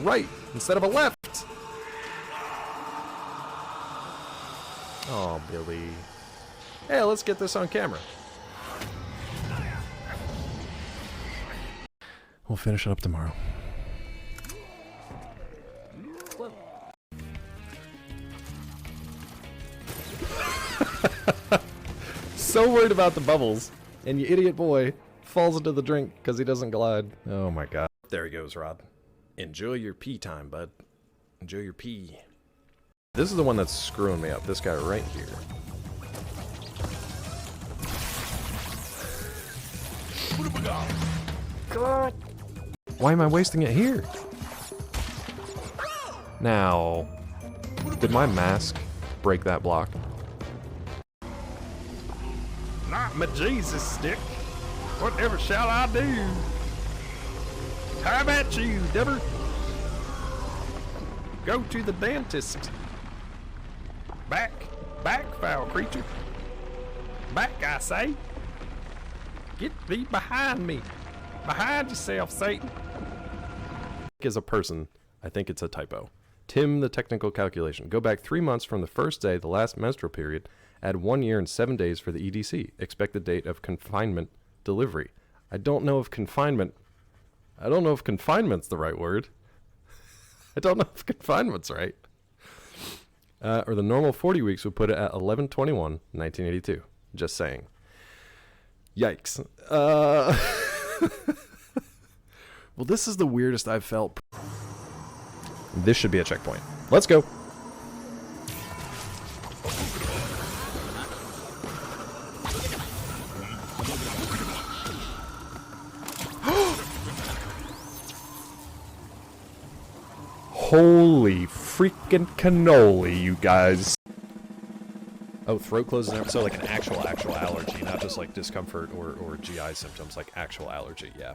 right instead of a left. Oh, Billy. Hey, let's get this on camera. We'll finish it up tomorrow. So worried about the bubbles, and you idiot boy falls into the drink because he doesn't glide. Oh my god. There he goes, Rod. Enjoy your pee time, bud. Enjoy your pee. This is the one that's screwing me up. This guy right here. God. Why am I wasting it here? Now, did my mask break that block? Not my Jesus stick. Whatever shall I do? How about you, Dibber? Go to the dentist. Back, foul creature. Back, I say. Get thee behind me. Behind yourself, Satan. As a person, I think it's a typo. Tim, the technical calculation. Go back 3 months from the first day, the last menstrual period. Add 1 year and 7 days for the EDC. Expected date of confinement delivery. I don't know if confinement's the right word. I don't know if confinement's right. Or the normal 40 weeks would put it at 11/21/1982. Just saying. Yikes. Well, this is the weirdest I've felt. This should be a checkpoint. Let's go. Holy freaking cannoli, you guys. Oh, throat closing. So like an actual allergy, not just like discomfort or GI symptoms, like actual allergy, yeah.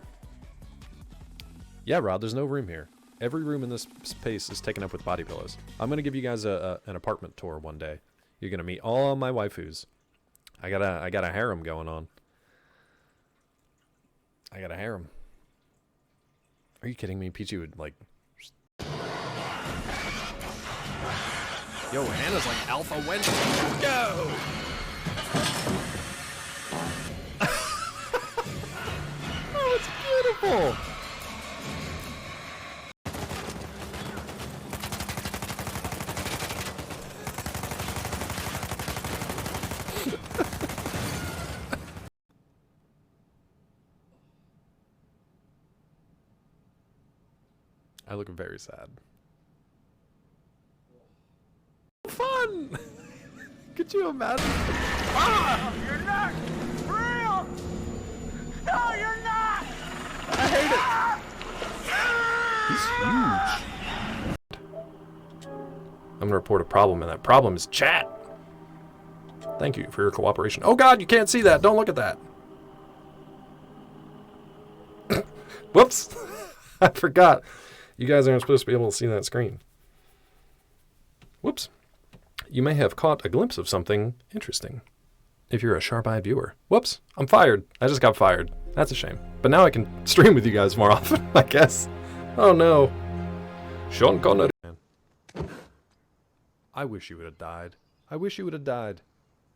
Yeah, Rod, there's no room here. Every room in this space is taken up with body pillows. I'm gonna give you guys an apartment tour one day. You're gonna meet all of my waifus. I got a harem going on. I got a harem. Are you kidding me? Peachy would like... Yo, Hannah's like Alpha Wednesday. Go! Oh, it's beautiful! I look very sad. Fun! Could you imagine? Ah! You're not real! No, you're not! I hate it! He's huge. I'm gonna report a problem, and that problem is chat. Thank you for your cooperation. Oh god, you can't see that! Don't look at that! Whoops! I forgot. You guys aren't supposed to be able to see that screen. Whoops. You may have caught a glimpse of something interesting. If you're a sharp-eyed viewer. Whoops, I'm fired. I just got fired. That's a shame. But now I can stream with you guys more often, I guess. Oh no. Sean Connery. I wish you would have died. I wish you would have died.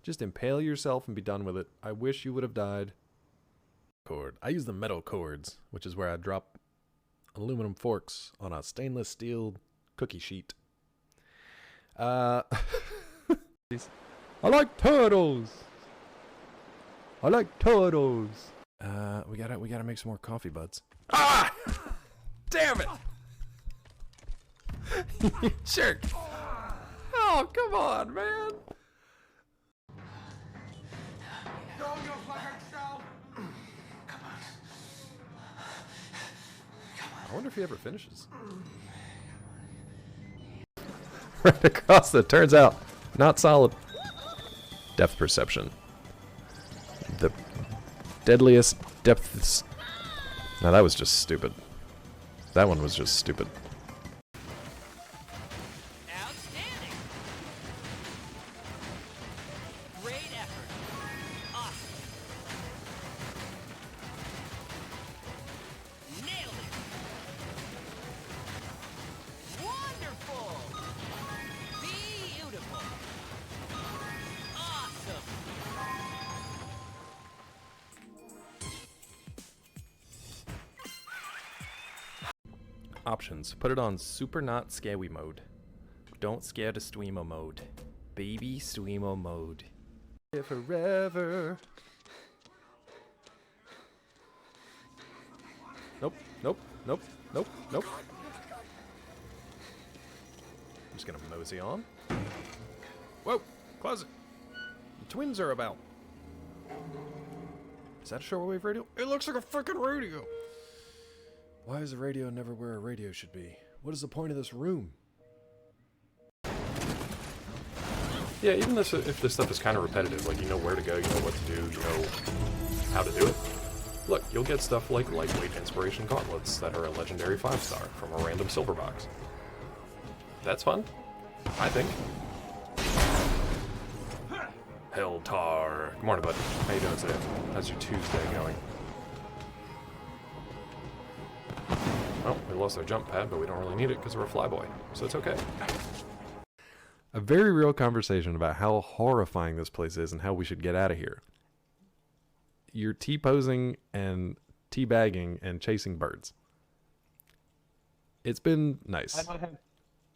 Just impale yourself and be done with it. I wish you would have died. Cord. I use the metal cords, which is where I drop aluminum forks on a stainless steel cookie sheet. I like turtles. I like turtles. We gotta make some more coffee buds. Ah! Damn it! You jerk! Oh, come on, man! I wonder if he ever finishes. Right across the, turns out, not solid. Depth perception. The deadliest depths. No, that was just stupid. That one was just stupid. Outstanding. Great effort. Awesome. Nailed it. Options. Put it on super not scary mode. Don't scare the streamer mode. Baby streamer mode. Forever. Nope, nope, nope, nope, nope. I'm just gonna mosey on. Whoa, close it. The twins are about. Is that a shortwave radio? It looks like a freaking radio. Why is a radio never where a radio should be? What is the point of this room? Yeah, even if this stuff is kind of repetitive, like you know where to go, you know what to do, you know how to do it. Look, you'll get stuff like lightweight inspiration gauntlets that are a legendary 5-star from a random silver box. That's fun, I think. Helltar. Good morning, bud. How you doing today? How's your Tuesday going? Oh, we lost our jump pad, but we don't really need it because we're a flyboy, so it's okay. A very real conversation about how horrifying this place is and how we should get out of here. You're T-posing and teabagging and chasing birds. It's been nice. I don't have.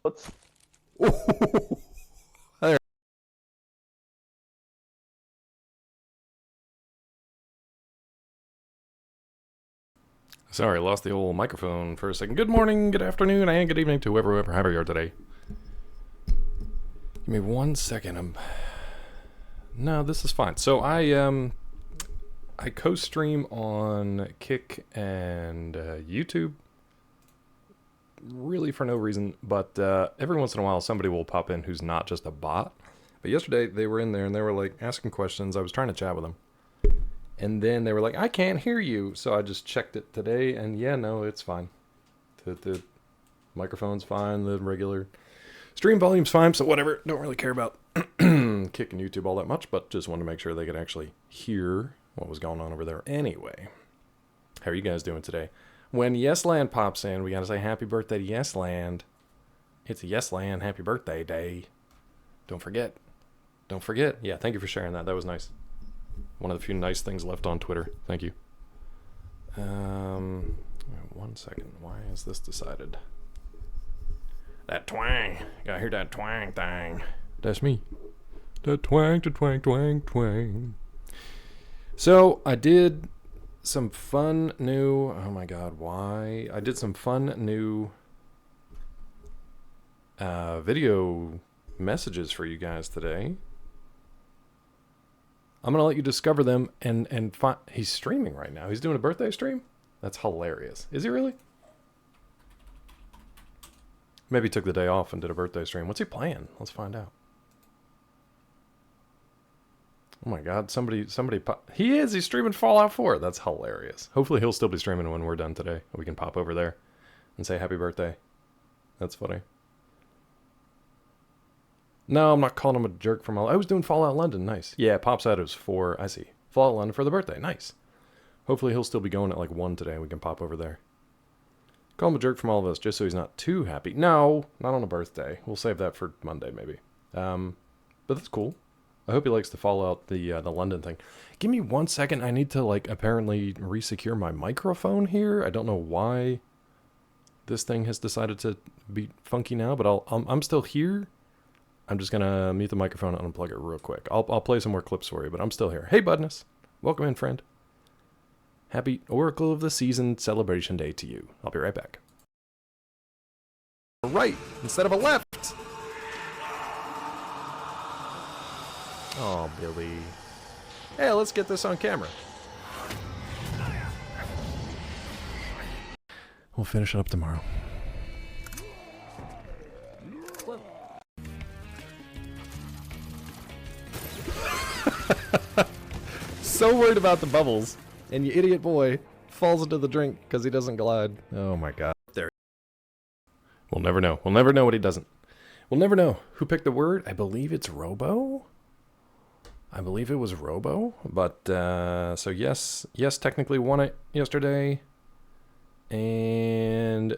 Let's. There. Sorry, lost the old microphone for a second. Good morning, good afternoon, and good evening to whoever you are today. Give me 1 second. No, this is fine. So I co-stream on Kick and YouTube, really for no reason, but every once in a while somebody will pop in who's not just a bot. But yesterday they were in there and they were like asking questions. I was trying to chat with them, and then they were like, "I can't hear you," so I just checked it today, and yeah, no, it's fine. The microphone's fine. The regular stream volume's fine, so whatever. Don't really care about Kick and YouTube all that much, but just wanted to make sure they could actually hear what was going on over there. Anyway, how are you guys doing today? When Yesland pops in, we gotta say happy birthday to Yesland. It's a Yesland happy birthday day. Don't forget. Don't forget. Yeah, thank you for sharing that. That was nice. One of the few nice things left on Twitter. Thank you. 1 second. Why is this decided? That twang. Gotta hear that twang thing. That's me. That twang, the twang, twang, twang. So, I did some fun new... Oh my god, why? I did some fun new video messages for you guys today. I'm going to let you discover them and find... He's streaming right now. He's doing a birthday stream? That's hilarious. Is he really? Maybe he took the day off and did a birthday stream. What's he playing? Let's find out. Oh my god, somebody he is, he's streaming Fallout 4. That's hilarious. Hopefully he'll still be streaming when we're done today. We can pop over there and say happy birthday. That's funny. No, I'm not calling him a jerk from all... I was doing Fallout London, nice. Yeah, Pop said it was 4, I see. Fallout London for the birthday, nice. Hopefully he'll still be going at like 1 today. We can pop over there. Call him a jerk from all of us, just so he's not too happy. No, not on a birthday. We'll save that for Monday, maybe. But that's cool. I hope he likes the Fallout, the London thing. Give me 1 second. I need to, like, apparently resecure my microphone here. I don't know why this thing has decided to be funky now, but I'm still here. I'm just gonna mute the microphone and unplug it real quick. I'll play some more clips for you, but I'm still here. Hey, Budness. Welcome in, friend. Happy Oracle of the Season Celebration Day to you. I'll be right back. Right instead of a left. Oh, Billy. Hey, let's get this on camera. We'll finish it up tomorrow. So worried about the bubbles, and you idiot boy falls into the drink because he doesn't glide. Oh my god. There. We'll never know. We'll never know what he doesn't. We'll never know. Who picked the word? I believe it's Robo. I believe it was Robo, but so yes, technically won it yesterday, and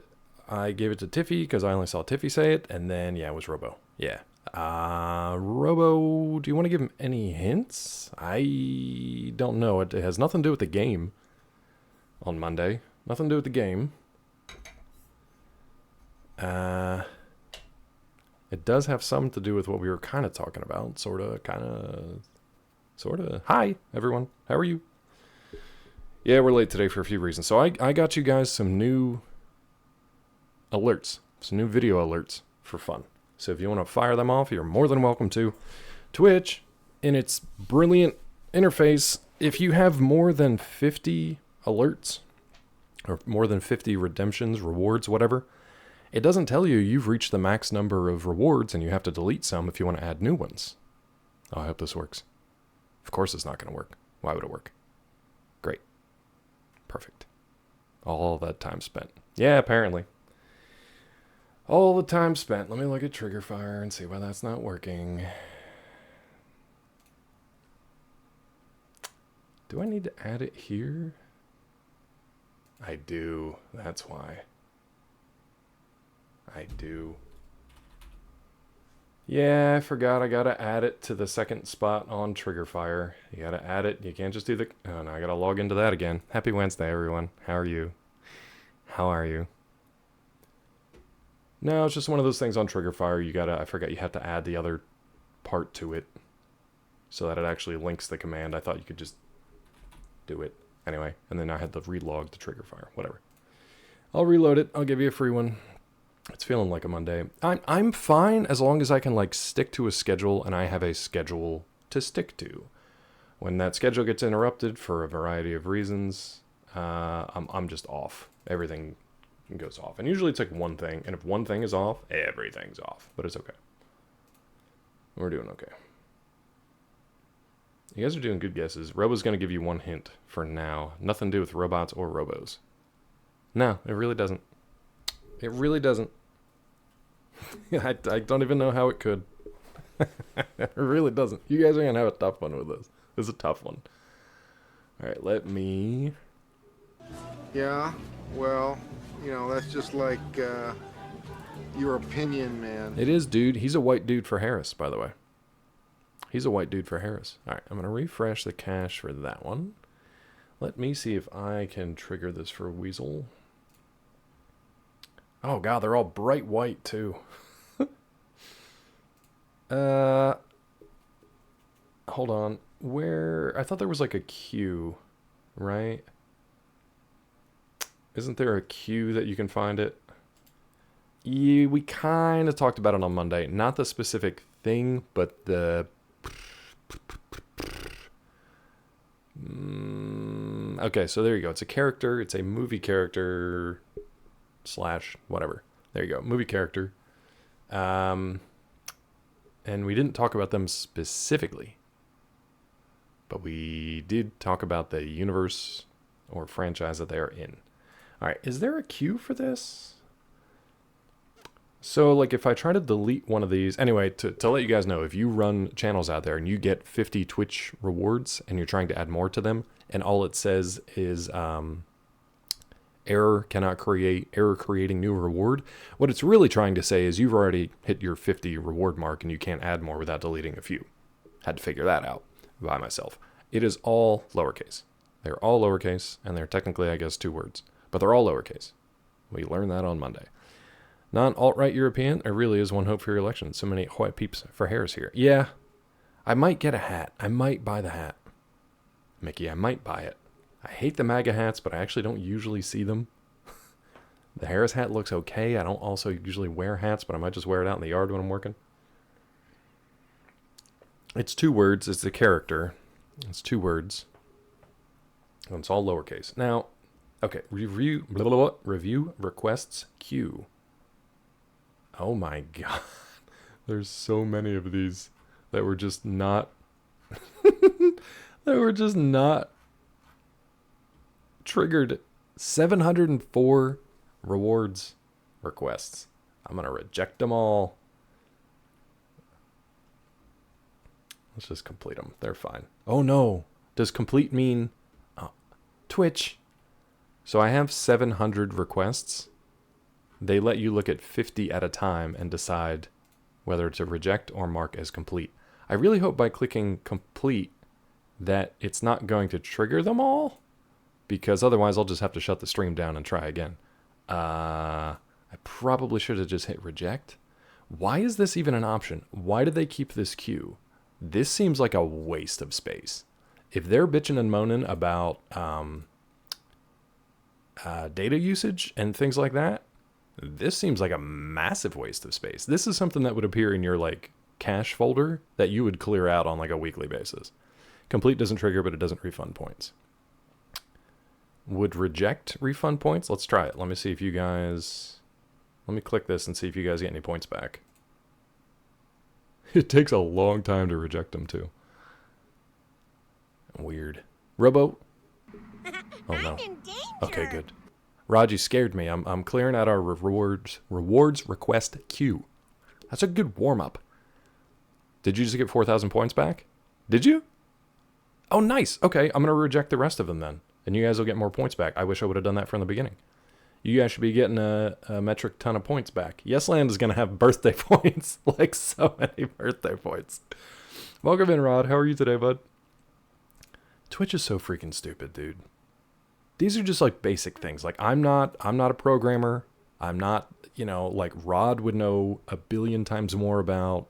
I gave it to Tiffy because I only saw Tiffy say it, and then yeah, it was Robo. Yeah, Robo. Do you want to give him any hints? I don't know. It has nothing to do with the game on Monday. Nothing to do with the game. It does have some to do with what we were kind of talking about. Sort of. Hi, everyone. How are you? Yeah, we're late today for a few reasons. So I got you guys some new alerts. Some new video alerts for fun. So if you want to fire them off, you're more than welcome to. Twitch, in its brilliant interface, if you have more than 50 alerts, or more than 50 redemptions, rewards, whatever, it doesn't tell you you've reached the max number of rewards and you have to delete some if you want to add new ones. Oh, I hope this works. Of course it's not going to work. Why would it work? Great. Perfect. All that time spent. Yeah, apparently. All the time spent. Let me look at Triggerfire and see why that's not working. Do I need to add it here? I do. That's why. I do. Yeah, I forgot. I gotta add it to the second spot on Triggerfire. You gotta add it. You can't just do the... Oh, no, I gotta log into that again. Happy Wednesday, everyone. How are you? How are you? No, it's just one of those things on Triggerfire. You gotta... I forgot you had to add the other part to it so that it actually links the command. I thought you could just do it. Anyway, and then I had to relog the Triggerfire. Whatever. I'll reload it. I'll give you a free one. It's feeling like a Monday. I'm fine as long as I can like stick to a schedule and I have a schedule to stick to. When that schedule gets interrupted for a variety of reasons, I'm just off. Everything goes off. And usually it's like one thing, and if one thing is off, everything's off. But it's okay. We're doing okay. You guys are doing good guesses. Robo's going to give you one hint for now. Nothing to do with robots or robos. No, it really doesn't. It really doesn't. I don't even know how it could. It really doesn't. You guys are going to have a tough one with this. This is a tough one. All right, let me... Yeah, well, you know, that's just like your opinion, man. It is, dude. He's a white dude for Harris, by the way. He's a white dude for Harris. All right, I'm going to refresh the cache for that one. Let me see if I can trigger this for Weasel. Oh, God, they're all bright white, too. Hold on. Where... I thought there was, like, a queue, right? Isn't there a queue that you can find it? Yeah, we kind of talked about it on Monday. Not the specific thing, but the... Okay, so there you go. It's a character. It's a movie character... / whatever. There you go. Movie character. And we didn't talk about them specifically. But we did talk about the universe or franchise that they are in. Alright, is there a queue for this? So, like, if I try to delete one of these... Anyway, to let you guys know, if you run channels out there and you get 50 Twitch rewards and you're trying to add more to them, and all it says is... error cannot create, error creating new reward. What it's really trying to say is you've already hit your 50 reward mark and you can't add more without deleting a few. Had to figure that out by myself. It is all lowercase. They're all lowercase, and they're technically, I guess, 2 words. But they're all lowercase. We learned that on Monday. Non-alt-right European, there really is one hope for your election. So many white peeps for Harris here. Yeah, I might get a hat. I might buy the hat. Mickey, I might buy it. I hate the MAGA hats, but I actually don't usually see them. The Harris hat looks okay. I don't also usually wear hats, but I might just wear it out in the yard when I'm working. It's 2 words. It's the character. It's 2 words. And it's all lowercase. Now, okay, review requests queue. Oh my god. There's so many of these that were just not... triggered. 704 rewards requests. I'm going to reject them all. Let's just complete them. They're fine. Oh no. Does complete mean Twitch? So I have 700 requests. They let you look at 50 at a time and decide whether to reject or mark as complete. I really hope by clicking complete that it's not going to trigger them all, because otherwise I'll just have to shut the stream down and try again. I I probably should have just hit reject. Why is this even an option? Why did they keep this queue? This seems like a waste of space. If they're bitching and moaning about data usage and things like that, this seems like a massive waste of space. This is something that would appear in your like cache folder that you would clear out on like a weekly basis. Complete doesn't trigger, but it doesn't refund points. Would reject refund points? Let's try it. Let me see if you guys... Let me click this and see if you guys get any points back. It takes a long time to reject them too. Weird. Robo? Oh no. I'm in danger. Okay, good. Rod, you scared me. I'm clearing out our rewards request queue. That's a good warm-up. Did you just get 4,000 points back? Did you? Oh, nice. Okay, I'm going to reject the rest of them then. And you guys will get more points back. I wish I would have done that from the beginning. You guys should be getting a metric ton of points back. YesLand is going to have birthday points. Like so many birthday points. Welcome in, Rod. How are you today, bud? Twitch is so freaking stupid, dude. These are just like basic things. Like I'm not a programmer. I'm not, like Rod would know a billion times more about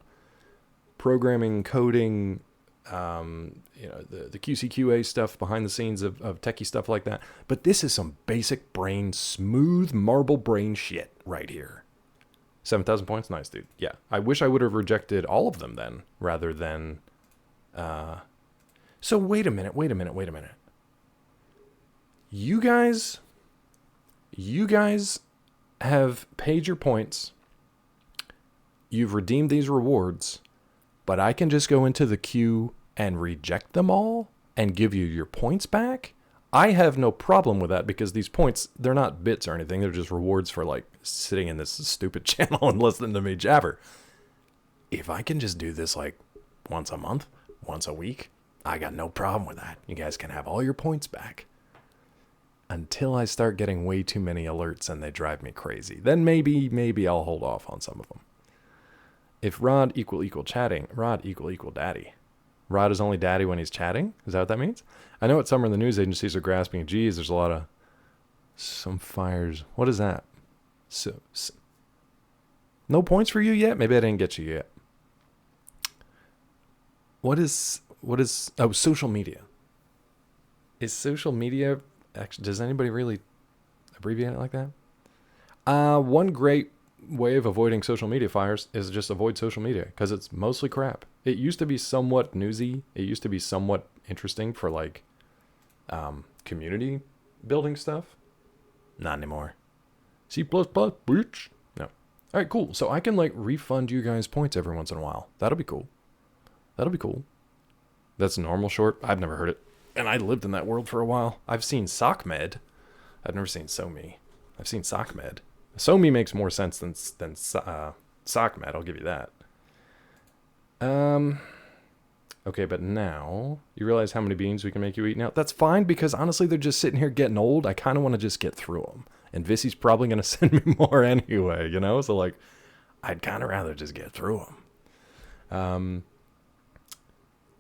programming, coding, the QC/QA stuff behind the scenes of techie stuff like that. But this is some basic brain, smooth marble brain shit right here. 7,000 points? Nice, dude. Yeah. I wish I would have rejected all of them then, rather than... So wait a minute. You guys have paid your points. You've redeemed these rewards, but I can just go into the queue and reject them all and give you your points back? I have no problem with that because these points, they're not bits or anything. They're just rewards for like sitting in this stupid channel and listening to me jabber. If I can just do this like once a month, once a week, I got no problem with that. You guys can have all your points back. Until I start getting way too many alerts and they drive me crazy. Then maybe I'll hold off on some of them. If Rod equal chatting, Rod equal daddy. Rod is only daddy when he's chatting? Is that what that means? I know what some of the news agencies are grasping. Geez, there's a lot of... Some fires. What is that? So no points for you yet? Maybe I didn't get you yet. What is... Oh, social media. Is social media... Actually, does anybody really abbreviate it like that? One great way of avoiding social media fires is just avoid social media because it's mostly crap. It used to be somewhat newsy. It used to be somewhat interesting for like community building stuff. Not anymore. C++, bitch. No. All right, cool. So I can like refund you guys points every once in a while. That'll be cool. That's normal short. I've never heard it. And I lived in that world for a while. I've seen SOCMED. I've never seen SOME. I've seen SOCMED. SOME makes more sense than SOCMED, I'll give you that. Okay, but now you realize how many beans we can make you eat now? That's fine because honestly, they're just sitting here getting old. I kind of want to just get through them. And Vissy's probably going to send me more anyway, So like, I'd kind of rather just get through them.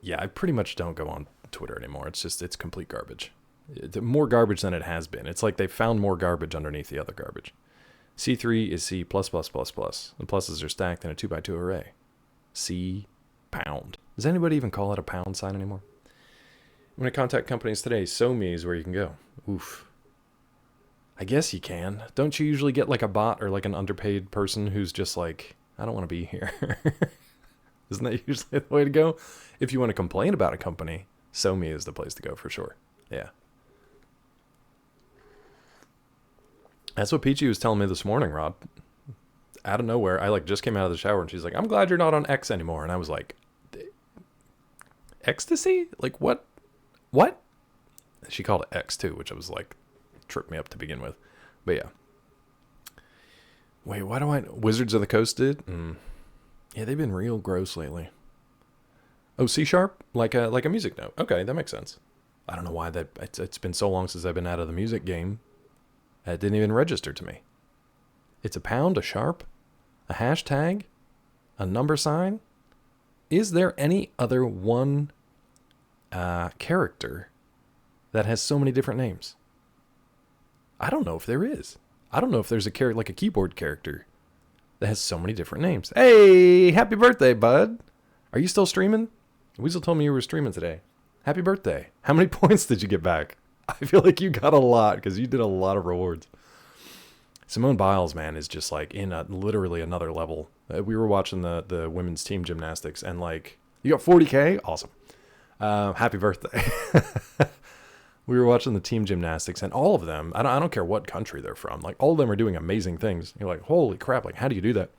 Yeah, I pretty much don't go on Twitter anymore. It's complete garbage. It's more garbage than it has been. It's like they found more garbage underneath the other garbage. C3 is C++++. The pluses are stacked in a 2x2 array. C pound. Does anybody even call it a pound sign anymore? I'm going to contact companies today. SoMe is where you can go. Oof. I guess you can. Don't you usually get like a bot or like an underpaid person who's just like, I don't want to be here. Isn't that usually the way to go? If you want to complain about a company, SoMe is the place to go for sure. Yeah. That's what Peachy was telling me this morning, Rob. Out of nowhere, I like just came out of the shower and she's like, I'm glad you're not on X anymore. And I was like, ecstasy? Like what? What? She called it X too, which I was like, tripped me up to begin with. But yeah. Wait, why do I... Wizards of the Coast did? Yeah, they've been real gross lately. Oh, C#? Like a music note. Okay, that makes sense. I don't know why that... It's been so long since I've been out of the music game. It didn't even register to me. It's a pound, a sharp, a hashtag, a number sign. Is there any other one character that has so many different names? I don't know if there is. I don't know if there's a character, like a keyboard character, that has so many different names. Hey, happy birthday, bud. Are you still streaming? Weasel told me you were streaming today. Happy birthday. How many points did you get back? I feel like you got a lot because you did a lot of rewards. Simone Biles, man, is just like in literally another level. We were watching the women's team gymnastics and like, you got 40K? Awesome. Happy birthday. We were watching the team gymnastics and all of them, I don't care what country they're from, like all of them are doing amazing things. You're like, holy crap, like how do you do that?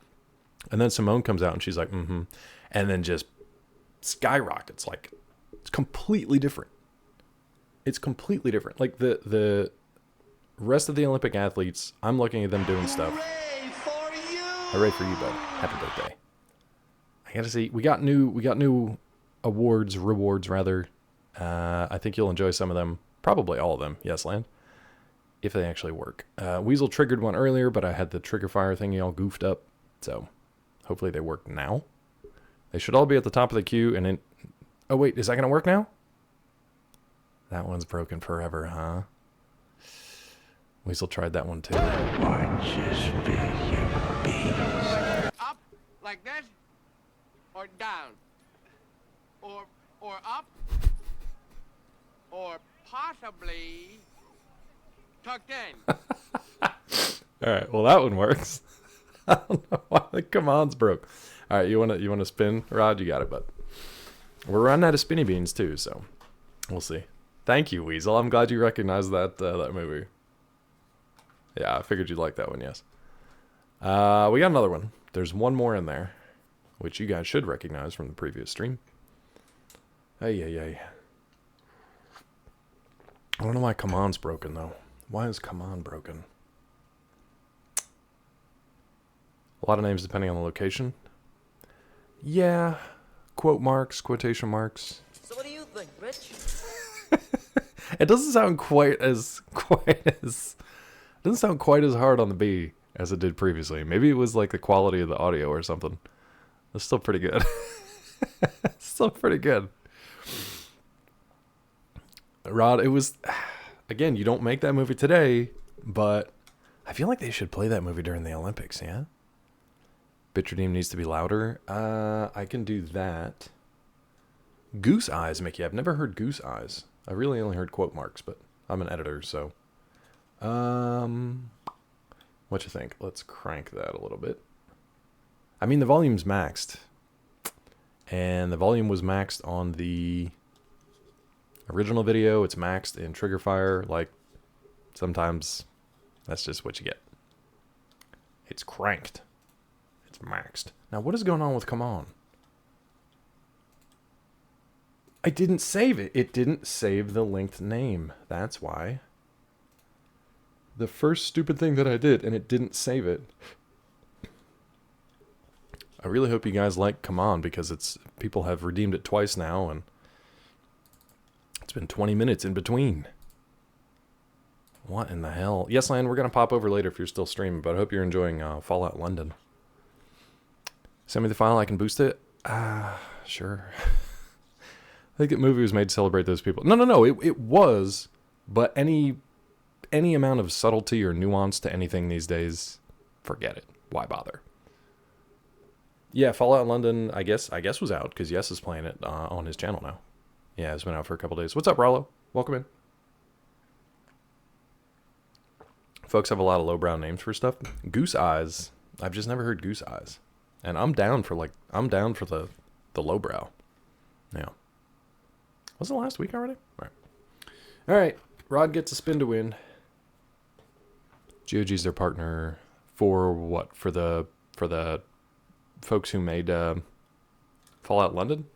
And then Simone comes out and she's like, mm-hmm. And then just skyrockets. Like, it's completely different. It's completely different. Like the rest of the Olympic athletes, I'm looking at them doing stuff. Hooray for you, bud. Happy birthday. I gotta see. We got new rewards rather. I think you'll enjoy some of them. Probably all of them. Yes, Land. If they actually work. Weasel triggered one earlier, but I had the trigger fire thingy all goofed up. So hopefully they work now. They should all be at the top of the queue and then... Oh wait, is that gonna work now? That one's broken forever, huh? Weasel tried that one too. Up like this, or down, or up, or possibly tucked in. All right, well that one works. I don't know why the commands broke. All right, you wanna spin, Rod? You got it, bud. We're running out of spinny beans too, so we'll see. Thank you, Weasel. I'm glad you recognized that movie. Yeah, I figured you'd like that one. Yes. We got another one. There's one more in there, which you guys should recognize from the previous stream. Hey. I don't know why command's broken though. Why is command broken? A lot of names depending on the location. Yeah. Quote marks, quotation marks. So what do you think, Rich? It doesn't sound quite as doesn't sound quite as hard on the B as it did previously. Maybe it was like the quality of the audio or something. It's still pretty good. Still pretty good. Rod, it was again, you don't make that movie today, but I feel like they should play that movie during the Olympics, yeah? Bitredeem needs to be louder. I can do that. Goose Eyes, Mickey. I've never heard Goose Eyes. I really only heard quote marks, but I'm an editor, so. What you think? Let's crank that a little bit. I mean, the volume's maxed. And the volume was maxed on the original video. It's maxed in trigger fire. Like, sometimes that's just what you get. It's cranked. It's maxed. Now, what is going on with Come On? I didn't save it. It didn't save the linked name. That's why. The first stupid thing that I did, and it didn't save it. I really hope you guys like Come On, because it's people have redeemed it twice now, and it's been 20 minutes in between. What in the hell? Yes, Lan, we're going to pop over later if you're still streaming, but I hope you're enjoying Fallout London. Send me the file, I can boost it? Sure. I think that movie was made to celebrate those people. No. It was, but any amount of subtlety or nuance to anything these days, forget it. Why bother? Yeah, Fallout London, I guess was out because Yes is playing it on his channel now. Yeah, it's been out for a couple days. What's up, Rollo? Welcome in. Folks have a lot of lowbrow names for stuff. Goose Eyes. I've just never heard Goose Eyes, and I'm down for the lowbrow. Yeah. Was it last week already? All right. Rod gets a spin to win. GOG's their partner for what? For the folks who made Fallout London?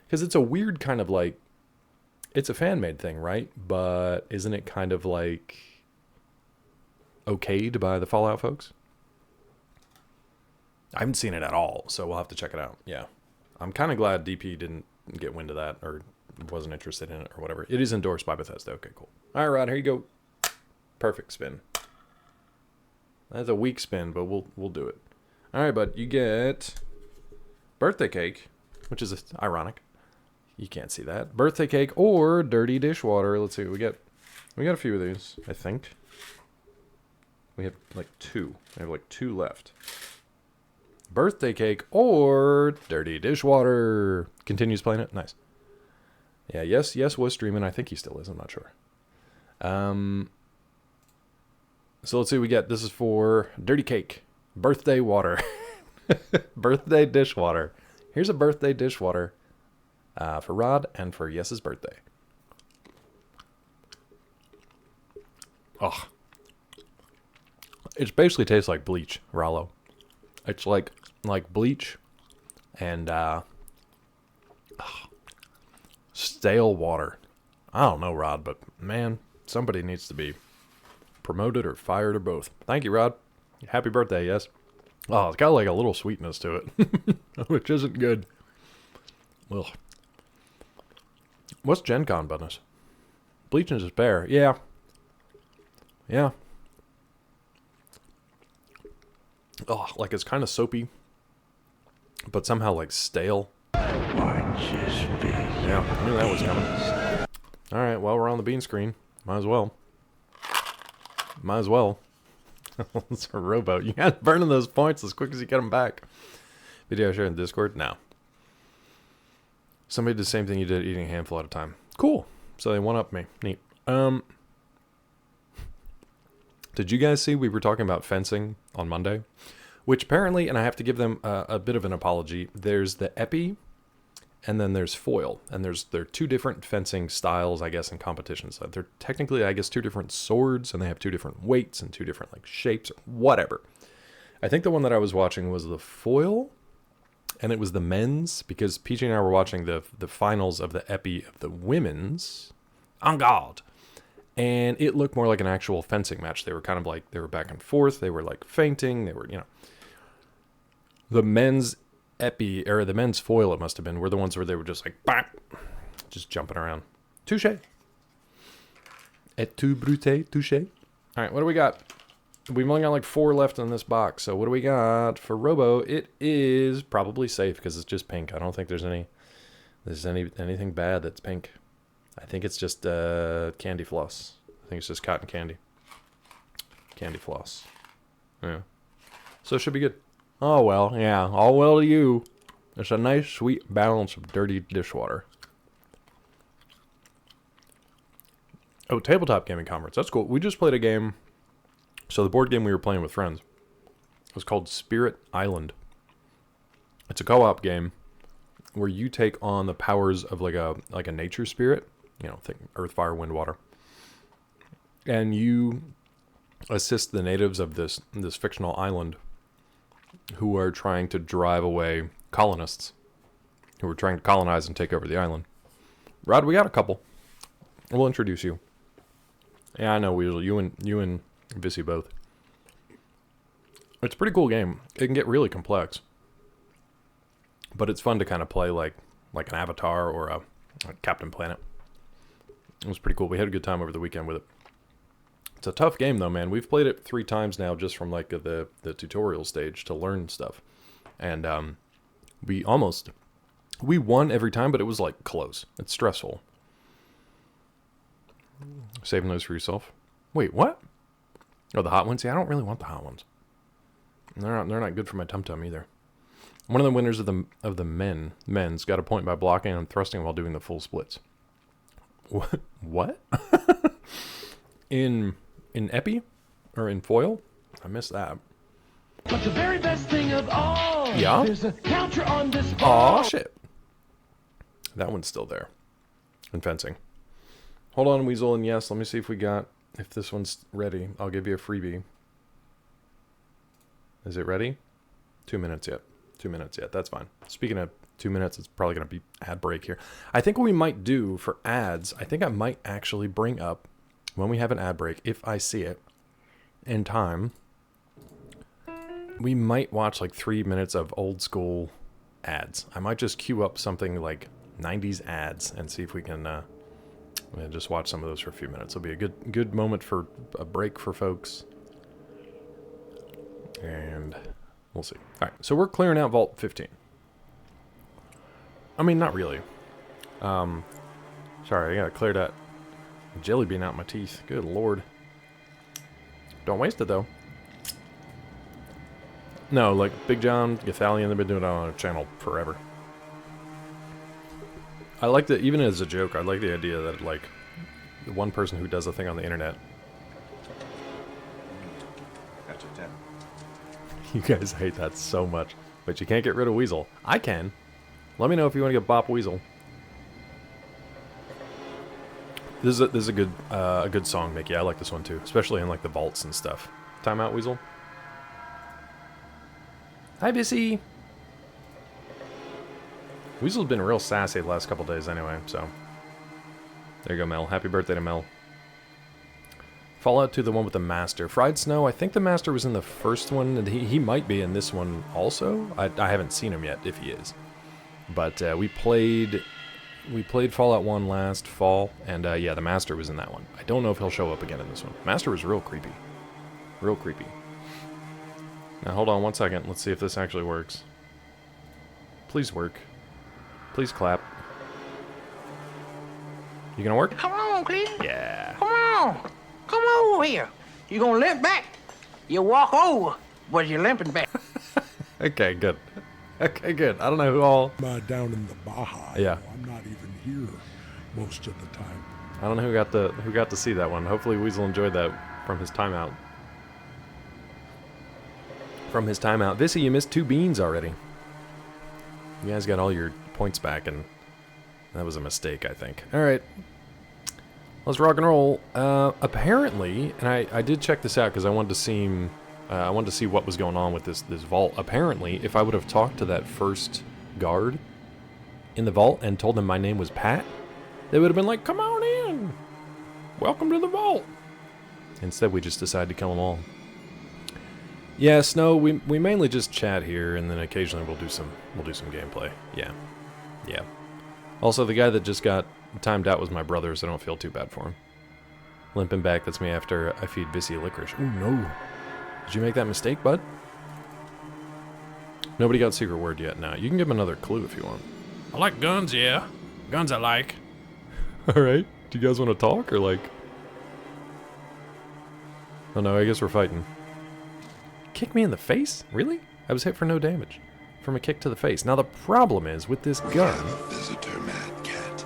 Because it's a weird kind of like, it's a fan-made thing, right? But isn't it kind of like okayed by the Fallout folks? I haven't seen it at all, so we'll have to check it out. Yeah. I'm kind of glad DP didn't get wind of that or wasn't interested in it or whatever. It is endorsed by Bethesda. Okay, cool. All right, Rod, here you go. Perfect spin. That's a weak spin, but we'll do it. All right, bud, you get birthday cake, which is ironic. You can't see that. Birthday cake or dirty dishwater. Let's see what we get. We got a few of these, I think. We have like 2. I have like 2 left. Birthday cake or dirty dishwater. Continues playing it. Nice. Yeah, yes was streaming. I think he still is. I'm not sure. So let's see what we get. This is for dirty cake. Birthday water. Birthday dishwater. Here's a birthday dishwater for Rod and for Yes's birthday. Oh. It basically tastes like bleach, Rallo. It's like bleach and stale water. I don't know, Rod, but man, somebody needs to be promoted or fired or both. Thank you, Rod. Happy birthday, yes. Oh, it's got like a little sweetness to it, which isn't good. Ugh. What's Gen Con bonus? Bleach and Despair. Yeah. Yeah. Oh, like it's kind of soapy, but somehow like stale. Yeah, I knew that was coming. Alright, well, we're on the bean screen. Might as well. Might as well. It's a rowboat. You guys burning those points as quick as you get them back. Video share in Discord? No. Somebody did the same thing you did, eating a handful at a time. Cool. So they one-up me. Neat. Did you guys see we were talking about fencing on Monday? Which apparently, and I have to give them a bit of an apology, there's the epi, and then there's foil. And they're 2 different fencing styles, I guess, in competitions. They're technically, I guess, 2 different swords, and they have 2 different weights and 2 different like shapes, whatever. I think the one that I was watching was the foil, and it was the men's, because PG and I were watching the finals of the epi of the women's. En garde! And it looked more like an actual fencing match. They were kind of like, they were back and forth. They were like feinting. They were, you know. The men's epi, or the men's foil, it must have been, were the ones where they were just like, bang, just jumping around. Touche. Et tu brute, touche. All right, what do we got? We've only got like 4 left in this box. So what do we got for Robo? It is probably safe because it's just pink. I don't think there's anything bad that's pink. I think it's just candy floss. I think it's just cotton candy. Candy floss. Yeah. So it should be good. Oh, well, yeah. All well to you. It's a nice, sweet balance of dirty dishwater. Oh, Tabletop Gaming Conference. That's cool. We just played a game. So the board game we were playing with friends was called Spirit Island. It's a co-op game where you take on the powers of like a nature spirit. You know, think earth, fire, wind, water. And you assist the natives of this fictional island who are trying to drive away colonists who are trying to colonize and take over the island. Rod, we got a couple. We'll introduce you. Yeah, I know, Weasel. You and Vissy both. It's a pretty cool game. It can get really complex. But it's fun to kind of play like an Avatar or a Captain Planet. It was pretty cool. We had a good time over the weekend with it. It's a tough game though, man. We've played it 3 times now just from like the tutorial stage to learn stuff. And we won every time, but it was like close. It's stressful. Saving those for yourself. Wait, what? Oh, the hot ones? Yeah, I don't really want the hot ones. They're not good for my tum-tum either. One of the winners of the men's got a point by blocking and thrusting while doing the full splits. What? In epi? Or in foil? I missed that. But the very best thing of all, yeah? There's a counter on this Aw, ball. shit. That one's still there. In fencing. Hold on, Weasel, and yes, let me see if this one's ready. I'll give you a freebie. Is it ready? 2 minutes yet. 2 minutes yet. That's fine. Speaking of 2 minutes, it's probably going to be ad break here. I think what we might do for ads, I think I might actually bring up, when we have an ad break, if I see it in time, we might watch like 3 minutes of old school ads. I might just queue up something like 90s ads and see if we can just watch some of those for a few minutes. It'll be a good moment for a break for folks. And we'll see. All right, so we're clearing out Vault 15. I mean, not really. Sorry, I gotta clear that jelly bean out my teeth. Good lord. Don't waste it, though. No, like Big John, Gathalion, they've been doing it on our channel forever. I like that, even as a joke, I like the idea that, like, the one person who does a thing on the internet. Gotcha, 10. You guys hate that so much. But you can't get rid of Weasel. I can. Let me know if you want to get Bop Weasel. This is a good song, Mickey. I like this one too, especially in like the vaults and stuff. Time out, Weasel. Hi, Bissy. Weasel's been real sassy the last couple days anyway, so. There you go, Mel. Happy birthday to Mel. Fallout 2, the one with the Master. Fried Snow, I think the Master was in the first one, and he might be in this one also. I haven't seen him yet, if he is. But we played Fallout 1 last fall, and yeah, the Master was in that one. I don't know if he'll show up again in this one. Master was real creepy. Real creepy. Now, hold on one second. Let's see if this actually works. Please work. Please clap. You gonna work? Come on, Clint. Yeah. Come on. Come over here. You gonna limp back. You walk over, but you're limping back. Okay, good. Okay, good. I don't know who all... Down in the Baja. Yeah. I'm not even here most of the time. I don't know who got to see that one. Hopefully Weasel enjoyed that from his timeout. From his timeout. Vissy, you missed 2 beans already. You guys got all your points back, and that was a mistake, I think. Alright. Let's rock and roll. Apparently, and I did check this out because I wanted to see what was going on with this vault. Apparently, if I would have talked to that first guard in the vault and told them my name was Pat, they would have been like, "Come on in! Welcome to the vault!" Instead, we just decided to kill them all. Yeah, Snow, we mainly just chat here, and then occasionally we'll do some gameplay. Yeah. Yeah. Also, the guy that just got timed out was my brother, so I don't feel too bad for him. Limping back, that's me after I feed Vissy licorice. Ooh, no. Did you make that mistake, bud? Nobody got secret word yet. Now, you can give him another clue if you want. I like guns, yeah. Guns I like. Alright. Do you guys want to talk, or like... Oh no, I guess we're fighting. Kick me in the face? Really? I was hit for no damage. From a kick to the face. Now the problem is, with this gun... Visitor, Mad Cat.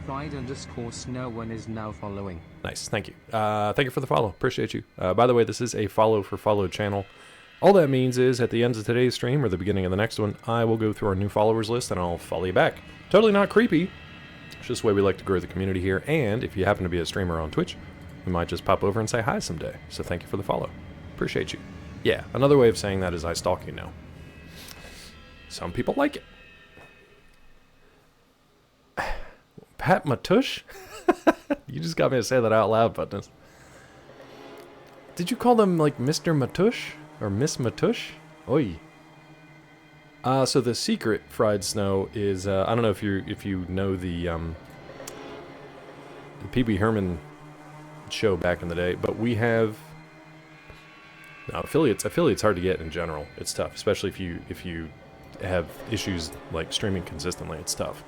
Fried_Snow1 is now following. Nice, thank you. Thank you for the follow. Appreciate you. By the way, this is a follow for followed channel. All that means is, at the end of today's stream, or the beginning of the next one, I will go through our new followers list, and I'll follow you back. Totally not creepy. It's just the way we like to grow the community here, and if you happen to be a streamer on Twitch, we might just pop over and say hi someday. So thank you for the follow. Appreciate you. Yeah, another way of saying that is I stalk you now. Some people like it. Pat Matush? You just got me to say that out loud, Buttoness. Did you call them like Mr. Matush? Or Miss Matush? Oi. So the secret, Fried Snow, is, I don't know if you know the Pee Wee Herman show back in the day, but we have... No, affiliates hard to get in general. It's tough, especially if you have issues like streaming consistently. It's tough.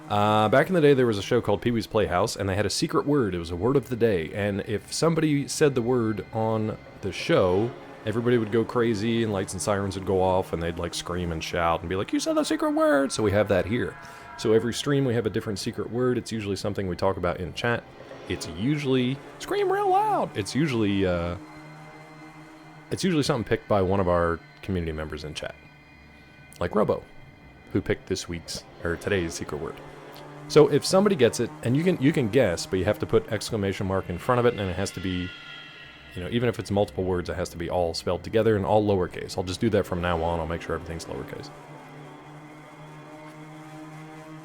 Back in the day, there was a show called Pee Wee's Playhouse, and they had a secret word. It was a word of the day, and if somebody said the word on the show, everybody would go crazy, and lights and sirens would go off, and they'd like scream and shout and be like, "You said the secret word!" So we have that here. So every stream we have a different secret word. It's usually something we talk about in chat. It's usually scream real loud. It's usually something picked by one of our community members in chat, like Robo, who picked this week's or today's secret word. So if somebody gets it, and you can guess, but you have to put exclamation mark in front of it, and it has to be, you know, even if it's multiple words, it has to be all spelled together and all lowercase. I'll just do that from now on. I'll make sure everything's lowercase.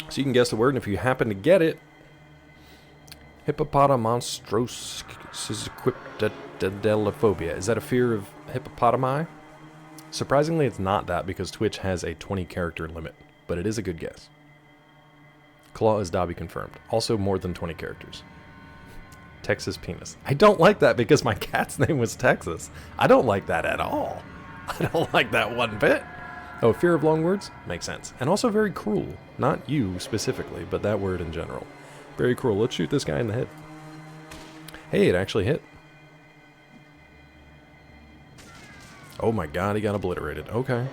So you can guess the word, and if you happen to get it, hippopotamonstrosis. Is that a fear of hippopotami? Surprisingly, it's not that, because Twitch has a 20 character limit, but it is a good guess. Claw is Dobby confirmed. Also more than 20 characters. Texas penis. I don't like that because my cat's name was Texas. I don't like that at all. I don't like that one bit. Oh, fear of long words? Makes sense. And also very cruel. Not you specifically, but that word in general. Very cruel. Let's shoot this guy in the head. Hey, it actually hit. Oh my god, he got obliterated. Okay.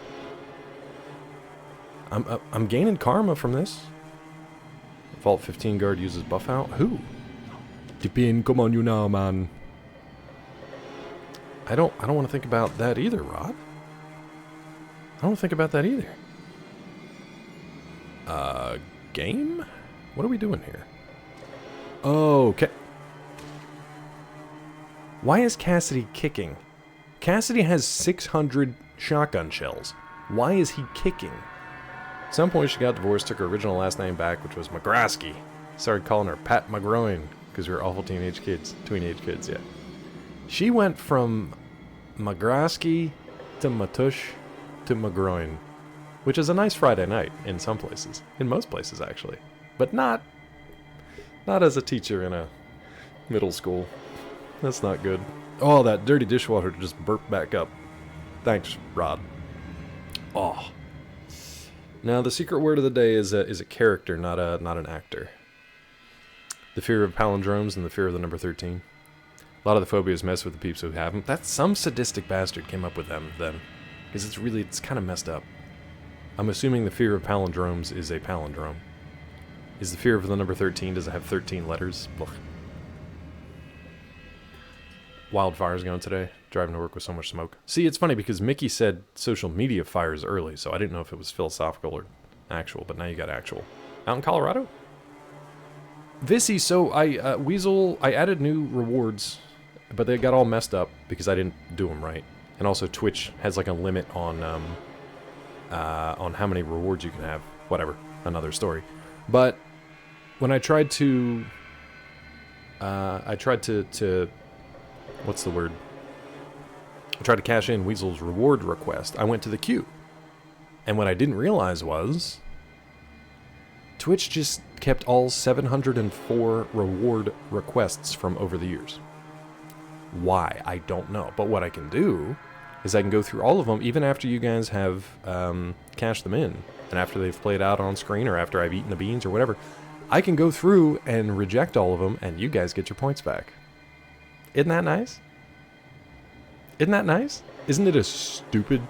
I'm gaining karma from this. Vault 15 guard uses buff out. Who? Depin, come on you now, man. I don't want to think about that either, Rod. I don't think about that either. Game? What are we doing here? Okay. Why is Cassidy kicking? Cassidy has 600 shotgun shells. Why is he kicking? At some point she got divorced, took her original last name back, which was McGrasky. Started calling her Pat McGroin, because we were awful teenage kids, yeah. She went from McGrasky to Matush to McGroin, which is a nice Friday night in some places. In most places, actually. But not as a teacher in a middle school. That's not good. Oh, that dirty dishwater just burped back up. Thanks, Rod. Oh. Now, the secret word of the day is a character, not an actor. The fear of palindromes and the fear of the number 13. A lot of the phobias mess with the peeps who have them. That's some sadistic bastard came up with them then. Because it's kind of messed up. I'm assuming the fear of palindromes is a palindrome. Is the fear of the number 13, does it have 13 letters? Ugh. Wildfires going today. Driving to work with so much smoke. See, it's funny because Mickey said social media fires early, so I didn't know if it was philosophical or actual, but now you got actual. Out in Colorado? Vissy, so Weasel, I added new rewards, but they got all messed up because I didn't do them right. And also Twitch has like a limit on how many rewards you can have. Whatever, another story. But when I tried to what's the word? I tried to cash in Weasel's reward request. I went to the queue. And what I didn't realize was Twitch just kept all 704 reward requests from over the years. Why? I don't know. But what I can do is I can go through all of them even after you guys have cashed them in. And after they've played out on screen or after I've eaten the beans or whatever. I can go through and reject all of them and you guys get your points back. Isn't that nice? Isn't that nice? Isn't it a stupid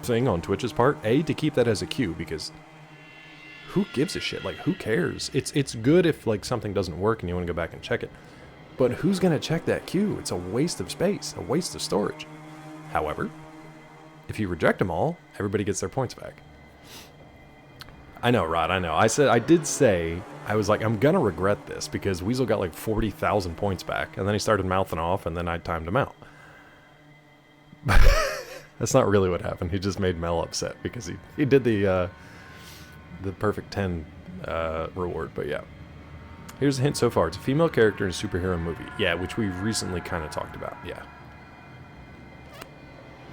thing on Twitch's part? A, to keep that as a queue, because who gives a shit? Like, who cares? It's good if, like, something doesn't work and you want to go back and check it. But who's going to check that queue? It's a waste of space, a waste of storage. However, if you reject them all, everybody gets their points back. I know, Rod, I know. I did say, I was like, I'm going to regret this, because Weasel got like 40,000 points back, and then he started mouthing off, and then I timed him out. That's not really what happened. He just made Mel upset, because he did the perfect 10 reward, but yeah. Here's a hint so far. It's a female character in a superhero movie. Yeah, which we've recently kind of talked about, yeah.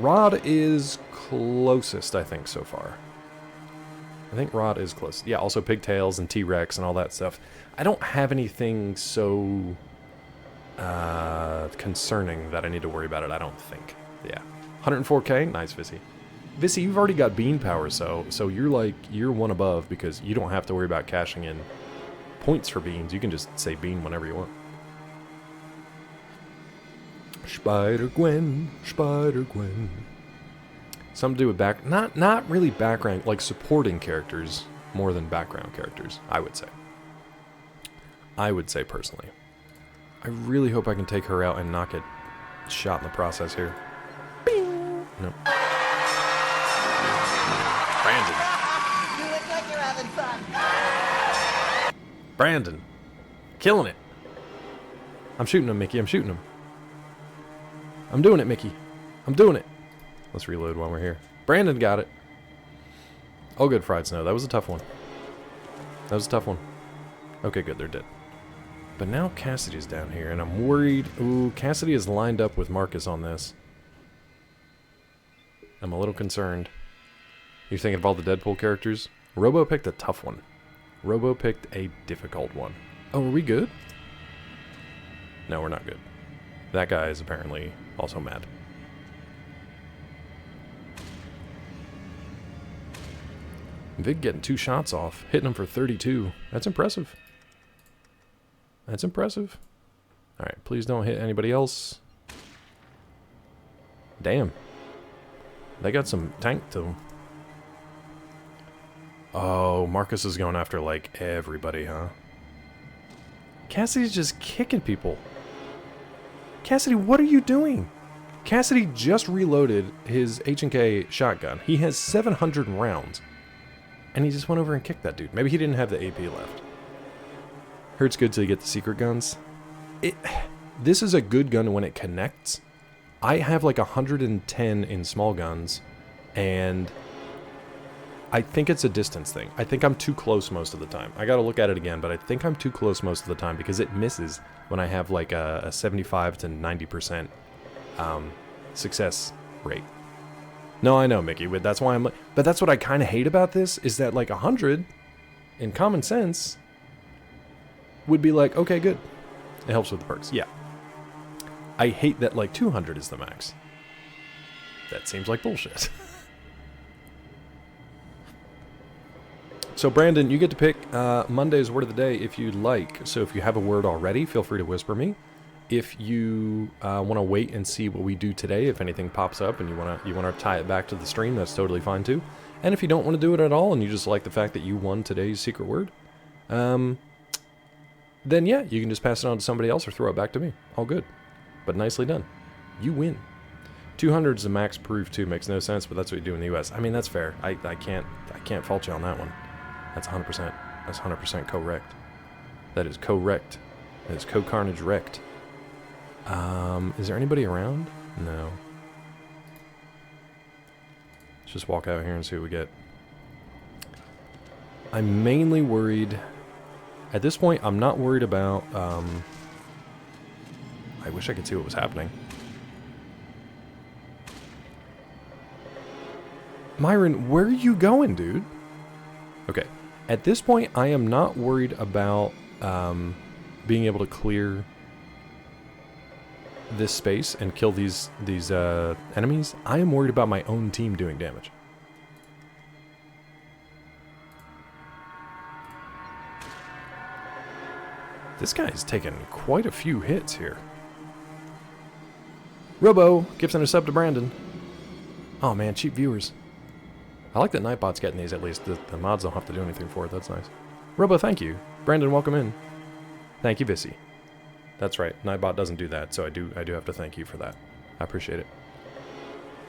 Rod is closest, I think, so far. I think Rod is close. Yeah, also Pigtails and T-Rex and all that stuff. I don't have anything so concerning that I need to worry about it, I don't think. Yeah. 104k? Nice, Vissy. Vissy, you've already got bean power, so you're one above because you don't have to worry about cashing in points for beans. You can just say bean whenever you want. Spider-Gwen, Spider-Gwen. Something to do with not really background, like supporting characters more than background characters, I would say. I would say personally. I really hope I can take her out and not get shot in the process here. Bing! No. Brandon. You look like you're having fun. Brandon. Killing it. I'm shooting him, Mickey. I'm shooting him. I'm doing it, Mickey. I'm doing it. Let's reload while we're here. Brandon got it. Oh, good, Fried Snow. That was a tough one. That was a tough one. Okay, good. They're dead. But now Cassidy's down here, and I'm worried. Ooh, Cassidy is lined up with Marcus on this. I'm a little concerned. You're thinking of all the Deadpool characters? Robo picked a tough one. Robo picked a difficult one. Oh, are we good? No, we're not good. That guy is apparently also mad. Vig getting 2 shots off, hitting him for 32. That's impressive. That's impressive. Alright, please don't hit anybody else. Damn. They got some tank to them. Oh, Marcus is going after, like, everybody, huh? Cassidy's just kicking people. Cassidy, what are you doing? Cassidy just reloaded his H&K shotgun. He has 700 rounds. And he just went over and kicked that dude. Maybe he didn't have the AP left. Hurts good till you get the secret guns. This is a good gun when it connects. I have like 110 in small guns, and I think it's a distance thing. I think I'm too close most of the time. I gotta look at it again, but I think I'm too close most of the time because it misses when I have like a 75 to 90% success rate. No, I know, Mickey, but that's why but that's what I kind of hate about this, is that like 100 in common sense would be like, okay, good. It helps with the perks, yeah. I hate that like 200 is the max. That seems like bullshit. So Brandon, you get to pick Monday's word of the day if you'd like. So if you have a word already, feel free to whisper me. If you want to wait and see what we do today, if anything pops up and you want to tie it back to the stream, that's totally fine too. And if you don't want to do it at all and you just like the fact that you won today's secret word, then yeah, you can just pass it on to somebody else or throw it back to me. All good. But nicely done. You win. 200 is the max proof too. Makes no sense, but that's what you do in the US. I mean, that's fair. I can't fault you on that one. That's 100%. That's 100% correct. That is correct. That is co-carnage wrecked. Is there anybody around? No. Let's just walk out here and see what we get. I'm mainly worried. At this point, I'm not worried about, I wish I could see what was happening. Myron, where are you going, dude? Okay. At this point, I am not worried about being able to clear this space and kill these enemies. I am worried about my own team doing damage. This guy's taken quite a few hits here. Robo, gifting a sub to Brandon. Oh man, cheap viewers. I like that Nightbot's getting these at least. The mods don't have to do anything for it. That's nice. Robo, thank you. Brandon, welcome in. Thank you, Vissy. That's right. Nightbot doesn't do that, so I do have to thank you for that. I appreciate it.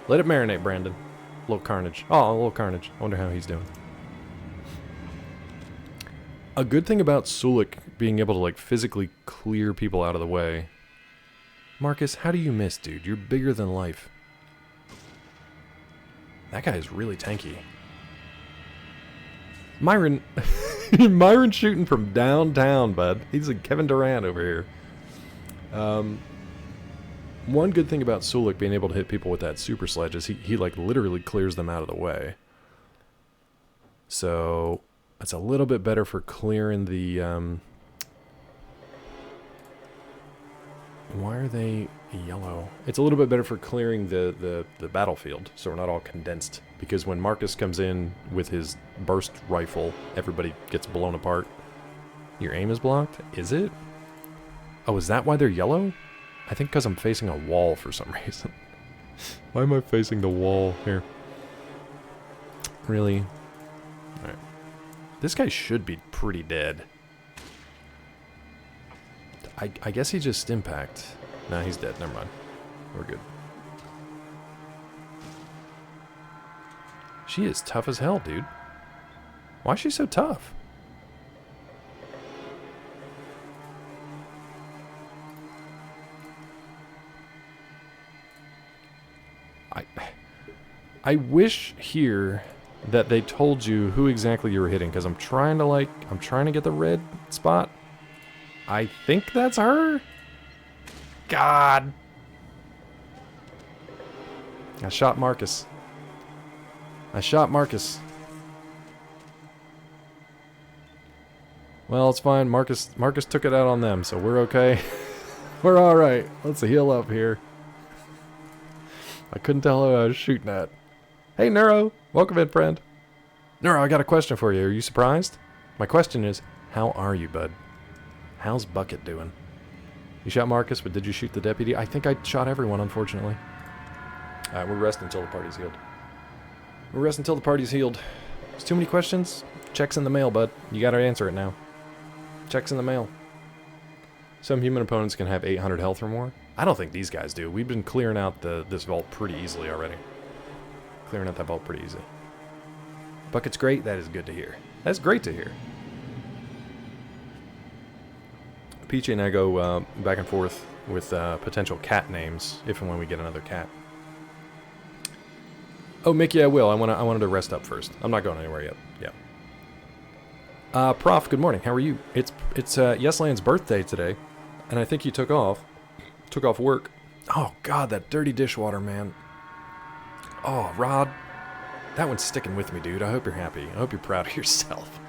Let it marinate, Brandon. A little Carnage. Oh, a little Carnage. I wonder how he's doing. A good thing about Sulik being able to like physically clear people out of the way. Marcus, how do you miss, dude? You're bigger than life. That guy is really tanky. Myron, Myron shooting from downtown, bud. He's a Kevin Durant over here. One good thing about Sulik being able to hit people with that super sledge is he like literally clears them out of the way. So that's a little bit better for clearing the why are they yellow? It's a little bit better for clearing the battlefield, so we're not all condensed. Because when Marcus comes in with his burst rifle, everybody gets blown apart. Your aim is blocked? Is it? Oh, is that why they're yellow? I think because I'm facing a wall for some reason. Why am I facing the wall here? Really? Alright. This guy should be pretty dead. I guess he just impact. Nah, he's dead. Never mind. We're good. She is tough as hell, dude. Why is she so tough? I wish here that they told you who exactly you were hitting, because I'm trying to get the red spot. I think that's her. God. I shot Marcus. Well, it's fine. Marcus took it out on them, so we're okay. We're all right. Let's heal up here. I couldn't tell who I was shooting at. Hey, Neuro. Welcome in, friend. Neuro, I got a question for you. Are you surprised? My question is, how are you, bud? How's Bucket doing? You shot Marcus, but did you shoot the deputy? I think I shot everyone, unfortunately. Alright, we'll rest until the party's healed. We'll rest until the party's healed. There's too many questions. Check's in the mail, bud. You gotta answer it now. Check's in the mail. Some human opponents can have 800 health or more. I don't think these guys do. We've been clearing out this vault pretty easily already. Clearing out that vault pretty easy. Bucket's great. That is good to hear. That's great to hear. Peachy and I go back and forth with potential cat names if and when we get another cat. Oh, Mickey, I will. I wanted to rest up first. I'm not going anywhere yet. Yeah. Prof, good morning. How are you? It's Yesland's birthday today, and I think he took off work. Oh God, that dirty dishwater, man. Oh, Rod, that one's sticking with me, dude. I hope you're happy. I hope you're proud of yourself.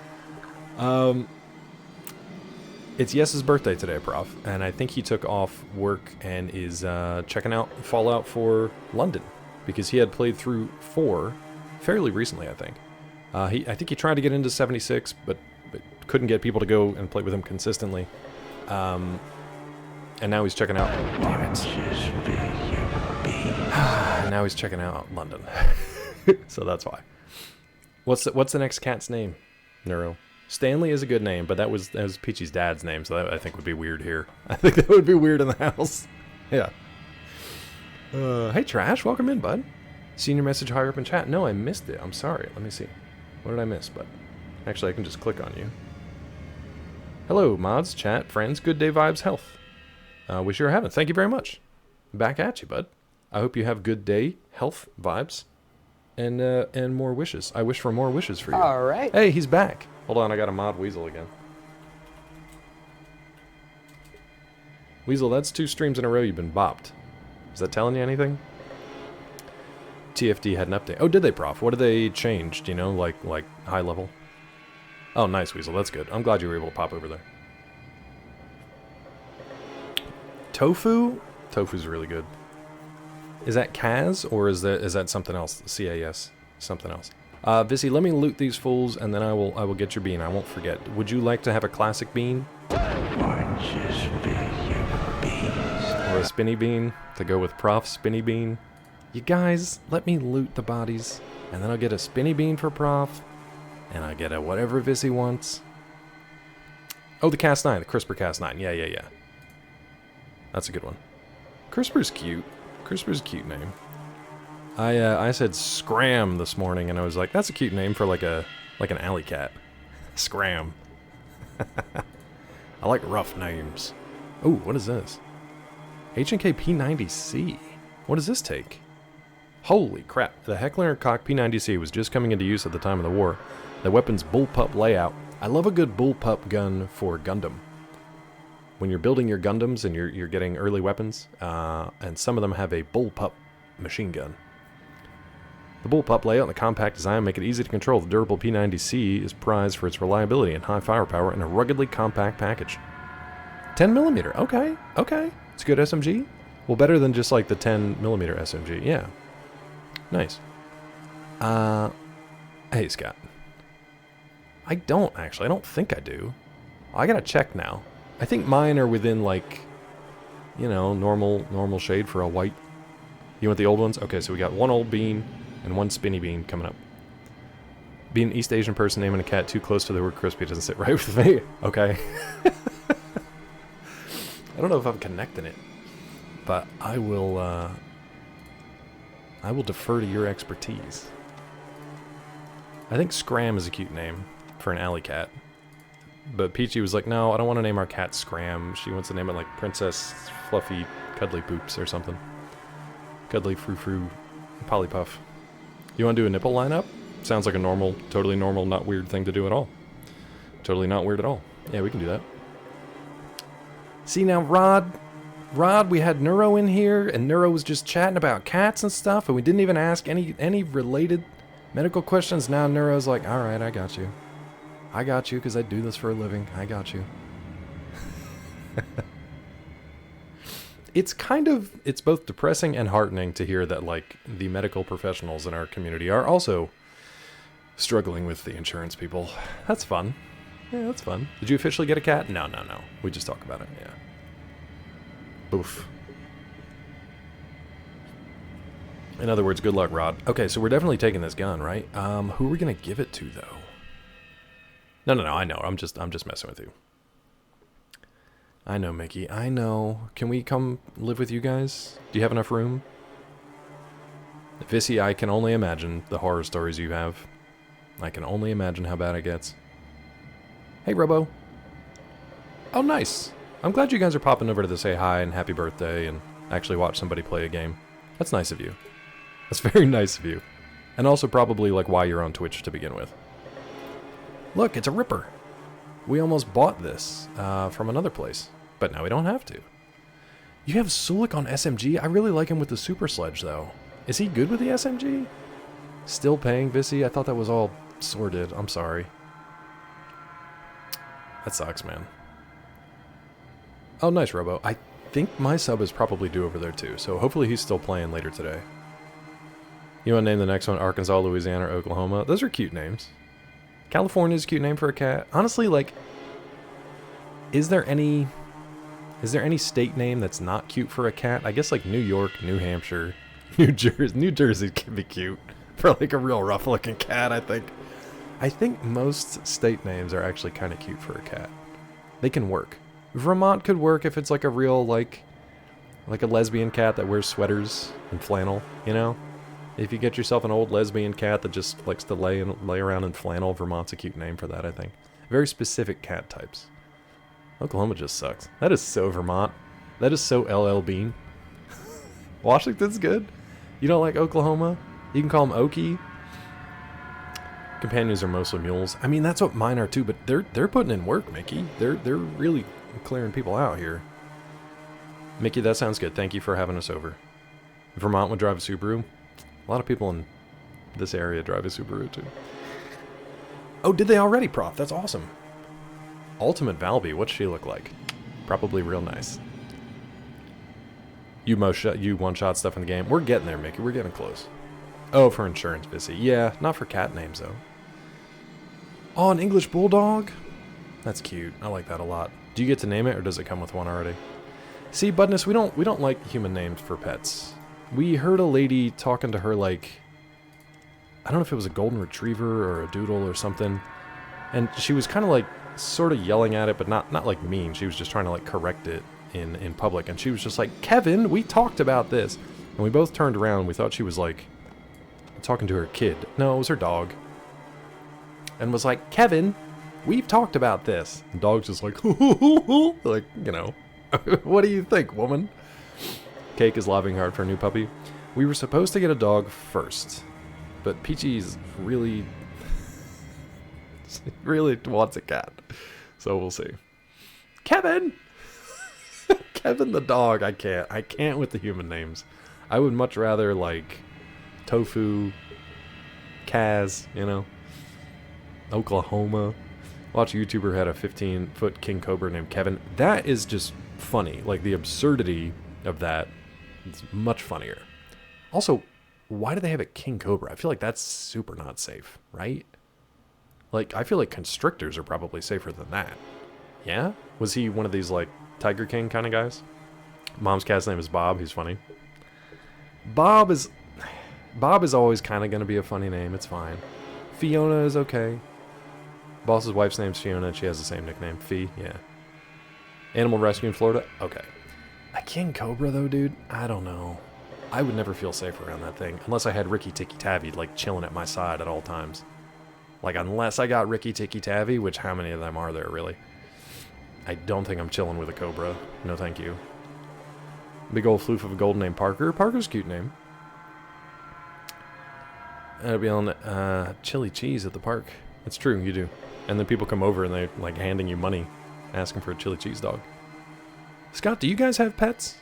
It's Yes's birthday today, Prof, and I think he took off work and is checking out Fallout 4 London, because he had played through 4 fairly recently, I think. I think he tried to get into 76, but couldn't get people to go and play with him consistently. And now he's checking out... Damn it. And now he's checking out London. So that's why. What's the next cat's name, Neuro? Stanley is a good name, but that was Peachy's dad's name, so that I think would be weird here. I think that would be weird in the house. Yeah. Hey, Trash, welcome in, bud. Seen your message higher up in chat. No, I missed it. I'm sorry. Let me see. What did I miss, bud? Actually, I can just click on you. Hello, mods, chat, friends, good day vibes, health. Wish you were having. Thank you very much. Back at you, bud. I hope you have good day, health, vibes, and more wishes. I wish for more wishes for you. All right. Hey, he's back. Hold on, I got a mod Weasel again. Weasel, that's 2 streams in a row you've been bopped. Is that telling you anything? TFD had an update. Oh, did they, Prof? What did they change? Do you know, like high level? Oh, nice, Weasel. That's good. I'm glad you were able to pop over there. Tofu? Tofu's really good. Is that Kaz, or is that something else? CAS? Something else. Vissy, let me loot these fools, and then I will get your bean. I won't forget. Would you like to have a classic bean? Or a spinny bean to go with Prof spinny bean? You guys, let me loot the bodies, and then I'll get a spinny bean for Prof, and I'll get a whatever Vissy wants. Oh, the Cas9, the CRISPR Cas9. Yeah. That's a good one. CRISPR's cute. CRISPR's a cute name. I said Scram this morning, and I was like, that's a cute name for like an alley cat. Scram. I like rough names. Oh, what is this? HNK P90C. What does this take? Holy crap. The Heckler & Koch P90C was just coming into use at the time of the war. The weapon's bullpup layout. I love a good bullpup gun for Gundam. When you're building your Gundams and you're getting early weapons, and some of them have a bullpup machine gun. The bullpup layout and the compact design make it easy to control. The durable P90C is prized for its reliability and high firepower in a ruggedly compact package. 10mm, okay. It's a good SMG. Well, better than just like the 10mm SMG, yeah. Nice. Hey, Scott. I don't think I do. I gotta check now. I think mine are within like, you know, normal shade for a white. You want the old ones? Okay, so we got one old bean and one spinny bean coming up. Being an East Asian person naming a cat too close to the word crispy doesn't sit right with me. Okay. I don't know if I'm connecting it, but I will defer to your expertise. I think Scram is a cute name for an alley cat. But Peachy was like, no, I don't want to name our cat Scram. She wants to name it like Princess Fluffy Cuddly Poops or something. Cuddly Frou Frou Polly Puff. You want to do a nipple lineup? Sounds like a normal, totally normal, not weird thing to do at all. Totally not weird at all. Yeah, we can do that. See now, Rod, we had Neuro in here, and Neuro was just chatting about cats and stuff, and we didn't even ask any related medical questions. Now Neuro's like, all right, I got you. I got you, because I do this for a living. I got you. It's both depressing and heartening to hear that, like, the medical professionals in our community are also struggling with the insurance people. That's fun. Yeah, that's fun. Did you officially get a cat? No. We just talk about it, yeah. Boof. In other words, good luck, Rod. Okay, so we're definitely taking this gun, right? Who are we gonna give it to, though? No, I know. I'm just messing with you. I know, Mickey. I know. Can we come live with you guys? Do you have enough room? Vissy, I can only imagine the horror stories you have. I can only imagine how bad it gets. Hey, Robo. Oh, nice. I'm glad you guys are popping over to say hi and happy birthday and actually watch somebody play a game. That's nice of you. That's very nice of you. And also probably like why you're on Twitch to begin with. Look, it's a Ripper. We almost bought this from another place, but now we don't have to. You have Sulik on SMG? I really like him with the Super Sledge, though. Is he good with the SMG? Still paying, Vissy? I thought that was all sorted. I'm sorry. That sucks, man. Oh, nice, Robo. I think my sub is probably due over there, too, so hopefully he's still playing later today. You want to name the next one Arkansas, Louisiana, or Oklahoma? Those are cute names. California's a cute name for a cat. Honestly, like, is there any state name that's not cute for a cat? I guess like New York, New Hampshire, New Jersey can be cute for like a real rough looking cat, I think. I think most state names are actually kind of cute for a cat. They can work. Vermont could work if it's like a real like a lesbian cat that wears sweaters and flannel, you know? If you get yourself an old lesbian cat that just likes to lay around in flannel, Vermont's a cute name for that, I think. Very specific cat types. Oklahoma just sucks. That is so Vermont. That is so LL Bean. Washington's good. You don't like Oklahoma? You can call them Okie. Companions are mostly mules. I mean, that's what mine are too, but they're putting in work, Mickey. They're really clearing people out here. Mickey, that sounds good. Thank you for having us over. Vermont would drive a Subaru. A lot of people in this area drive a Subaru too. Oh, did they already, Prof? That's awesome. Ultimate Valby, what's she look like? Probably real nice. You one-shot stuff in the game. We're getting there, Mickey. We're getting close. Oh, for insurance, Vissy. Yeah, not for cat names, though. Oh, an English Bulldog? That's cute. I like that a lot. Do you get to name it, or does it come with one already? See, Budness, we don't like human names for pets. We heard a lady talking to her like, I don't know if it was a golden retriever or a doodle or something, and she was kind of like sort of yelling at it, but not like mean. She was just trying to like correct it in public, and she was just like, Kevin, we talked about this. And we both turned around. We thought she was like talking to her kid. No, it was her dog. And was like, Kevin, we've talked about this. And dog's just like, like, you know, what do you think, woman? Cake is lobbying hard for a new puppy. We were supposed to get a dog first, but Peachy's really wants a cat. So we'll see. Kevin! Kevin the dog. I can't with the human names. I would much rather like Tofu, Kaz, you know, Oklahoma. Watch a YouTuber had a 15-foot king cobra named Kevin. That is just funny. Like the absurdity of that is much funnier. Also, why do they have a king cobra? I feel like that's super not safe, right? Like, I feel like constrictors are probably safer than that. Yeah? Was he one of these, like, Tiger King kind of guys? Mom's cat's name is Bob. He's funny. Bob is always kind of going to be a funny name. It's fine. Fiona is okay. Boss's wife's name's Fiona, and she has the same nickname. Fee, yeah. Animal rescue in Florida? Okay. A king cobra, though, dude? I don't know. I would never feel safe around that thing. Unless I had Ricky Tikki Tavi, like, chilling at my side at all times. Like, unless I got Ricky Tikki Tavi, which how many of them are there, really? I don't think I'm chilling with a cobra. No, thank you. Big old floof of a golden named Parker. Parker's a cute name. I'd be on chili cheese at the park. It's true, you do. And then people come over and they're, like, handing you money, asking for a chili cheese dog. Scott, do you guys have pets?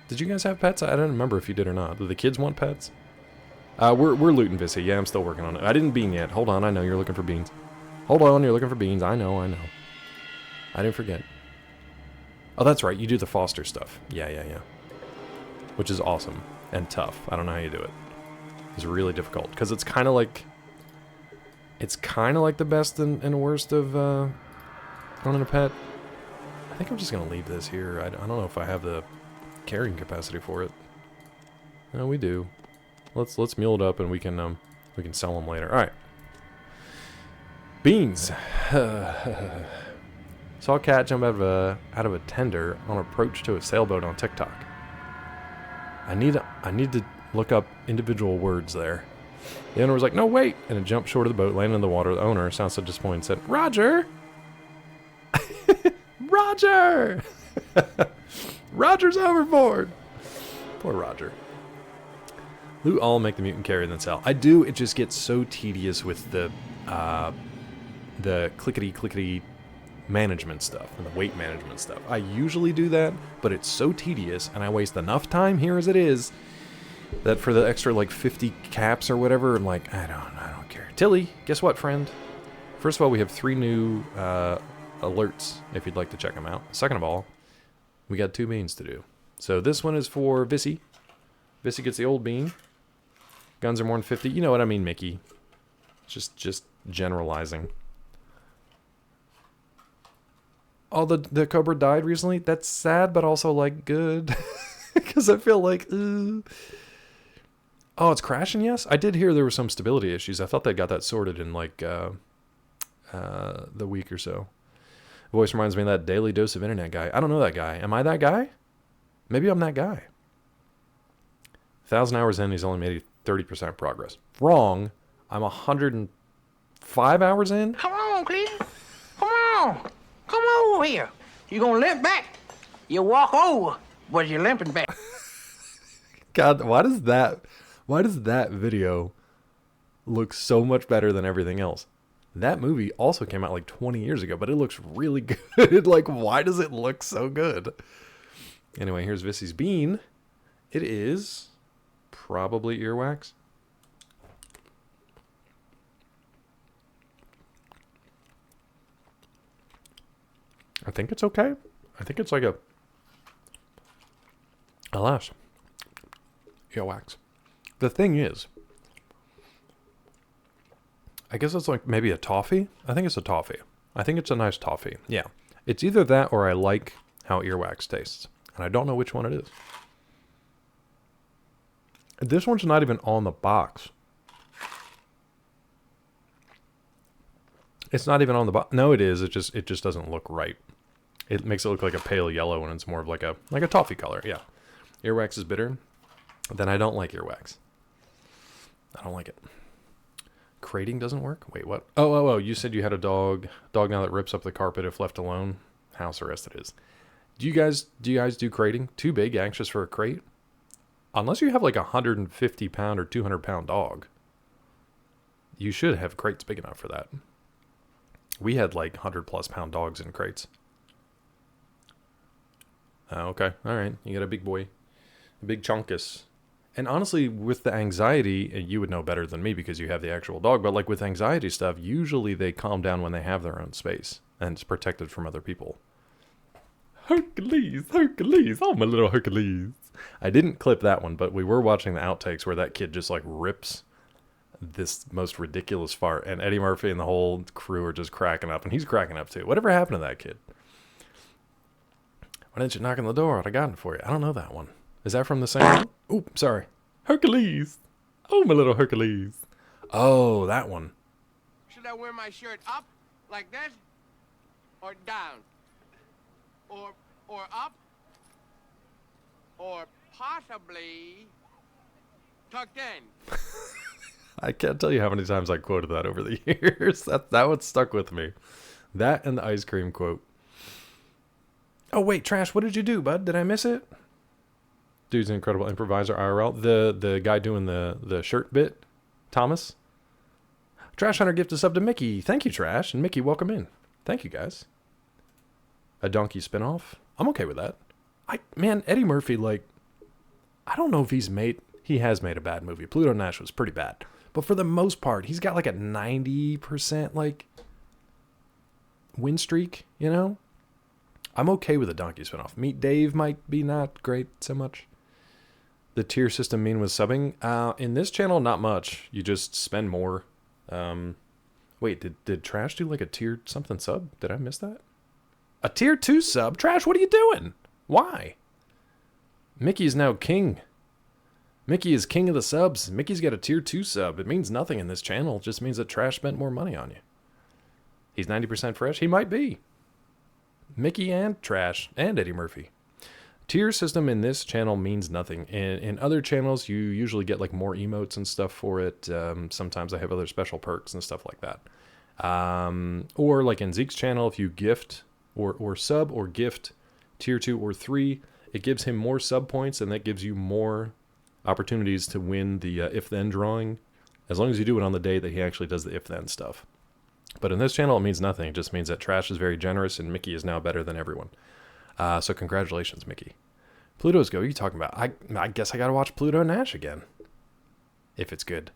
Did you guys have pets? I don't remember if you did or not. Do the kids want pets? We're looting Vissy. Yeah, I'm still working on it. I didn't bean yet. Hold on, I know you're looking for beans. Hold on, you're looking for beans. I know. I didn't forget. Oh, that's right. You do the foster stuff. Yeah. Which is awesome and tough. I don't know how you do it. It's really difficult because it's kind of like the best and worst of owning a pet. I think I'm just gonna leave this here. I don't know if I have the carrying capacity for it. No, we do. Let's mule it up and we can sell them later. All right. Beans. Saw a cat jump out of a tender on approach to a sailboat on TikTok. I need to look up individual words there. The owner was like, "No, wait!" and it jumped short of the boat, landed in the water. The owner sounds so disappointed and said, "Roger, Roger, Roger's overboard." Poor Roger. Loot all, make the mutant carry, then sell. I do. It just gets so tedious with the clickety management stuff and the weight management stuff. I usually do that, but it's so tedious and I waste enough time here as it is that for the extra like 50 caps or whatever, I'm like, I don't care. Tilly, guess what, friend? First of all, we have 3 new alerts if you'd like to check them out. Second of all, we got 2 beans to do. So this one is for Vissy. Vissy gets the old bean. Guns are more than 50. You know what I mean, Mickey. Just generalizing. Oh, the Cobra died recently? That's sad, but also, like, good. Because I feel like, oh, it's crashing, yes? I did hear there were some stability issues. I thought they got that sorted in, like, the week or so. Voice reminds me of that Daily Dose of Internet guy. I don't know that guy. Am I that guy? Maybe I'm that guy. 1,000 hours in, he's only made 30% progress. Wrong. I'm 105 hours in? Come on, Cleve. Come on. Come over here. You gonna limp back. You walk over, but you're limping back. God, why does that video look so much better than everything else? That movie also came out like 20 years ago, but it looks really good. Like, why does it look so good? Anyway, here's Vissy's bean. It is probably earwax. I think it's okay. I think it's like alas, earwax. The thing is, I guess it's like maybe a toffee. I think it's a toffee. I think it's a nice toffee. Yeah. It's either that or I like how earwax tastes. And I don't know which one it is. This one's not even on the box. It's not even on the box. No, it is. It just doesn't look right. It makes it look like a pale yellow when it's more of like a toffee color. Yeah. Earwax is bitter. Then I don't like earwax. I don't like it. Crating doesn't work? Wait, what? Oh, you said you had a dog. Dog now that rips up the carpet if left alone. House arrest it is. Do you guys do crating? Too big, anxious for a crate? Unless you have like a 150 pound or 200 pound dog, you should have crates big enough for that. We had like 100+ pound dogs in crates. Okay, all right. You got a big boy, a big chunkus. And honestly, with the anxiety, and you would know better than me because you have the actual dog, but like with anxiety stuff, usually they calm down when they have their own space and it's protected from other people. Hercules, oh my little Hercules. I didn't clip that one, but we were watching the outtakes where that kid just like rips this most ridiculous fart, and Eddie Murphy and the whole crew are just cracking up, and he's cracking up too. Whatever happened to that kid? Why didn't you knock on the door? I'd have gotten it for you. I don't know that one. Is that from the same one? Oop, sorry. Hercules. Oh, my little Hercules. Oh, that one. Should I wear my shirt up like this? Or down? Or up? Or possibly tucked in? I can't tell you how many times I quoted that over the years. That one stuck with me. That and the ice cream quote. Oh, wait, Trash, what did you do, bud? Did I miss it? Dude's an incredible improviser, IRL. The guy doing the shirt bit, Thomas. Trash Hunter gift a sub to Mickey. Thank you, Trash. And Mickey, welcome in. Thank you, guys. A donkey spinoff? I'm okay with that. Man, Eddie Murphy, like, I don't know if he has made a bad movie. Pluto Nash was pretty bad. But for the most part, he's got like a 90% like win streak, you know? I'm okay with a donkey spinoff. Meet Dave might be not great so much. The tier system mean with subbing? In this channel, not much. You just spend more. Wait, did Trash do like a tier something sub? Did I miss that? A tier 2 sub? Trash, what are you doing? Why? Mickey is now king. Mickey is king of the subs. Mickey's got a tier 2 sub. It means nothing in this channel. It just means that Trash spent more money on you. He's 90% fresh. He might be. Mickey and Trash and Eddie Murphy. Tier system in this channel means nothing. In other channels, you usually get like more emotes and stuff for it. Sometimes I have other special perks and stuff like that. Or like in Zeke's channel, if you gift or sub or gift tier 2 or 3, it gives him more sub points, and that gives you more opportunities to win the if-then drawing, as long as you do it on the day that he actually does the if-then stuff. But in this channel, it means nothing. It just means that Trash is very generous, and Mickey is now better than everyone. So congratulations, Mickey. Pluto's Go, what are you talking about? I guess I gotta watch Pluto and Nash again. If it's good.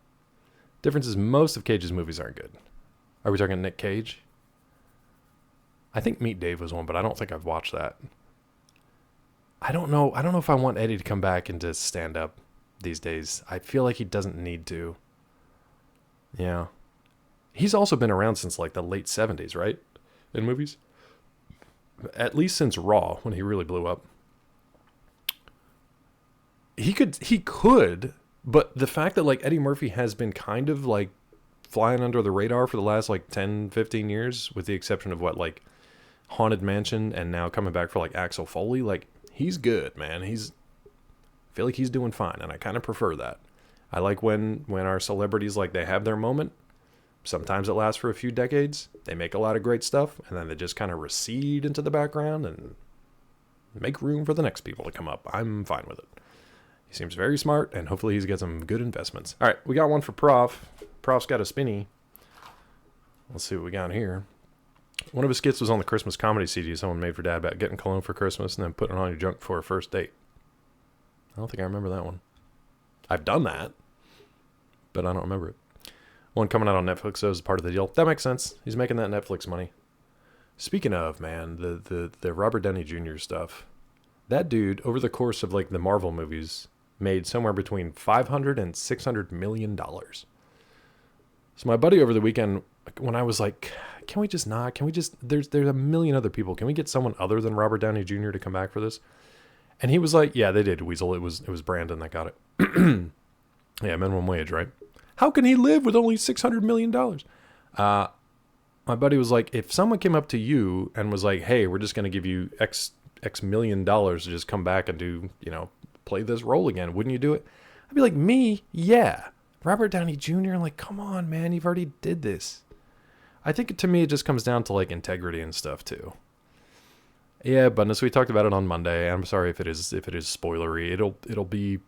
Difference is most of Cage's movies aren't good. Are we talking Nick Cage? I think Meet Dave was one, but I don't think I've watched that. I don't know if I want Eddie to come back into stand-up these days. I feel like he doesn't need to. Yeah. He's also been around since like the late 70s, right? In movies? At least since Raw, when he really blew up. He could, but the fact that like Eddie Murphy has been kind of like flying under the radar for the last like 10, 15 years, with the exception of what, like Haunted Mansion, and now coming back for like Axel Foley, like he's good, man. I feel like he's doing fine, and I kind of prefer that. I like when our celebrities, like, they have their moment. Sometimes it lasts for a few decades. They make a lot of great stuff, and then they just kind of recede into the background and make room for the next people to come up. I'm fine with it. He seems very smart, and hopefully he's got some good investments. All right, we got one for Prof. Prof's got a spinny. Let's see what we got here. One of his skits was on the Christmas comedy CD someone made for Dad about getting cologne for Christmas and then putting it on your junk for a first date. I don't think I remember that one. I've done that, but I don't remember it. One coming out on Netflix, though, is part of the deal. That makes sense. He's making that Netflix money. Speaking of, man, the Robert Downey Jr. stuff, that dude, over the course of like the Marvel movies, made somewhere between $500 and $600 million. So my buddy over the weekend, when I was like, can we just not? Can we just? There's a million other people. Can we get someone other than Robert Downey Jr. to come back for this? And he was like, yeah, they did, Weasel. It was Brandon that got it. Yeah, minimum wage, right? How can he live with only $600 million? My buddy was like, if someone came up to you and was like, hey, we're just going to give you X million dollars to just come back and do, play this role again, wouldn't you do it? I'd be like, me? Yeah. Robert Downey Jr., like, come on, man, you've already did this. I think to me, it just comes down to like integrity and stuff too. Yeah, but so we talked about it on Monday. I'm sorry if it is spoilery. It'll be,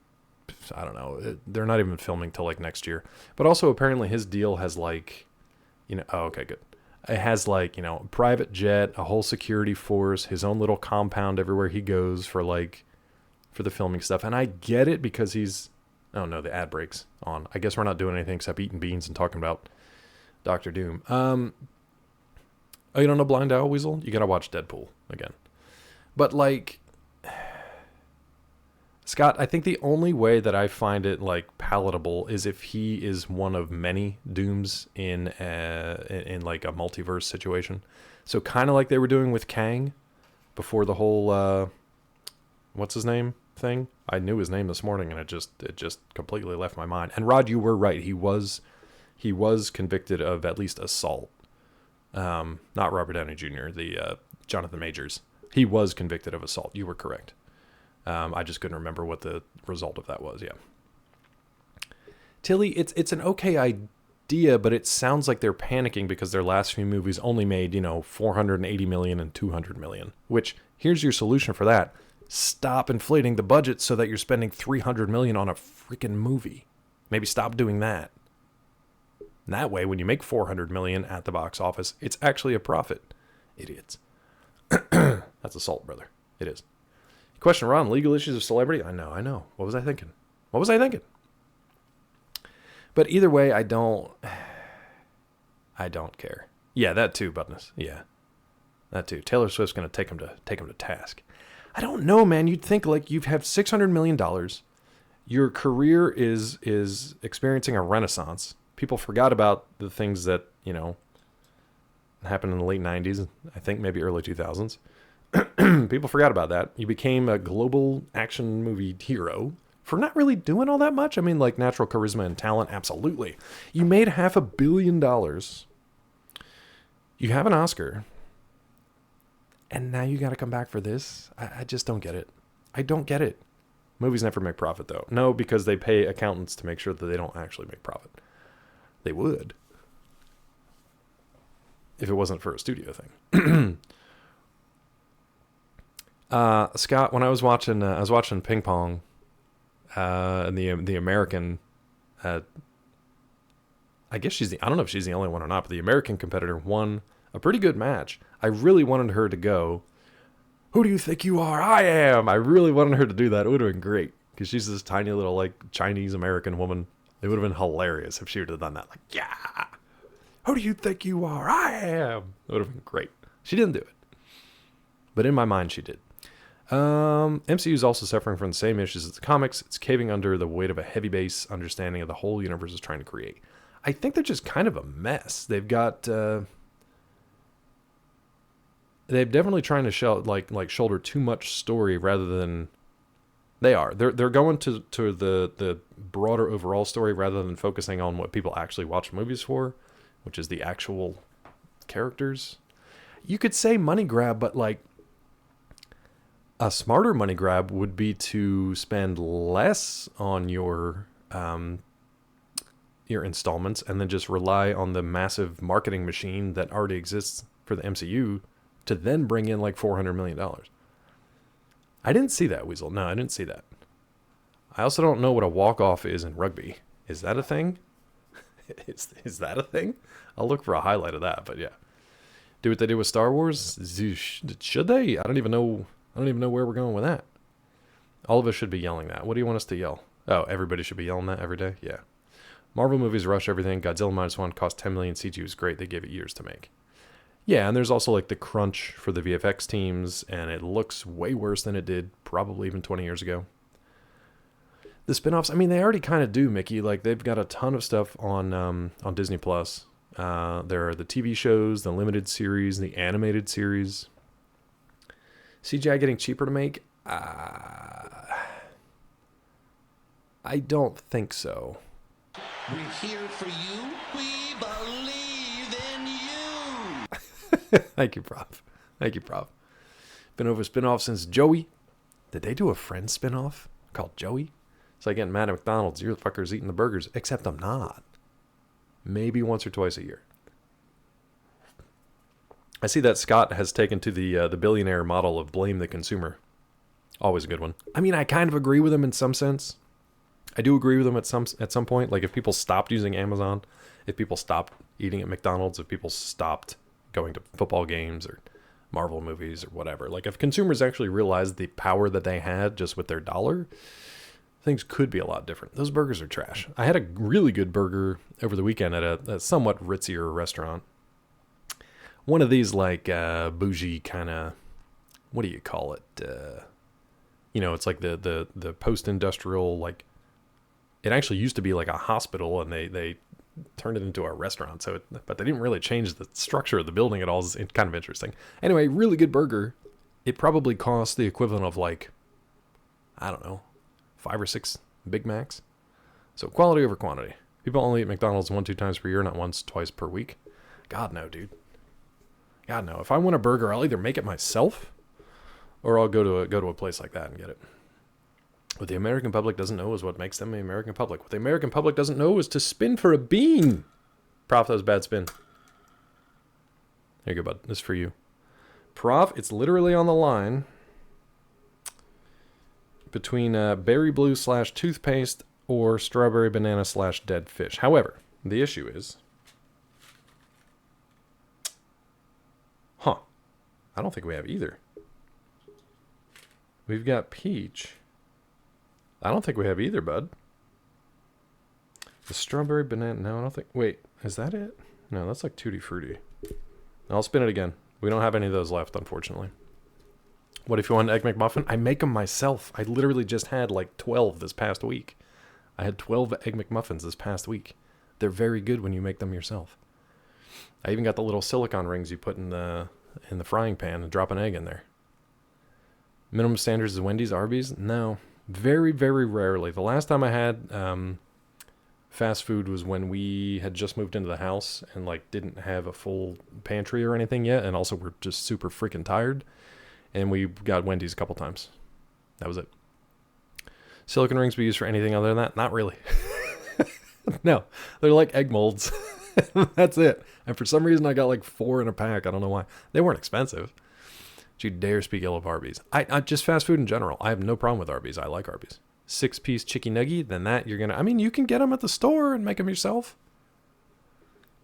I don't know. They're not even filming till like next year. But also apparently his deal has like, oh, okay, good. It has like, private jet, a whole security force, his own little compound everywhere he goes for the filming stuff. And I get it because oh no, the ad break's on. I guess we're not doing anything except eating beans and talking about Dr. Doom. Oh, you don't know Blind Owl, Weasel? You gotta watch Deadpool again. But like, Scott, I think the only way that I find it like palatable is if he is one of many Dooms in like a multiverse situation. So kind of like they were doing with Kang before the whole what's his name thing. I knew his name this morning and it just completely left my mind. And Rod, you were right. He was convicted of at least assault. Not Robert Downey Jr., the Jonathan Majors. He was convicted of assault. You were correct. I just couldn't remember what the result of that was. Yeah. Tilly, it's an okay idea, but it sounds like they're panicking because their last few movies only made, $480 million and $200 million, which here's your solution for that. Stop inflating the budget so that you're spending $300 million on a freaking movie. Maybe stop doing that. And that way, when you make $400 million at the box office, it's actually a profit. Idiots. That's assault, brother. It is. Question, Ron, legal issues of celebrity? I know. What was I thinking? But either way, I don't care. Yeah, that too, Buttness. Yeah, that too. Taylor Swift's going to take him to task. I don't know, man. You'd think like you have $600 million. Your career is experiencing a renaissance. People forgot about the things that, happened in the late 90s, I think maybe early 2000s. People forgot about that. You became a global action movie hero for not really doing all that much. I mean, like natural charisma and talent, absolutely. You made $500 million. You have an Oscar. And now you got to come back for this? I just don't get it. I don't get it. Movies never make profit, though. No, because they pay accountants to make sure that they don't actually make profit. They would. If it wasn't for a studio thing. Scott, when I was watching ping pong, and the American, I guess I don't know if she's the only one or not, but the American competitor won a pretty good match. I really wanted her to go, "Who do you think you are? I am." I really wanted her to do that. It would have been great because she's this tiny little like Chinese American woman. It would have been hilarious if she would have done that. Like, yeah, who do you think you are? I am. It would have been great. She didn't do it, but in my mind, she did. MCU is also suffering from the same issues as the comics. It's caving under the weight of a heavy base understanding of the whole universe is trying to create. I think they're just kind of a mess. They've got, they've definitely trying to shoulder too much story rather than they're going to the broader overall story rather than focusing on what people actually watch movies for, which is the actual characters. You could say money grab, but like, a smarter money grab would be to spend less on your installments and then just rely on the massive marketing machine that already exists for the MCU to then bring in like $400 million. I didn't see that, Weasel. No, I didn't see that. I also don't know what a walk-off is in rugby. Is that a thing? Is that a thing? I'll look for a highlight of that, but yeah. Do what they did with Star Wars? Should they? I don't even know where we're going with that. All of us should be yelling that. What do you want us to yell? Oh, everybody should be yelling that every day? Yeah. Marvel movies rush everything. Godzilla -1 cost $10 million. CG was great. They gave it years to make. Yeah, and there's also like the crunch for the VFX teams, and it looks way worse than it did probably even 20 years ago. The spin-offs, I mean, they already kind of do, Mickey. Like, they've got a ton of stuff on Disney+. There are the TV shows, the limited series, the animated series. CGI getting cheaper to make? I don't think so. We're here for you. We believe in you. Thank you, Prof. Been over spin-off since Joey. Did they do a Friends spin-off called Joey? It's like getting mad at McDonald's. You're the fuckers eating the burgers. Except I'm not. Maybe once or twice a year. I see that Scott has taken to the billionaire model of blame the consumer. Always a good one. I mean, I kind of agree with him in some sense. I do agree with him at some point. Like, if people stopped using Amazon, if people stopped eating at McDonald's, if people stopped going to football games or Marvel movies or whatever. Like, if consumers actually realized the power that they had just with their dollar, things could be a lot different. Those burgers are trash. I had a really good burger over the weekend at a somewhat ritzier restaurant. One of these, like, bougie kind of, what do you call it? It's like the post-industrial, like, it actually used to be like a hospital, and they turned it into a restaurant. But they didn't really change the structure of the building at all. It's kind of interesting. Anyway, really good burger. It probably cost the equivalent of, like, I don't know, 5 or 6 Big Macs. So quality over quantity. People only eat McDonald's 1-2 times per year, not once, twice per week. God, no, dude. God, no. If I want a burger, I'll either make it myself or I'll go to a place like that and get it. What the American public doesn't know is what makes them the American public. What the American public doesn't know is to spin for a bean. Prof, that was a bad spin. There you go, bud. This is for you. Prof, it's literally on the line between berry blue / toothpaste or strawberry banana / dead fish. However, the issue is... I don't think we have either. We've got peach. I don't think we have either, bud. The strawberry banana... No, I don't think... Wait, is that it? No, that's like Tutti Frutti. I'll spin it again. We don't have any of those left, unfortunately. What if you want an Egg McMuffin? I make them myself. I literally just had like 12 this past week. I had 12 Egg McMuffins this past week. They're very good when you make them yourself. I even got the little silicone rings you put in the frying pan and drop an egg in there. Minimum standards is Wendy's, Arby's? No. Very, very rarely. The last time I had fast food was when we had just moved into the house and like didn't have a full pantry or anything yet, and also we're just super freaking tired. And we got Wendy's a couple times. That was it. Silicone rings be used for anything other than that? Not really. No, they're like egg molds. That's it. And for some reason, I got like 4 in a pack. I don't know why. They weren't expensive. Don't you dare speak ill of Arby's. I just fast food in general. I have no problem with Arby's. I like Arby's. 6-piece chicken nugget, then that you're gonna. I mean, you can get them at the store and make them yourself.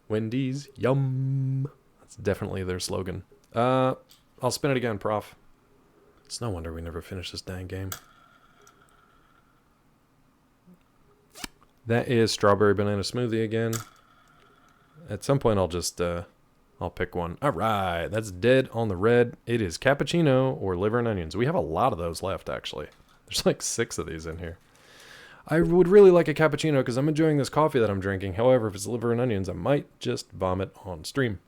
Wendy's, yum. That's definitely their slogan. I'll spin it again, Prof. It's no wonder we never finished this dang game. That is strawberry banana smoothie again. At some point, I'll just, I'll pick one. All right, that's dead on the red. It is cappuccino or liver and onions. We have a lot of those left, actually. There's like 6 of these in here. I would really like a cappuccino because I'm enjoying this coffee that I'm drinking. However, if it's liver and onions, I might just vomit on stream.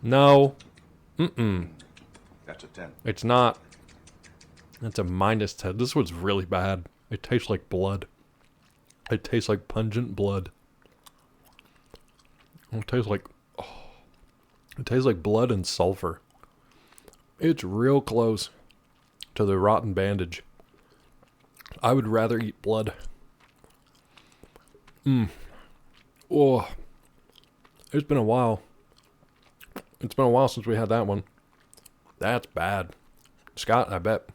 No. That's a 10. It's not. It's a -10. This one's really bad. It tastes like blood. It tastes like pungent blood. It tastes like... Oh, it tastes like blood and sulfur. It's real close to the rotten bandage. I would rather eat blood. Oh. It's been a while. It's been a while since we had that one. That's bad. Scott, I bet.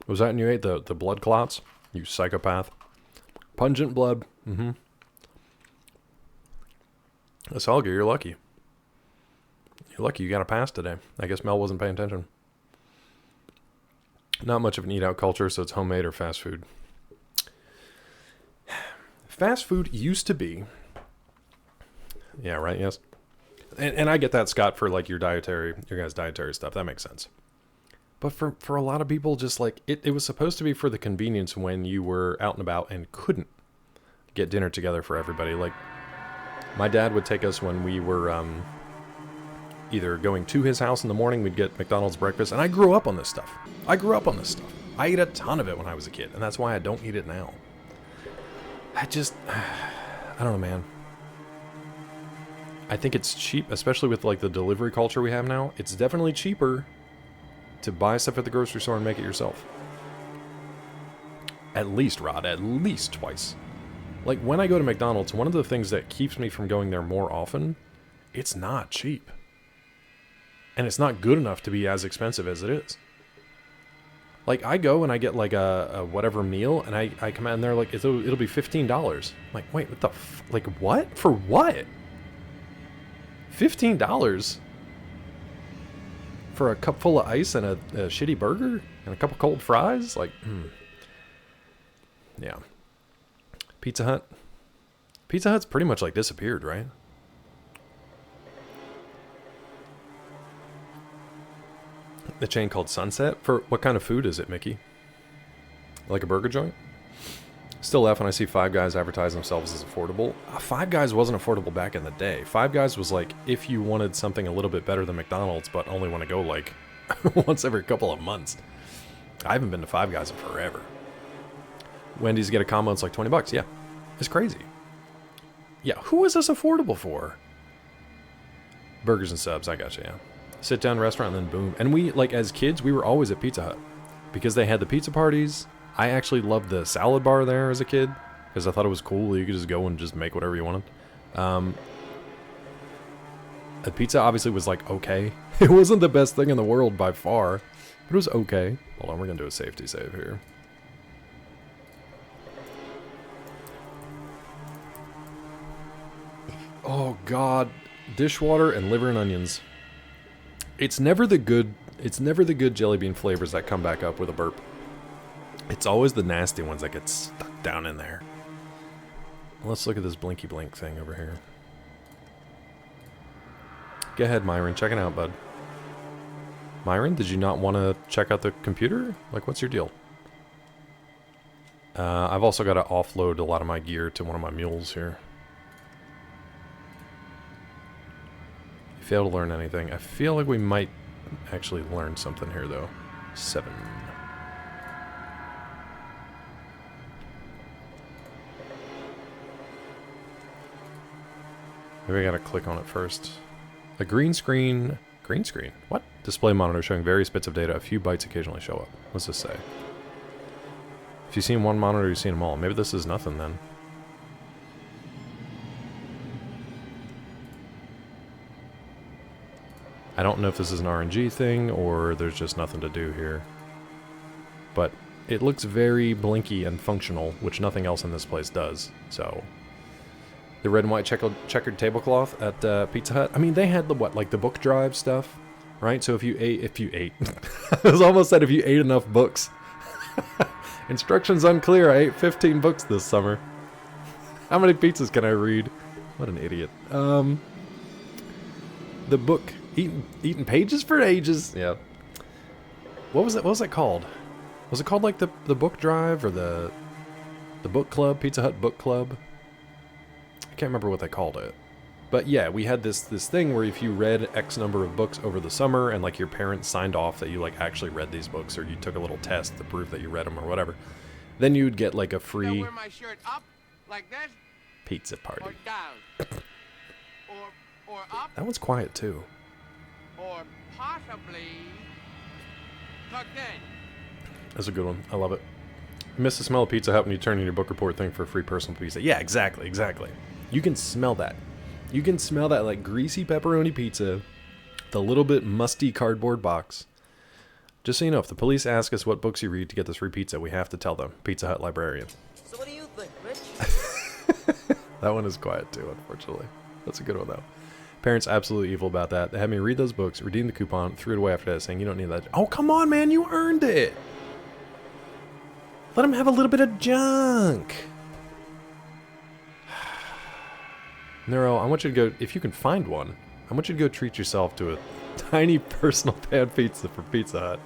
Was that when you ate the blood clots? You psychopath. Pungent blood. Asalga, you're lucky. You're lucky you got a pass today. I guess Mel wasn't paying attention. Not much of an eat-out culture, so it's homemade or fast food. Fast food used to be... Yeah, right, yes. And I get that, Scott, for like your guys' dietary stuff. That makes sense. But for a lot of people, just like it was supposed to be for the convenience when you were out and about and couldn't get dinner together for everybody. Like my dad would take us when we were either going to his house in the morning, we'd get McDonald's breakfast, and I grew up on this stuff. I ate a ton of it when I was a kid, and that's why I don't eat it now. I don't know, man. I think it's cheap, especially with like the delivery culture we have now. It's definitely cheaper to buy stuff at the grocery store and make it yourself. At least, Rod, at least twice. Like when I go to McDonald's, one of the things that keeps me from going there more often, it's not cheap. And it's not good enough to be as expensive as it is. Like I go and I get like a whatever meal, and I come out and they're like, it'll be $15. I'm like, wait, what the like what? For what? $15 for a cup full of ice and a shitty burger and a couple cold fries? Like, yeah. Pizza Hut. Pizza Hut's pretty much like disappeared, right? The chain called Sunset. For what kind of food is it, Mickey? Like a burger joint? Still laugh when I see Five Guys advertise themselves as affordable. Five Guys wasn't affordable back in the day. Five Guys was like if you wanted something a little bit better than McDonald's, but only want to go like once every couple of months. I haven't been to Five Guys in forever. Wendy's get a combo, it's like $20. Yeah, it's crazy. Yeah, who is this affordable for? Burgers and subs, I gotcha, yeah. Sit down restaurant and then boom. And we, like as kids, we were always at Pizza Hut because they had the pizza parties. I actually loved the salad bar there as a kid because I thought it was cool. You could just go and just make whatever you wanted. The pizza obviously was like okay. It wasn't the best thing in the world by far, but it was okay. Hold on, we're going to do a safety save here. Oh God, dishwater and liver and onions. It's never the good jelly bean flavors that come back up with a burp. It's always the nasty ones that get stuck down in there. Let's look at this blinky blink thing over here. Go ahead, Myron. Check it out, bud. Myron, did you not want to check out the computer? Like, what's your deal? I've also got to offload a lot of my gear to one of my mules here. You fail to learn anything. I feel like we might actually learn something here, though. 7. Maybe I gotta click on it first. A green screen... Green screen? What? Display monitor showing various bits of data. A few bytes occasionally show up. What's this say? If you've seen one monitor, you've seen them all. Maybe this is nothing, then. I don't know if this is an RNG thing, or there's just nothing to do here. But it looks very blinky and functional, which nothing else in this place does, so... The red and white checkered tablecloth at Pizza Hut. I mean, they had the, what, like the book drive stuff, right? So if you ate... I was almost said if you ate enough books. Instructions unclear. I ate 15 books this summer. How many pizzas can I read? What an idiot. The book... Eating pages for ages. Yeah. What was it? What was it called? Was it called like the book drive or the book club? Pizza Hut book club? I can't remember what they called it. But yeah, we had this thing where if you read X number of books over the summer and like your parents signed off that you like actually read these books, or you took a little test to prove that you read them or whatever, then you'd get like a free Wear my shirt up like this, pizza party. or down, or up, That one's quiet too. or possibly tucked in. That's a good one. I love it. Miss the smell of Pizza Hut when you turn in your book report thing for a free personal pizza. Yeah, exactly. You can smell that. You can smell that like greasy pepperoni pizza, the little bit musty cardboard box. Just so you know, if the police ask us what books you read to get this free pizza, we have to tell them. Pizza Hut librarian. So what do you think, Rich? That one is quiet too, unfortunately. That's a good one though. Parents absolutely evil about that. They had me read those books, redeem the coupon, threw it away after that, saying you don't need that. Oh, come on, man, you earned it. Let him have a little bit of junk. Neuro, I want you to go, if you can find one, I want you to go treat yourself to a tiny personal pan pizza from Pizza Hut.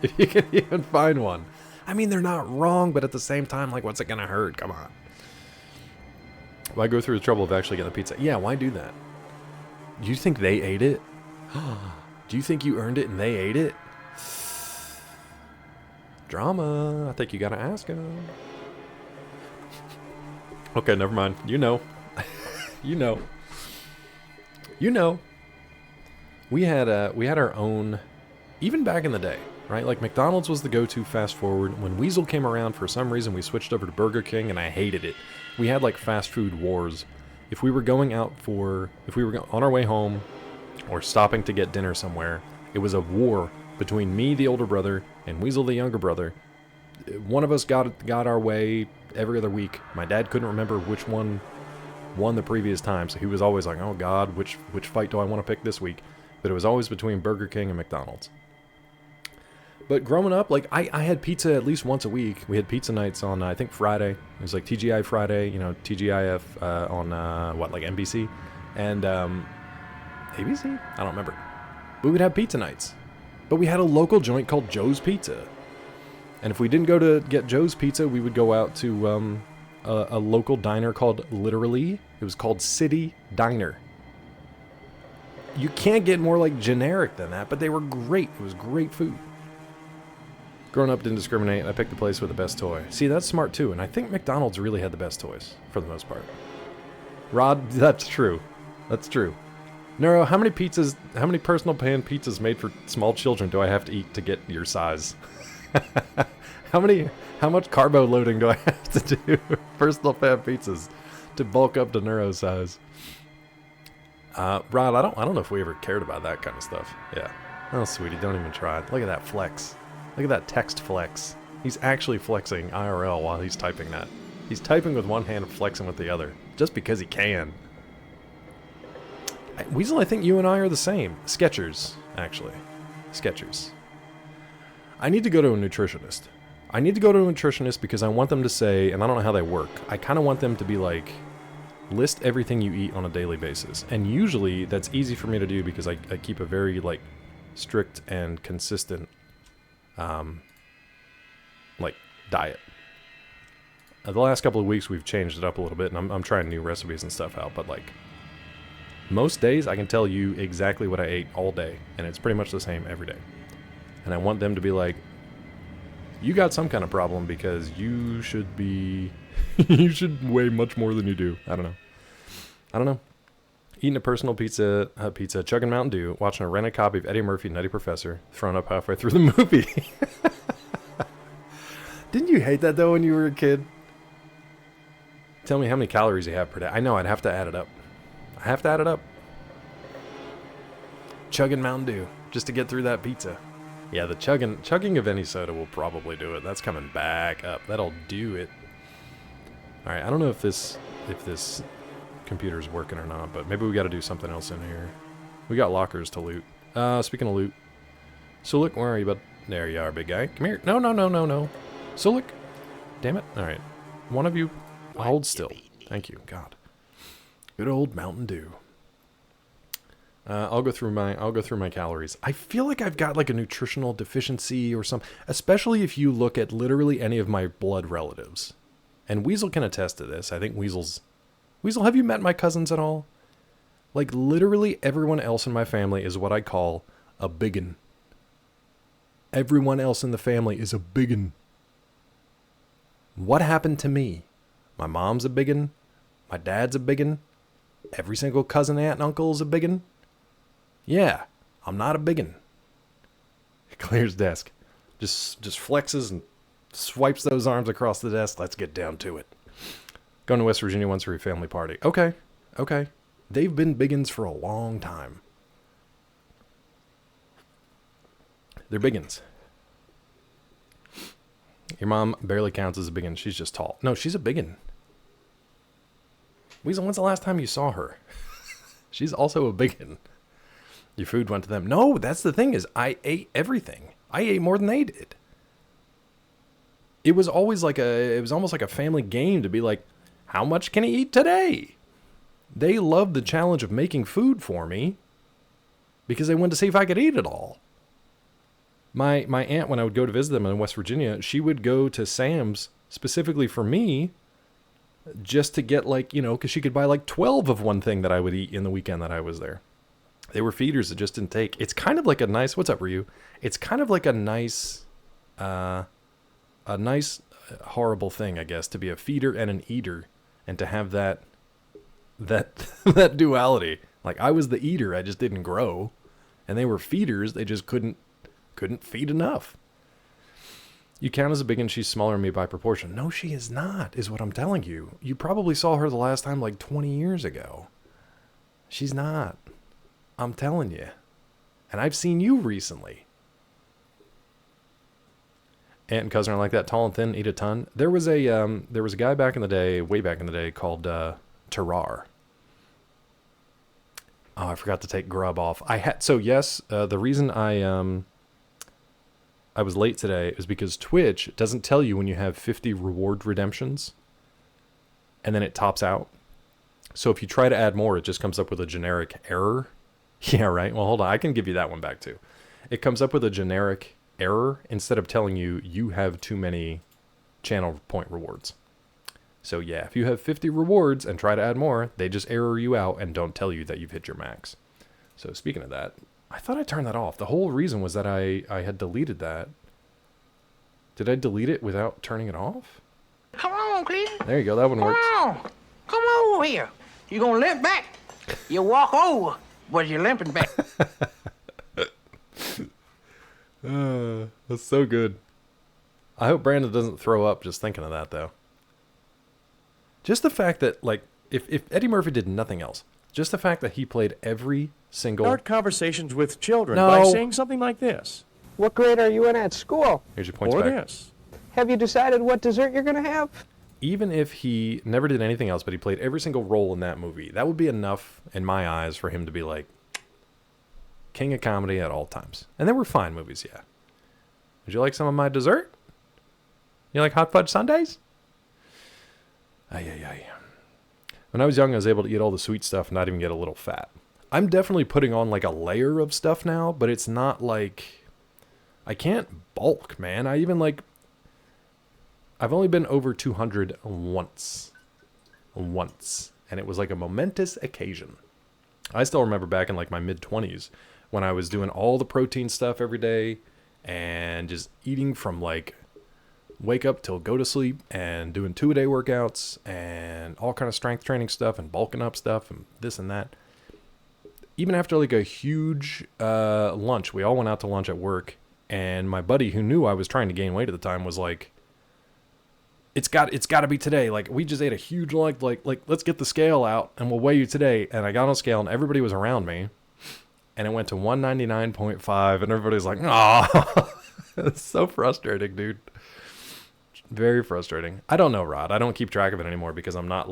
If you can even find one. I mean, they're not wrong, but at the same time, like, what's it gonna hurt? Come on. Why go through the trouble of actually getting the pizza? Yeah, why do that? Do you think they ate it? Do you think you earned it and they ate it? Drama. I think you gotta ask him. Okay, never mind. You know. You know. You know. We had our own, even back in the day, right? Like McDonald's was the go-to fast forward. When Weasel came around, for some reason we switched over to Burger King and I hated it. We had like fast food wars. If we were going out if we were on our way home or stopping to get dinner somewhere, it was a war between me, the older brother, and Weasel, the younger brother. One of us got our way every other week. My dad couldn't remember which one won the previous time, so he was always like, oh God, which fight do I want to pick this week? But it was always between Burger King and McDonald's. But growing up, like, I had pizza at least once a week. We had pizza nights on, I think, Friday. It was like TGI Friday, you know, TGIF on, like NBC? And ABC? I don't remember. We would have pizza nights. But we had a local joint called Joe's Pizza. And if we didn't go to get Joe's Pizza, we would go out to a local diner called Literally. It was called City Diner. You can't get more like generic than that, but they were great. It was great food. Growing up, didn't discriminate. I picked the place with the best toy. See, that's smart too, and I think McDonald's really had the best toys, for the most part. Rod, that's true. That's true. Neuro, how many personal pan pizzas made for small children do I have to eat to get your size? How much carbo loading do I have to do personal pan pizzas to bulk up to Neuro size? Rod, I don't know if we ever cared about that kind of stuff. Yeah. Oh, sweetie, don't even try it. Look at that flex. Look at that text flex. He's actually flexing IRL while he's typing that. He's typing with one hand and flexing with the other, just because he can. Weasel, I think you and I are the same. Skechers, actually. Skechers. I need to go to a nutritionist. I need to go to a nutritionist because I want them to say, and I don't know how they work, I kind of want them to be like, list everything you eat on a daily basis. And usually that's easy for me to do because I keep a very like strict and consistent like diet. The last couple of weeks we've changed it up a little bit and I'm trying new recipes and stuff out, but like Most days I can tell you exactly what I ate all day, and it's pretty much the same every day. And I want them to be like, you got some kind of problem because you should be, you should weigh much more than you do. I don't know. Eating a personal pizza, chugging Mountain Dew, watching a rented copy of Eddie Murphy, Nutty Professor, thrown up halfway through the movie. Didn't you hate that though when you were a kid? Tell me how many calories you have per day. I know, I'd have to add it up. Chugging Mountain Dew, just to get through that pizza. Yeah, the chugging of any soda will probably do it. That's coming back up. That'll do it. Alright, I don't know if this computer's working or not, but maybe we got to do something else in here. We got lockers to loot. Speaking of loot, Sulik, where are you, bud? There you are, big guy. Come here. No. Sulik, damn it. All right, one of you, hold still. Thank you, God. Good old Mountain Dew. I'll go through my calories. I feel like I've got like a nutritional deficiency or something, especially if you look at literally any of my blood relatives. And Weasel can attest to this. I think Weasel, have you met my cousins at all? Like, literally everyone else in my family is what I call a biggin. Everyone else in the family is a biggin. What happened to me? My mom's a biggin. My dad's a biggin. Every single cousin, aunt, and uncle is a biggin. Yeah, I'm not a biggin. Clears desk. Just flexes and swipes those arms across the desk. Let's get down to it. Going to West Virginia once for a family party. Okay. They've been biggins for a long time. They're biggins. Your mom barely counts as a biggin. She's just tall. No, she's a biggin. Weasel, when's the last time you saw her? She's also a biggin. Your food went to them. No, that's the thing is I ate everything. I ate more than they did. It was always it was almost like a family game to be like, how much can he eat today? They loved the challenge of making food for me because they wanted to see if I could eat it all. My aunt, when I would go to visit them in West Virginia, she would go to Sam's specifically for me just to get because she could buy 12 of one thing that I would eat in the weekend that I was there. They were feeders that just didn't take. It's kind of like a nice, what's up, Ryu? It's kind of like a nice horrible thing, I guess, to be a feeder and an eater and to have that duality. Like, I was the eater, I just didn't grow, and they were feeders, they just couldn't feed enough. You count as a biggin, she's smaller than me by proportion. No, she is not, is what I'm telling you. You probably saw her the last time 20 years ago. She's not. I'm telling you. And I've seen you recently. Aunt and cousin are like that, tall and thin, eat a ton. There was a guy back in the day, way back in the day, called Terrar. Oh, I forgot to take grub off. The reason I was late today is because Twitch doesn't tell you when you have 50 reward redemptions, and then it tops out. So if you try to add more, it just comes up with a generic error. Yeah, right. Well, hold on. I can give you that one back too. It comes up with a generic error instead of telling you have too many channel point rewards. So yeah, if you have 50 rewards and try to add more, they just error you out and don't tell you that you've hit your max. So speaking of that, I thought I turned that off. The whole reason was that I had deleted that. Did I delete it without turning it off? Come on, Cleveland. There you go. That one works. Come over here. You gonna limp back? You walk over, but you're limping back. That's so good. I hope Brandon doesn't throw up just thinking of that, though. Just the fact that, if Eddie Murphy did nothing else, just the fact that he played every single... Start conversations with children No. by saying something like this. What grade are you in at school? Here's your points Or back. this. Have you decided what dessert you're going to have? Even if he never did anything else, but he played every single role in that movie, that would be enough, in my eyes, for him to be king of comedy at all times. And they were fine movies, yeah. Would you like some of my dessert? You like hot fudge sundaes? Ay. When I was young, I was able to eat all the sweet stuff and not even get a little fat. I'm definitely putting on a layer of stuff now, but it's not I can't bulk, man. I've only been over 200 once. And it was a momentous occasion. I still remember back in like my mid-20s when I was doing all the protein stuff every day and just eating from like wake up till go to sleep and doing 2-a-day workouts and all kind of strength training stuff and bulking up stuff and this and that. Even after like a huge lunch, we all went out to lunch at work, and my buddy who knew I was trying to gain weight at the time was like, it's got to be today. Like, we just ate a huge lunch, like let's get the scale out and we'll weigh you today. And I got on a scale and everybody was around me, and it went to 199.5, and everybody's like, oh, it's so frustrating, dude. Very frustrating. I don't know, Rod. I don't keep track of it anymore because I'm not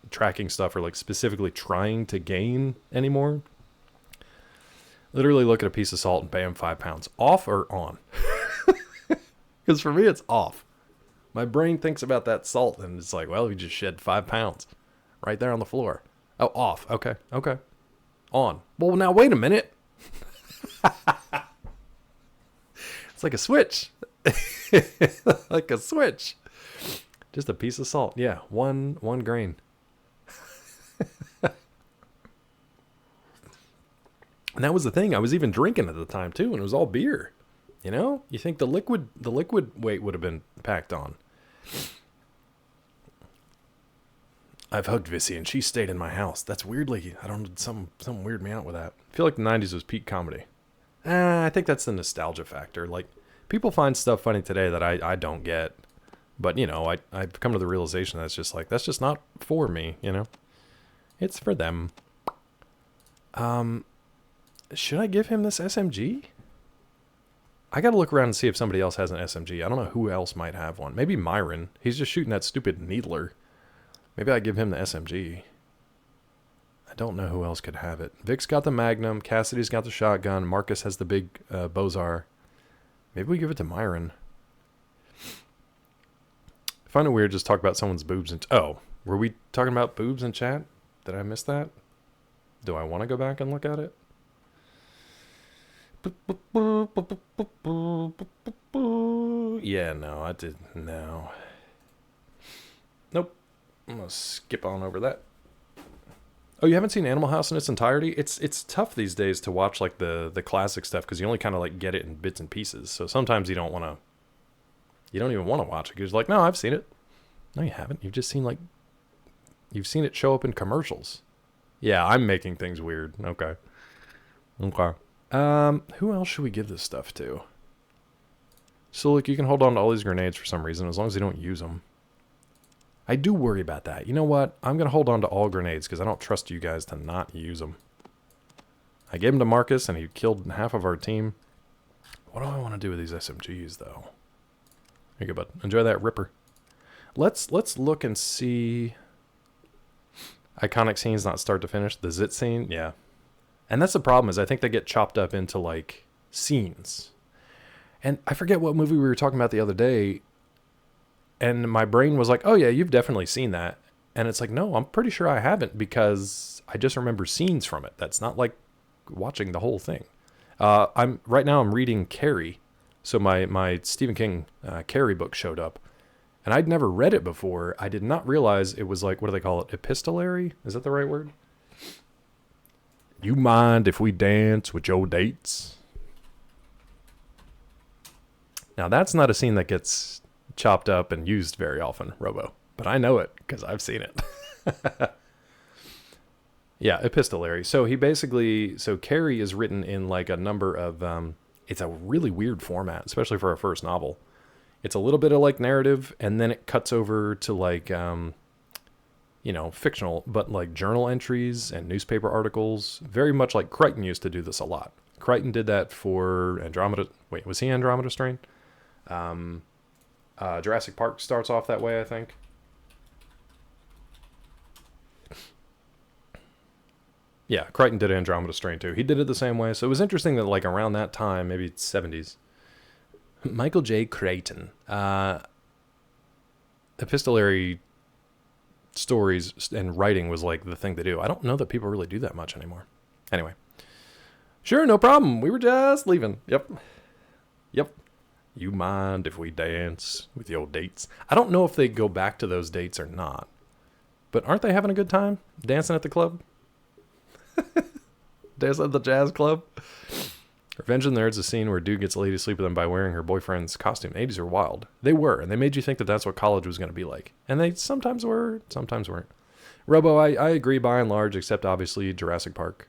tracking stuff or like specifically trying to gain anymore. Literally look at a piece of salt and bam, 5 pounds. Off or on? Because for me, it's off. My brain thinks about that salt and it's like, well, we just shed 5 pounds right there on the floor. Oh, off. Okay. On. Well, now wait a minute. It's like a switch. Like a switch. Just a piece of salt. Yeah, one grain. And that was the thing. I was even drinking at the time too, and it was all beer. You know? You think the liquid weight would have been packed on. I've hugged Vissy and she stayed in my house. That's weirdly, I don't know, something weirded me out with that. I feel like the 90s was peak comedy. I think that's the nostalgia factor. Like, people find stuff funny today that I don't get. But, you know, I've come to the realization that's just like, that's just not for me, you know? It's for them. Should I give him this SMG? I gotta look around and see if somebody else has an SMG. I don't know who else might have one. Maybe Myron. He's just shooting that stupid needler. Maybe I give him the SMG. I don't know who else could have it. Vic's got the Magnum. Cassidy's got the shotgun. Marcus has the big Bozar. Maybe we give it to Myron. I find it weird just talk about someone's boobs and... Oh, were we talking about boobs in chat? Did I miss that? Do I want to go back and look at it? Yeah, no, I didn't. No. Nope. I'm going to skip on over that. Oh, you haven't seen Animal House in its entirety? It's tough these days to watch like the classic stuff because you only kind of like get it in bits and pieces. So sometimes you don't even want to watch it. You're just like, no, I've seen it. No, you haven't. You've just seen you've seen it show up in commercials. Yeah, I'm making things weird. Okay. Who else should we give this stuff to? So look, you can hold on to all these grenades for some reason as long as you don't use them. I do worry about that. You know what? I'm going to hold on to all grenades because I don't trust you guys to not use them. I gave them to Marcus and he killed half of our team. What do I want to do with these SMGs though? Here you go, bud. Enjoy that Ripper. Let's look and see. Iconic scenes, not start to finish. The Zit scene, yeah. And that's the problem is I think they get chopped up into like scenes. And I forget what movie we were talking about the other day. And my brain was like, oh yeah, you've definitely seen that. And it's like, no, I'm pretty sure I haven't because I just remember scenes from it. That's not like watching the whole thing. Right now I'm reading Carrie. So my Stephen King Carrie book showed up. And I'd never read it before. I did not realize it was like, what do they call it? Epistolary? Is that the right word? You mind if we dance with your dates? Now, that's not a scene that gets chopped up and used very often, Robo. But I know it because I've seen it. Yeah, epistolary. So Carrie is written in like a number of, it's a really weird format, especially for a first novel. It's a little bit of like narrative, and then it cuts over to like, fictional, but like journal entries and newspaper articles. Very much like Crichton used to do this a lot. Crichton did that for Andromeda. Wait, was he Andromeda Strain? Jurassic Park starts off that way, I think. Yeah, Crichton did Andromeda Strain too. He did it the same way. So it was interesting that like around that time, maybe 70s, Michael J. Crichton, epistolary stories and writing was like the thing to do. I don't know that people really do that much anymore. Anyway. Sure, no problem. We were just leaving. Yep. You mind if we dance with your dates? I don't know if they go back to those dates or not. But aren't they having a good time dancing at the club? Dancing at the jazz club? Revenge of the Nerds, a scene where a dude gets a lady to sleep with him by wearing her boyfriend's costume. 80s are wild. They were, and they made you think that that's what college was going to be like. And they sometimes were, sometimes weren't. Robo, I agree by and large, except obviously Jurassic Park.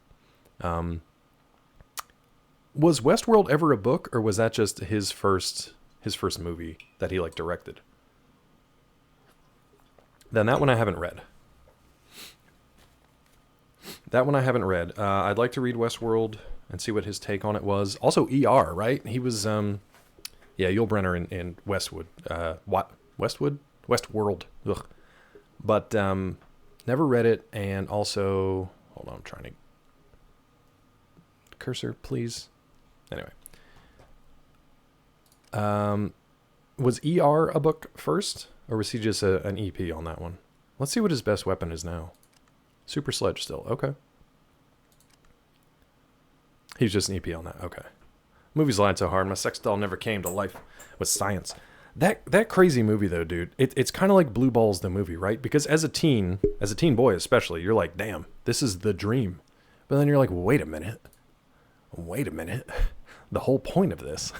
Was Westworld ever a book, or was that just his first movie that he like directed? Then that one I haven't read. I'd like to read Westworld and see what his take on it was. Also, ER, right? He was, Yul Brynner in Westwood. Westworld. Ugh. But never read it, and also, hold on, I'm trying to cursor, please. Anyway, was ER a book first, or was he just an EP on that one? Let's see what his best weapon is now. Super Sledge still, okay. He's just an EP on that, okay. Movie's lied so hard, my sex doll never came to life with science. That crazy movie though, dude, it's kind of like Blue Balls the movie, right? Because as a teen boy especially, you're like, damn, this is the dream. But then you're like, wait a minute. The whole point of this,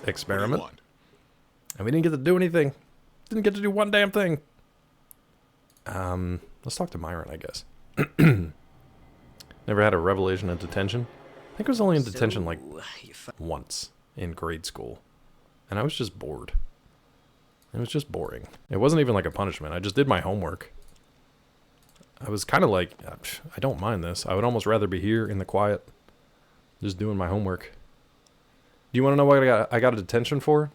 experiment, and we didn't get to do anything. Didn't get to do one damn thing. Let's talk to Myron, I guess. Never had a revelation in detention. I think I was only in detention like once in grade school. And I was just bored. It was just boring. It wasn't even like a punishment. I just did my homework. I was kind of like, I don't mind this. I would almost rather be here in the quiet, just doing my homework. Do you want to know what I got a detention for?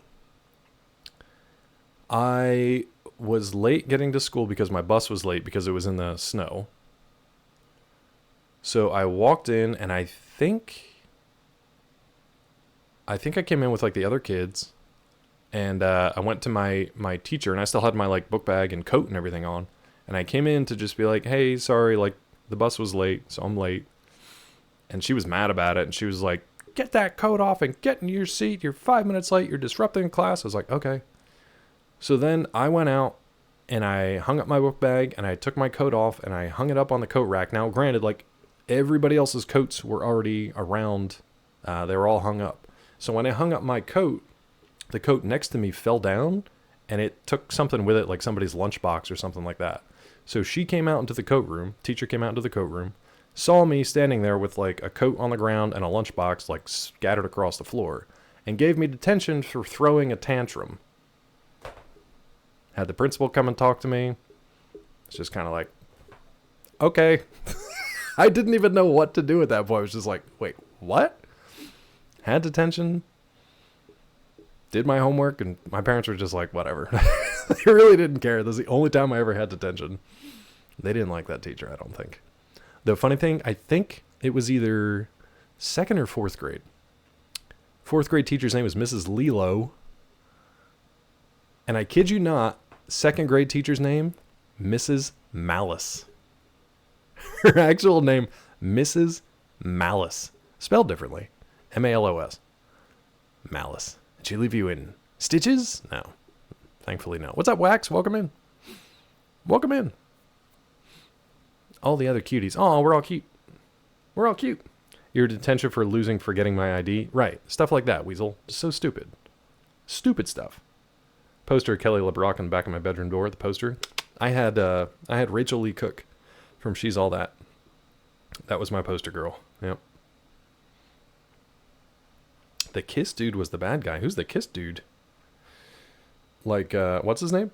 I was late getting to school because my bus was late because it was in the snow. So I walked in, and I think I came in with like the other kids, and I went to my teacher, and I still had my like book bag and coat and everything on. And I came in to just be like, hey, sorry, like, the bus was late, so I'm late. And she was mad about it, and she was like, get that coat off and get in your seat. You're 5 minutes late. You're disrupting class. I was like, okay. So then I went out, and I hung up my book bag, and I took my coat off, and I hung it up on the coat rack. Now, granted, like, everybody else's coats were already around. They were all hung up. So when I hung up my coat, the coat next to me fell down, and it took something with it, like somebody's lunchbox or something like that. So she came out into the coat room, teacher came out into the coat room, saw me standing there with like a coat on the ground and a lunchbox like scattered across the floor, and gave me detention for throwing a tantrum. Had the principal come and talk to me. It's just kind of like, okay. I didn't even know what to do at that point. I was just like, wait, what? Had detention, did my homework, and my parents were just like, whatever. They really didn't care. This is the only time I ever had detention. They didn't like that teacher, I don't think. The funny thing, I think it was either second or fourth grade. Fourth grade teacher's name was Mrs. Lilo. And I kid you not, second grade teacher's name, Mrs. Malice. Her actual name, Mrs. Malice. Spelled differently. M-A-L-O-S. Malice. Did she leave you in stitches? No. Thankfully, no. What's up, Wax? Welcome in. Welcome in. All the other cuties. Oh, we're all cute. We're all cute. Your detention for forgetting my ID? Right. Stuff like that, Weasel. So stupid. Stupid stuff. Poster of Kelly LeBrock in the back of my bedroom door. The poster. I had Rachel Lee Cook from She's All That. That was my poster girl. Yep. The Kiss dude was the bad guy. Who's the Kiss dude? Like, what's his name?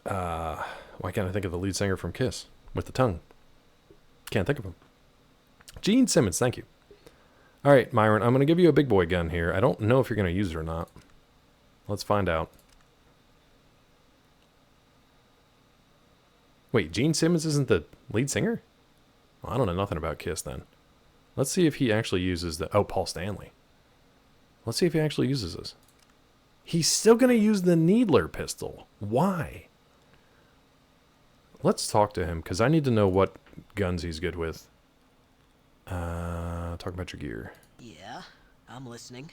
Why can't I think of the lead singer from Kiss with the tongue? Can't think of him. Gene Simmons, thank you. All right, Myron, I'm going to give you a big boy gun here. I don't know if you're going to use it or not. Let's find out. Wait, Gene Simmons isn't the lead singer? Well, I don't know nothing about Kiss then. Let's see if he actually uses the... Oh, Paul Stanley. Let's see if he actually uses this. He's still going to use the Needler pistol. Why? Let's talk to him, because I need to know what guns he's good with. Talk about your gear. Yeah, I'm listening.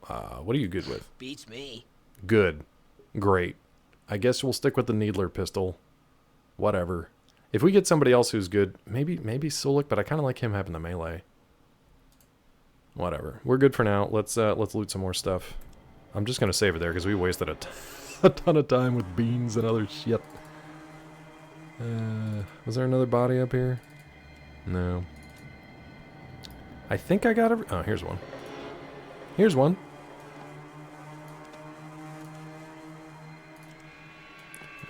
What are you good with? Beats me. Good. Great. I guess we'll stick with the Needler pistol. Whatever. If we get somebody else who's good, maybe Sulik, but I kind of like him having the melee. Whatever. We're good for now. Let's loot some more stuff. I'm just gonna save it there because we wasted a ton of time with beans and other shit. Was there another body up here? No. I think I got oh, here's one. Here's one.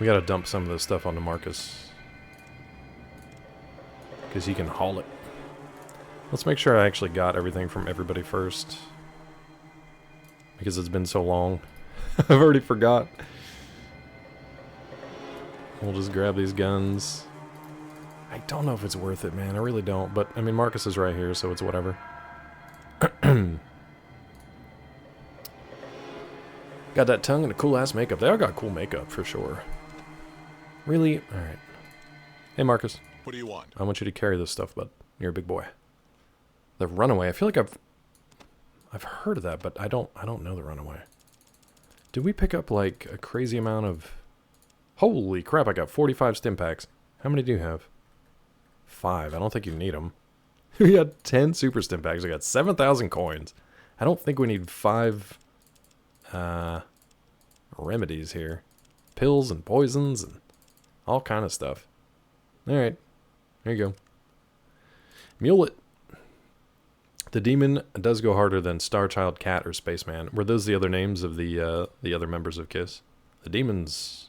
We gotta dump some of this stuff onto Marcus. Because he can haul it. Let's make sure I actually got everything from everybody first. Because it's been so long. I've already forgot. We'll just grab these guns. I don't know if it's worth it, man. I really don't. But, I mean, Marcus is right here, so it's whatever. Got that tongue and a cool-ass makeup. They all got cool makeup, for sure. Really? Alright. Hey, Marcus. What do you want? I want you to carry this stuff, bud. You're a big boy. The Runaway. I feel like I've heard of that, but I don't know the Runaway. Did we pick up, like, a crazy amount of... Holy crap, I got 45 stim packs. How many do you have? 5. I don't think you need them. We got 10 super stim packs. I got 7,000 coins. I don't think we need 5 remedies here. Pills and poisons and all kind of stuff. Alright. There you go. Mulet. The demon does go harder than Starchild, Cat, or Spaceman. Were those the other names of the other members of KISS? The demon's...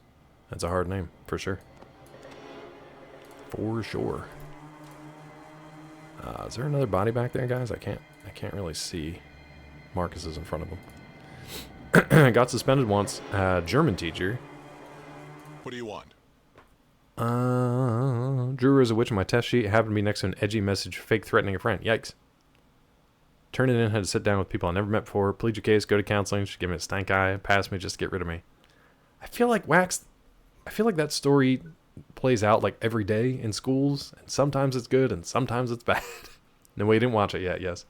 That's a hard name, for sure. For sure. Is there another body back there, guys? I can't really see. Marcus is in front of him. Got suspended once. German teacher. What do you want? Drew her as a witch on my test sheet. Happened to be next to an edgy message, fake threatening a friend. Yikes. Turned it in, had to sit down with people I never met before. Plead your case, go to counseling. She gave me a stank eye, pass me just to get rid of me. I feel like that story plays out like every day in schools, and sometimes it's good and sometimes it's bad. No, we didn't watch it yet, yes.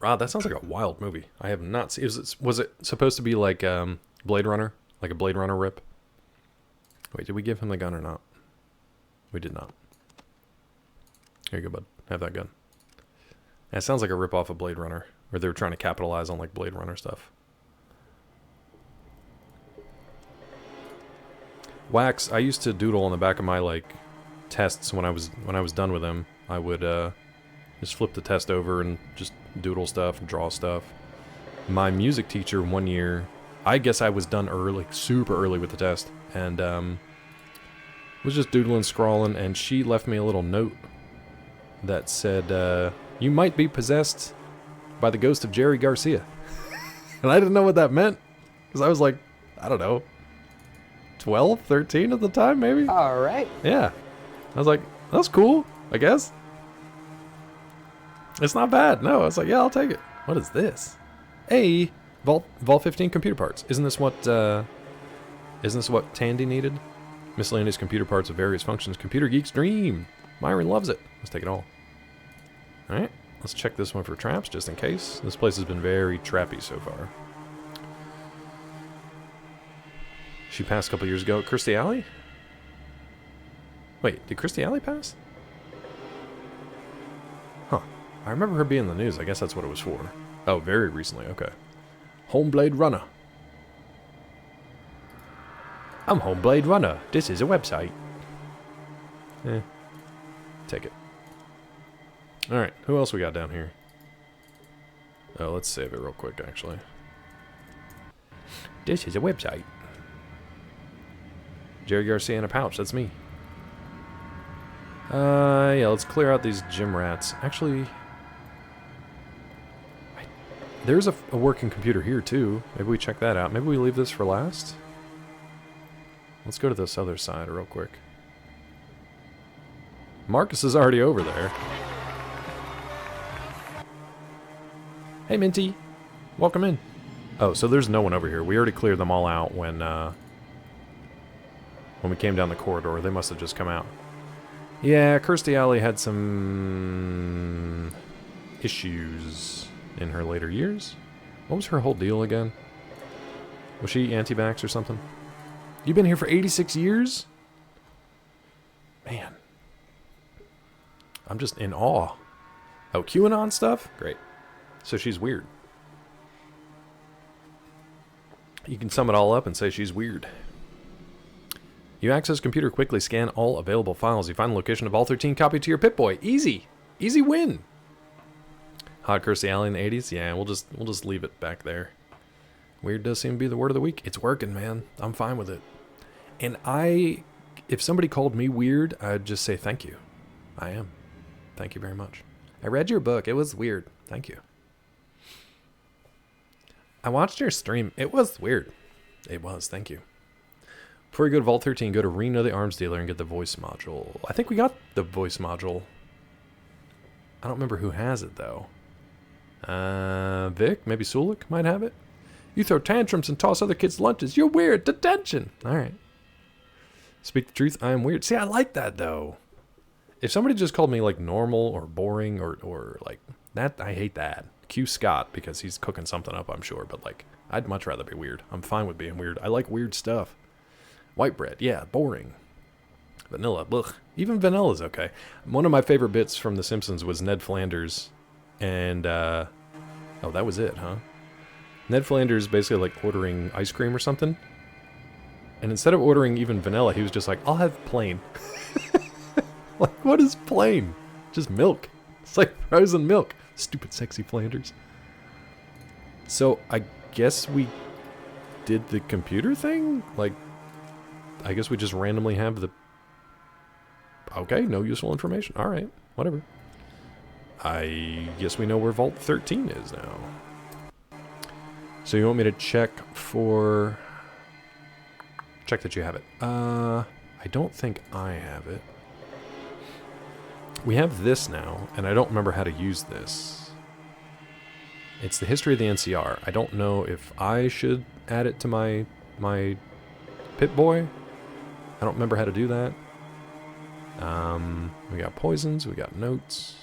Wow, that sounds like a wild movie. I have not seen. Was it supposed to be like Blade Runner? Like a Blade Runner rip? Wait, did we give him the gun or not? We did not. Here you go, bud. Have that gun. That sounds like a rip off of Blade Runner, where they were trying to capitalize on like Blade Runner stuff. Wax, I used to doodle on the back of my like tests when I was done with them. I would just flip the test over and just doodle stuff and draw stuff. My music teacher one year, I guess I was done early, super early with the test, and was just doodling, scrawling, and she left me a little note that said, you might be possessed by the ghost of Jerry Garcia. And I didn't know what that meant, because I was like, I don't know, 12, 13 at the time, maybe? All right. Yeah. I was like, that's cool, I guess. It's not bad. No, I was like, yeah, I'll take it. What is this? Hey, Vault 15 computer parts. Isn't this what Tandy needed? Miscellaneous computer parts of various functions. Computer geek's dream. Myron loves it. Let's take it all. Alright, let's check this one for traps, just in case. This place has been very trappy so far. She passed a couple years ago at Kirstie Alley? Wait, did Kirstie Alley pass? Huh. I remember her being in the news. I guess that's what it was for. Oh, very recently. Okay. Homeblade Runner. I'm Homeblade Runner. This is a website. Take it. Alright, who else we got down here? Oh, let's save it real quick, actually. This is a website. Jerry Garcia in a pouch, that's me. Yeah, let's clear out these gym rats. Actually, there's a working computer here, too. Maybe we check that out. Maybe we leave this for last? Let's go to this other side real quick. Marcus is already over there. Hey, Minty. Welcome in. Oh, so there's no one over here. We already cleared them all out when we came down the corridor. They must have just come out. Yeah, Kirstie Alley had some issues in her later years. What was her whole deal again? Was she anti-vax or something? You've been here for 86 years? Man. I'm just in awe. Oh, QAnon stuff? Great. So she's weird. You can sum it all up and say she's weird. You access computer quickly, scan all available files. You find the location of all 13, copy to your Pip-Boy. Easy. Easy win. Hot Kirstie Alley in the 80s? Yeah, we'll just leave it back there. Weird does seem to be the word of the week. It's working, man. I'm fine with it. And if somebody called me weird, I'd just say thank you. I am. Thank you very much. I read your book. It was weird. Thank you. I watched your stream. It was weird. It was. Thank you. Before you go to Vault 13, go to Reno the Arms Dealer and get the voice module. I think we got the voice module. I don't remember who has it, though. Vic? Maybe Sulik might have it? You throw tantrums and toss other kids' lunches. You're weird. Detention. All right. Speak the truth. I am weird. See, I like that, though. If somebody just called me, like, normal or boring or like, that, I hate that. Cue Scott, because he's cooking something up, I'm sure. But, like, I'd much rather be weird. I'm fine with being weird. I like weird stuff. White bread, yeah, boring. Vanilla, ugh. Even vanilla's okay. One of my favorite bits from The Simpsons was Ned Flanders, and, oh, that was it, huh? Ned Flanders basically, like, ordering ice cream or something, and instead of ordering even vanilla, he was just like, I'll have plain. Like, what is plain? Just milk. It's like frozen milk. Stupid, sexy Flanders. So, I guess we did the computer thing? Like, I guess we just randomly have the... Okay, no useful information. Alright, whatever. I guess we know where Vault 13 is now. So you want me to check for... Check that you have it. I don't think I have it. We have this now, and I don't remember how to use this. It's the history of the NCR. I don't know if I should add it to my Pip-Boy. I don't remember how to do that. We got poisons, we got notes.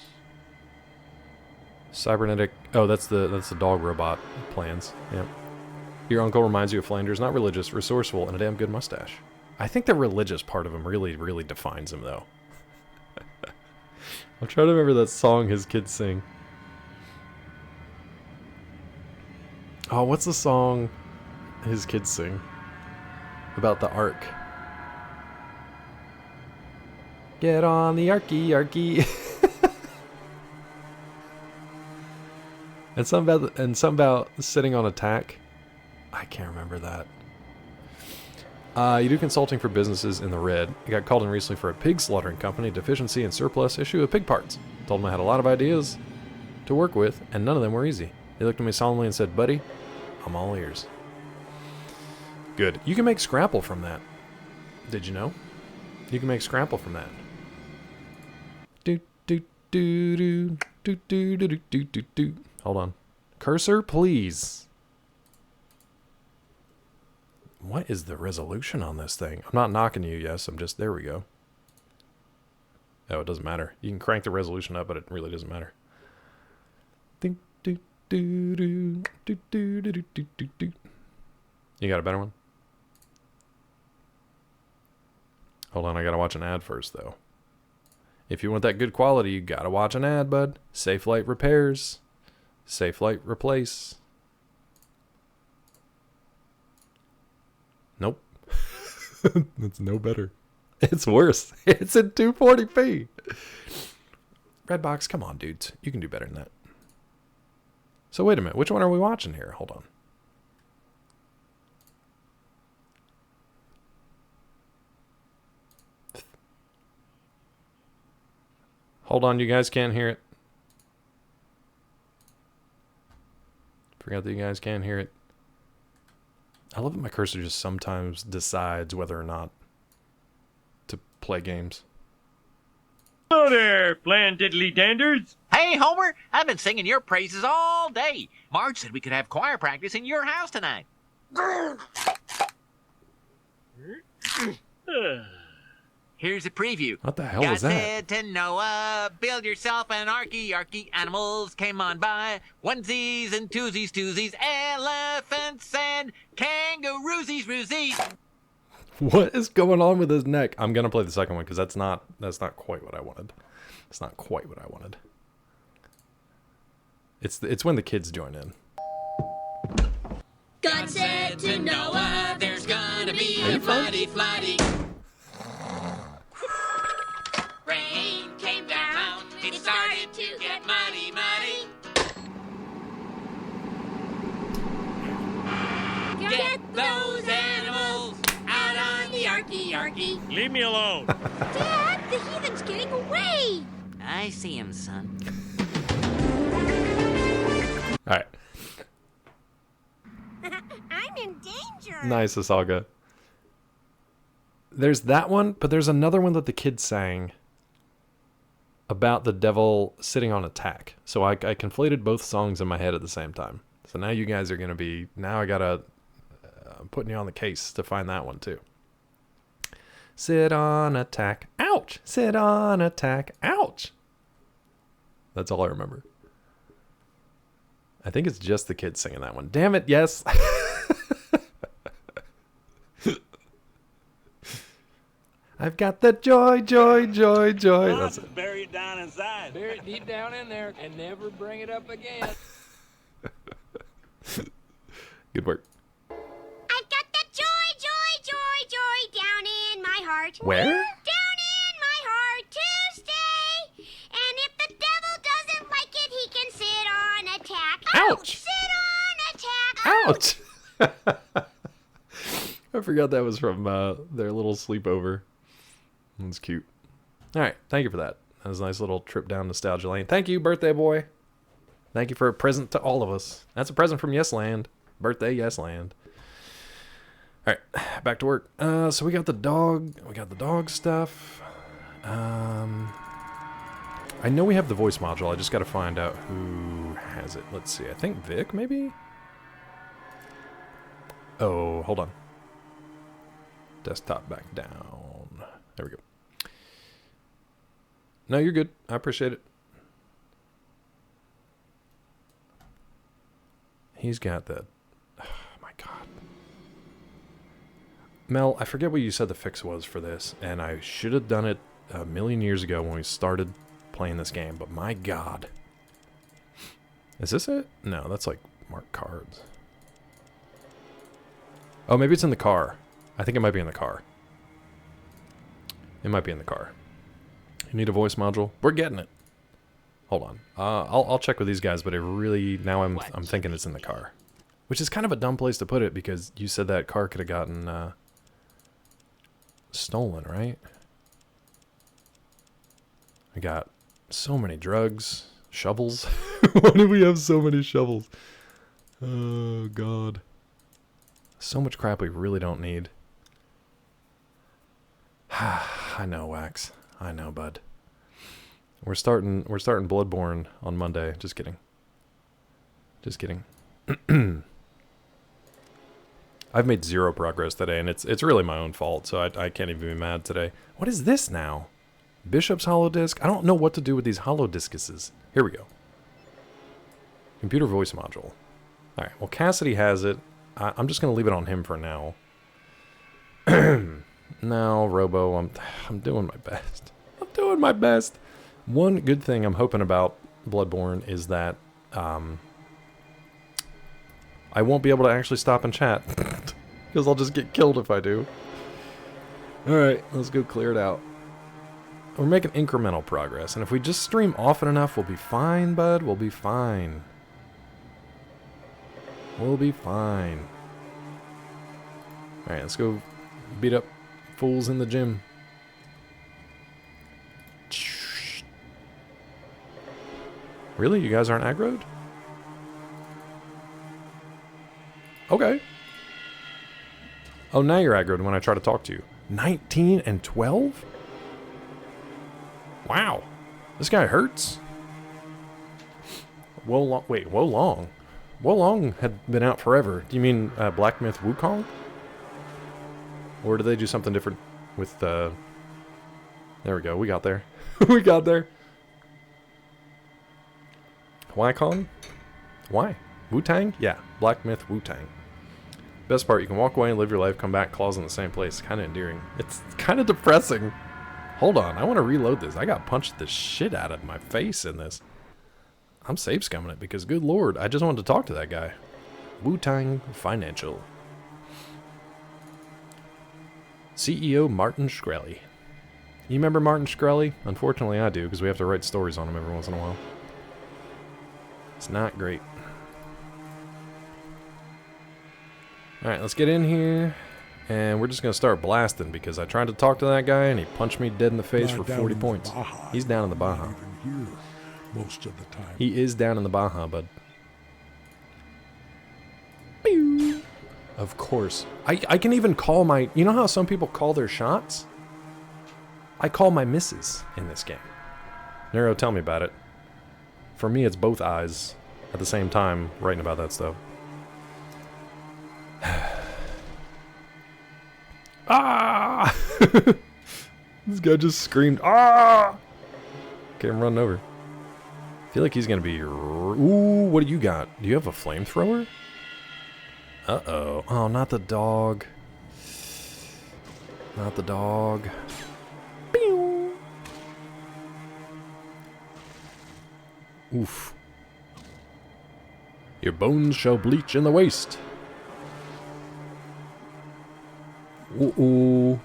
Cybernetic. Oh, that's the dog robot plans. Yep. Your uncle reminds you of Flanders, not religious, resourceful, and a damn good mustache. I think the religious part of him really, really defines him, though. I'm trying to remember that song his kids sing. Oh, what's the song his kids sing? About the Ark. Get on the Arky, Arky. and something about sitting on a tack. I can't remember that. You do consulting for businesses in the red. I got called in recently for a pig slaughtering company, deficiency and surplus issue of pig parts. Told them I had a lot of ideas to work with, and none of them were easy. They looked at me solemnly and said, buddy, I'm all ears. Good. You can make Scrapple from that. Did you know? You can make Scrapple from that. Do do do do do do do do do do. Hold on. Cursor, please. What is the resolution on this thing? I'm not knocking you, yes. I'm just... There we go. Oh, it doesn't matter. You can crank the resolution up, but it really doesn't matter. Ding, do, do, do, do, do, do, do, do, do. You got a better one? Hold on, I gotta watch an ad first, though. If you want that good quality, you gotta watch an ad, bud. Safe Light Repairs. Safe Light Replace. Nope. It's no better. It's worse. It's in 240p. Redbox, come on, dudes. You can do better than that. So wait a minute. Which one are we watching here? Hold on. Hold on, you guys can't hear it. Forgot that you guys can't hear it. I love that my cursor just sometimes decides whether or not to play games. Hello there, Flan Diddly Danders. Hey, Homer, I've been singing your praises all day. Marge said we could have choir practice in your house tonight. Here's a preview. What the hell God was that? said to Noah, build yourself an arky. Animals came on by. Onesies and twosies. Elephants and kangaroosies. What is going on with his neck? I'm gonna play the second one because that's not quite what I wanted. It's not quite what I wanted. It's when the kids join in. God said to Noah, there's gonna be Are you a fine? floody. Rain came down, it started to get muddy. Get those animals out on the arky. Leave me alone. Dad, the heathen's getting away. I see him, son. All right. I'm in danger. Nice, Asaga. There's that one, but there's another one that the kids sang about the devil sitting on a tack. So I conflated both songs in my head at the same time. So now you guys are going to be... Now I got to... I'm putting you on the case to find that one too. Sit on a tack. Ouch! Sit on a tack. Ouch! That's all I remember. I think it's just the kids singing that one. Damn it, yes! I've got the joy. That's it. Bury it down inside. Bury it deep down in there and never bring it up again. Good work. I've got the joy down in my heart. Where? Down in my heart to stay. And if the devil doesn't like it, he can sit on a tack. Ouch! Sit on a tack. Ouch! I forgot that was from their little sleepover. That's cute. All right, thank you for that. That was a nice little trip down nostalgia lane. Thank you, birthday boy. Thank you for a present to all of us. That's a present from Yesland. Birthday Yesland. All right, back to work. So we got the dog. We got the dog stuff. I know we have the voice module. I just got to find out who has it. Let's see. I think Vic, maybe? Oh, hold on. Desktop back down. There we go. No, you're good. I appreciate it. He's got the... Oh, my God. Mel, I forget what you said the fix was for this, and I should have done it a million years ago when we started playing this game, but my God. Is this it? No, that's like marked cards. Oh, maybe it's in the car. I think it might be in the car. It might be in the car. You need a voice module? We're getting it. Hold on. I'll check with these guys, but it really... Now I'm thinking it's in the car. Which is kind of a dumb place to put it, because you said that car could have gotten stolen, right? I got so many drugs. Shovels. Why do we have so many shovels? Oh, God. So much crap we really don't need. I know, Wax. I know, bud. We're starting Bloodborne on Monday. Just kidding. Just kidding. I've made 0 progress today, and it's really my own fault, so I can't even be mad today. What is this now? Bishop's holodisk? I don't know what to do with these holodiscuses. Here we go. Computer voice module. Alright, well Cassidy has it. I'm just going to leave it on him for now. No, Robo, I'm doing my best. I'm doing my best. One good thing I'm hoping about Bloodborne is that I won't be able to actually stop and chat. Because I'll just get killed if I do. Alright, let's go clear it out. We're making incremental progress, and if we just stream often enough, we'll be fine, bud. We'll be fine. We'll be fine. Alright, let's go beat up fools in the gym. Really? You guys aren't aggroed? Okay. Oh, now you're aggroed when I try to talk to you. 19 and 12? Wow. This guy hurts. Wolong. Wait, Wolong? Wolong had been out forever. Do you mean Black Myth Wukong? Or did they do something different with There we go. We got there. We got there. WyCon? Why? Wu-Tang? Yeah. Black Myth Wu-Tang. Best part, you can walk away and live your life, come back, claws in the same place. Kind of endearing. It's kind of depressing. Hold on. I want to reload this. I got punched the shit out of my face in this. I'm safe scumming it because, good lord, I just wanted to talk to that guy. Wu-Tang Financial. CEO Martin Shkreli. You remember Martin Shkreli? Unfortunately, I do, because we have to write stories on him every once in a while. It's not great. Alright, let's get in here. And we're just going to start blasting, because I tried to talk to that guy, and he punched me dead in the face for 40 points. He's down in the Baja. Most of the time. He is down in the Baja, bud. Pew. Of course. I can even call my... You know how some people call their shots? I call my misses in this game. Nero, tell me about it. For me, it's both eyes at the same time writing about that stuff. Ah! This guy just screamed, ah! Okay, I'm running over. I feel like he's gonna be... Ooh, what do you got? Do you have a flamethrower? Uh-oh. Oh, not the dog. Not the dog. Pew! Oof. Your bones shall bleach in the waste. Uh-oh.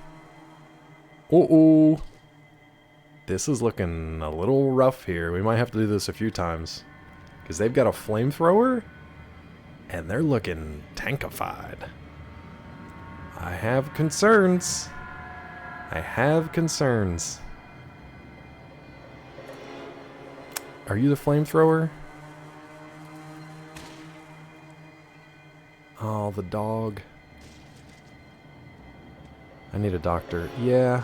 Uh-oh. This is looking a little rough here. We might have to do this a few times. Because they've got a flamethrower. And they're looking tankified. I have concerns. I have concerns. Are you the flamethrower? Oh, the dog. I need a doctor. Yeah.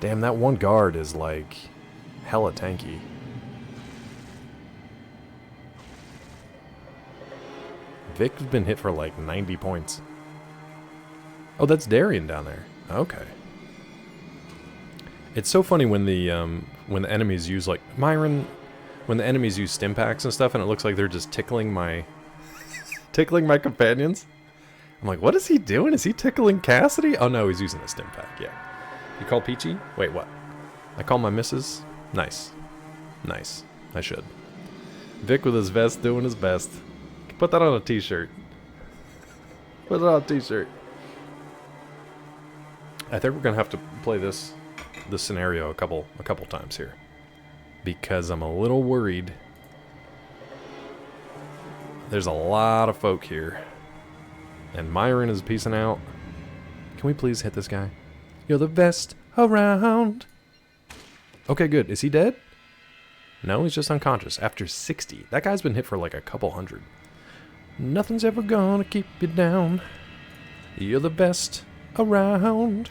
Damn, that one guard is like hella tanky. Vic's been hit for like 90 points. Oh, that's Darian down there. Okay. It's so funny when the enemies use like Myron, when the enemies use stim packs and stuff, and it looks like they're just tickling my companions. I'm like, what is he doing? Is he tickling Cassidy? Oh no, he's using a stim pack. Yeah. You call Peachy? Wait, what? I call my missus? Nice. Nice. I should. Vic with his vest doing his best. Put that on a t-shirt. Put it on a t-shirt. I think we're gonna have to play this scenario a couple times here. Because I'm a little worried. There's a lot of folk here. And Myron is peacing out. Can we please hit this guy? You're the best around. Okay, good. Is he dead? No, he's just unconscious. After 60. That guy's been hit for like a couple hundred. Nothing's ever gonna keep you down. You're the best around.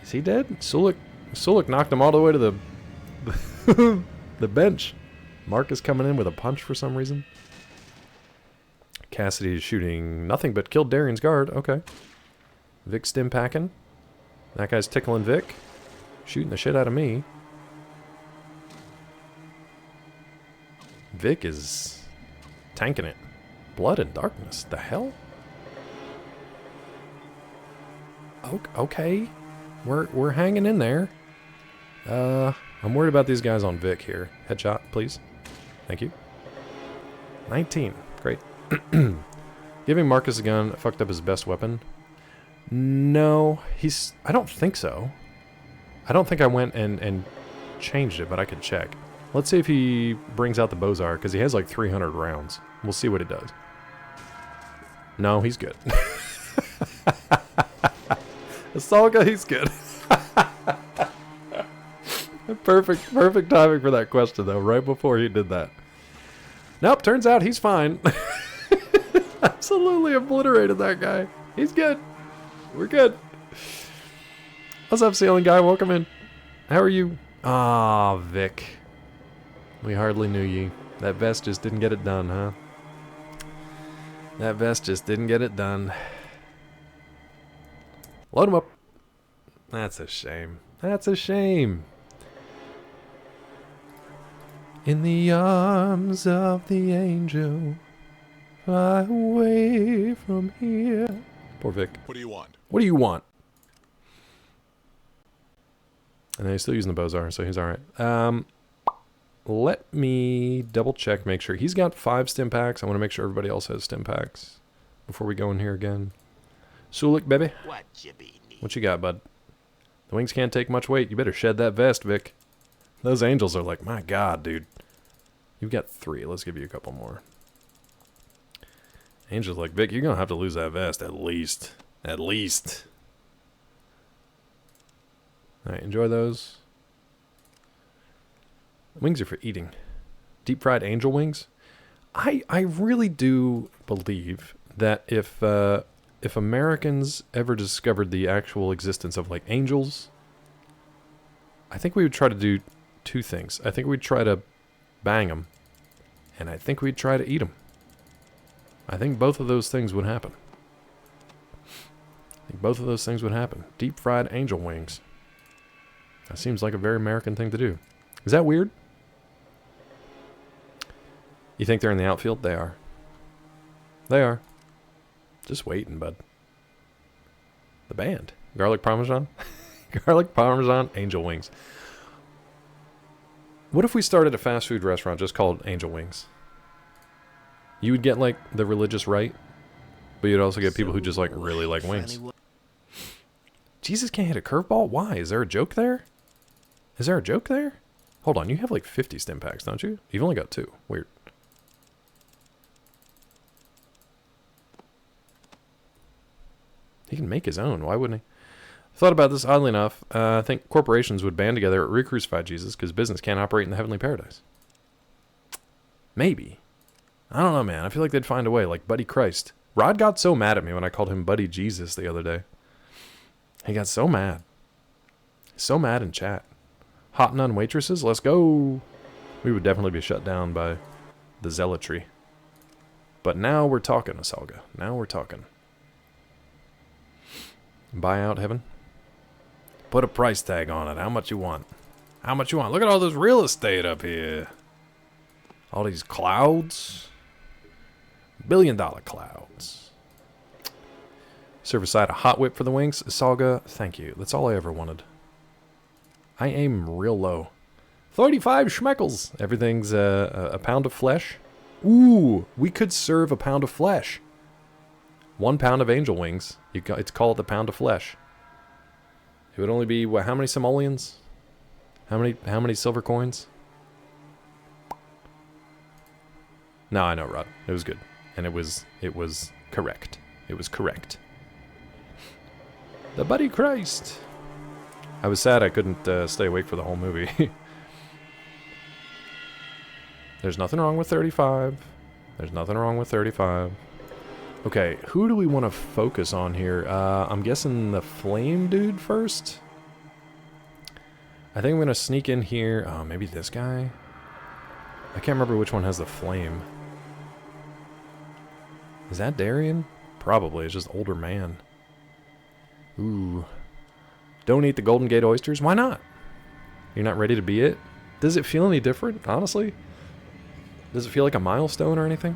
Is he dead? Sulik knocked him all the way to the the bench. Mark is coming in with a punch for some reason. Cassidy is shooting nothing but killed Darian's guard. Okay. Vic stim packing. That guy's tickling Vic. Shooting the shit out of me. Vic is tanking it. Blood and darkness. The hell? Okay. We're hanging in there. I'm worried about these guys on Vic here. Headshot, please. Thank you. 19. Great. Giving Marcus a gun fucked up his best weapon. No, I don't think so. I don't think I went and changed it, but I could check. Let's see if he brings out the Bozar, because he has like 300 rounds. We'll see what he does. No, he's good. Asalga, he's good. Perfect timing for that question, though, right before he did that. Nope, turns out he's fine. Absolutely obliterated that guy. He's good. We're good. What's up, ceiling guy? Welcome in. How are you? Ah, Vic. We hardly knew ye. That vest just didn't get it done, huh? That vest just didn't get it done. Load him up. That's a shame. That's a shame. In the arms of the angel, fly away from here. Poor Vic. What do you want? What do you want? And he's still using the Bozar, so he's alright. Let me double check, make sure. He's got 5 stim packs. I want to make sure everybody else has stim packs before we go in here again. Sulik, baby. What you got, bud? The wings can't take much weight. You better shed that vest, Vic. Those angels are like, my God, dude. You've got 3. Let's give you a couple more. Angel's like, Vic, you're going to have to lose that vest at least. At least. Alright, enjoy those. Wings are for eating. Deep fried angel wings. I really do believe that if Americans ever discovered the actual existence of like angels, I think we would try to do 2 things. I think we'd try to bang them, and I think we'd try to eat them. I think both of those things would happen. Deep fried angel wings. That seems like a very American thing to do. Is that weird? You think they're in the outfield? They are. They are. Just waiting, bud. The band. Garlic Parmesan? Garlic Parmesan Angel Wings. What if we started a fast food restaurant just called Angel Wings? You would get, like, the religious right, but you'd also get people who just, like, really like wings. Jesus can't hit a curveball? Why? Is there a joke there? Is there a joke there? Hold on, you have, like, 50 stim packs, don't you? You've only got 2. Weird. He can make his own. Why wouldn't he? Thought about this, oddly enough. I think corporations would band together at re-crucify Jesus because business can't operate in the heavenly paradise. Maybe. I don't know, man. I feel like they'd find a way, like Buddy Christ. Rod got so mad at me when I called him Buddy Jesus the other day. He got so mad. So mad in chat. Hot nun waitresses, let's go. We would definitely be shut down by the zealotry. But now we're talking, Asalga. Now we're talking. Buy out heaven. Put a price tag on it. How much you want? How much you want? Look at all this real estate up here. All these clouds. $1 billion clouds. Serve a side of Hot Whip for the wings. Asalga, thank you. That's all I ever wanted. I aim real low. 35 schmeckles. Everything's a pound of flesh. Ooh, we could serve a pound of flesh. 1 pound of angel wings. It's called the pound of flesh. It would only be what? How many simoleons? How many silver coins? No, I know, Rod. It was good, and it was correct. It was correct. The Buddy Christ. I was sad I couldn't stay awake for the whole movie. There's nothing wrong with 35. There's nothing wrong with 35. Okay, who do we want to focus on here? I'm guessing the flame dude first. I think I'm going to sneak in here. Oh, maybe this guy? I can't remember which one has the flame. Is that Darian? Probably. It's just older man. Ooh. Don't eat the Golden Gate oysters? Why not? You're not ready to be it? Does it feel any different, honestly? Does it feel like a milestone or anything?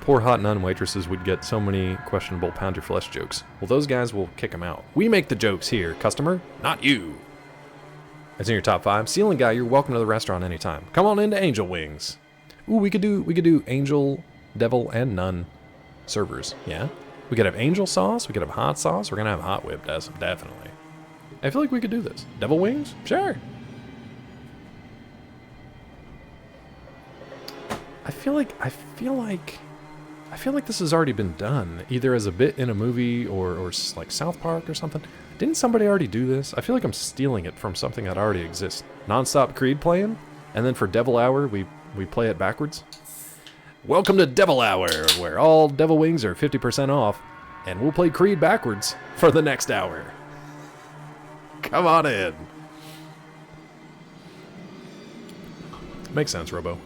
Poor hot nun waitresses would get so many questionable pound your flesh jokes. Well, those guys will kick them out. We make the jokes here, customer, not you. It's in your top 5. Ceiling guy, you're welcome to the restaurant anytime. Come on into Angel Wings. Ooh, we could do angel, devil, and nun servers. Yeah, we could have angel sauce. We could have hot sauce. We're gonna have Hot Whip, definitely. I feel like we could do this. Devil wings, sure. I feel like this has already been done, either as a bit in a movie or like South Park or something. Didn't somebody already do this? I feel like I'm stealing it from something that already exists. Non-stop Creed playing, and then for Devil Hour, we play it backwards. Welcome to Devil Hour, where all Devil Wings are 50% off, and we'll play Creed backwards for the next hour. Come on in. Makes sense, Robo.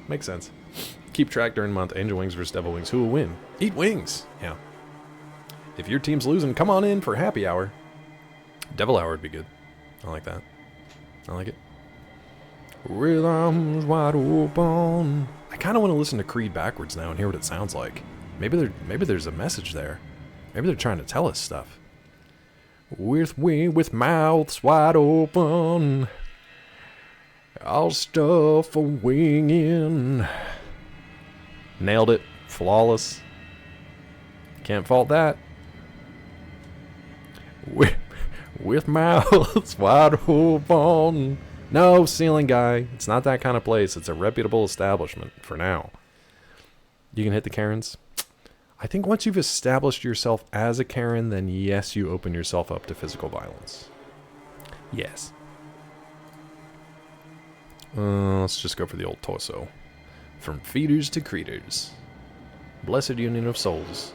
Makes sense. Keep track during month. Angel Wings versus Devil Wings. Who will win? Eat wings. Yeah. If your team's losing, come on in for happy hour. Devil hour would be good. I like that. I like it. With arms wide open. I kind of want to listen to Creed backwards now and hear what it sounds like. Maybe there's a message there. Maybe they're trying to tell us stuff. With mouths wide open, all stuff a winging. Nailed it. Flawless. Can't fault that. With mouths wide open. No, ceiling guy. It's not that kind of place. It's a reputable establishment for now. You can hit the Karens. I think once you've established yourself as a Karen, then yes, you open yourself up to physical violence. Yes. Let's just go for the old torso. From feeders to creators. Blessed union of souls.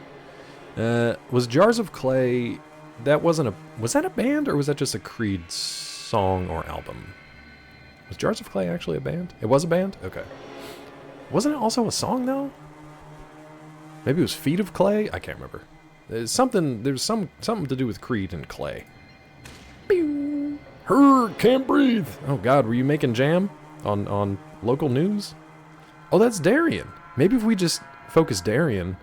Was Jars of Clay... That wasn't a... Was that a band, or was that just a Creed song or album? Was Jars of Clay actually a band? It was a band? Okay. Wasn't it also a song, though? Maybe it was Feet of Clay? I can't remember. There's something to do with Creed and Clay. Bing! Can't breathe! Oh god, were you making jam? On local news? Oh, that's Darian. Maybe if we just focus Darian,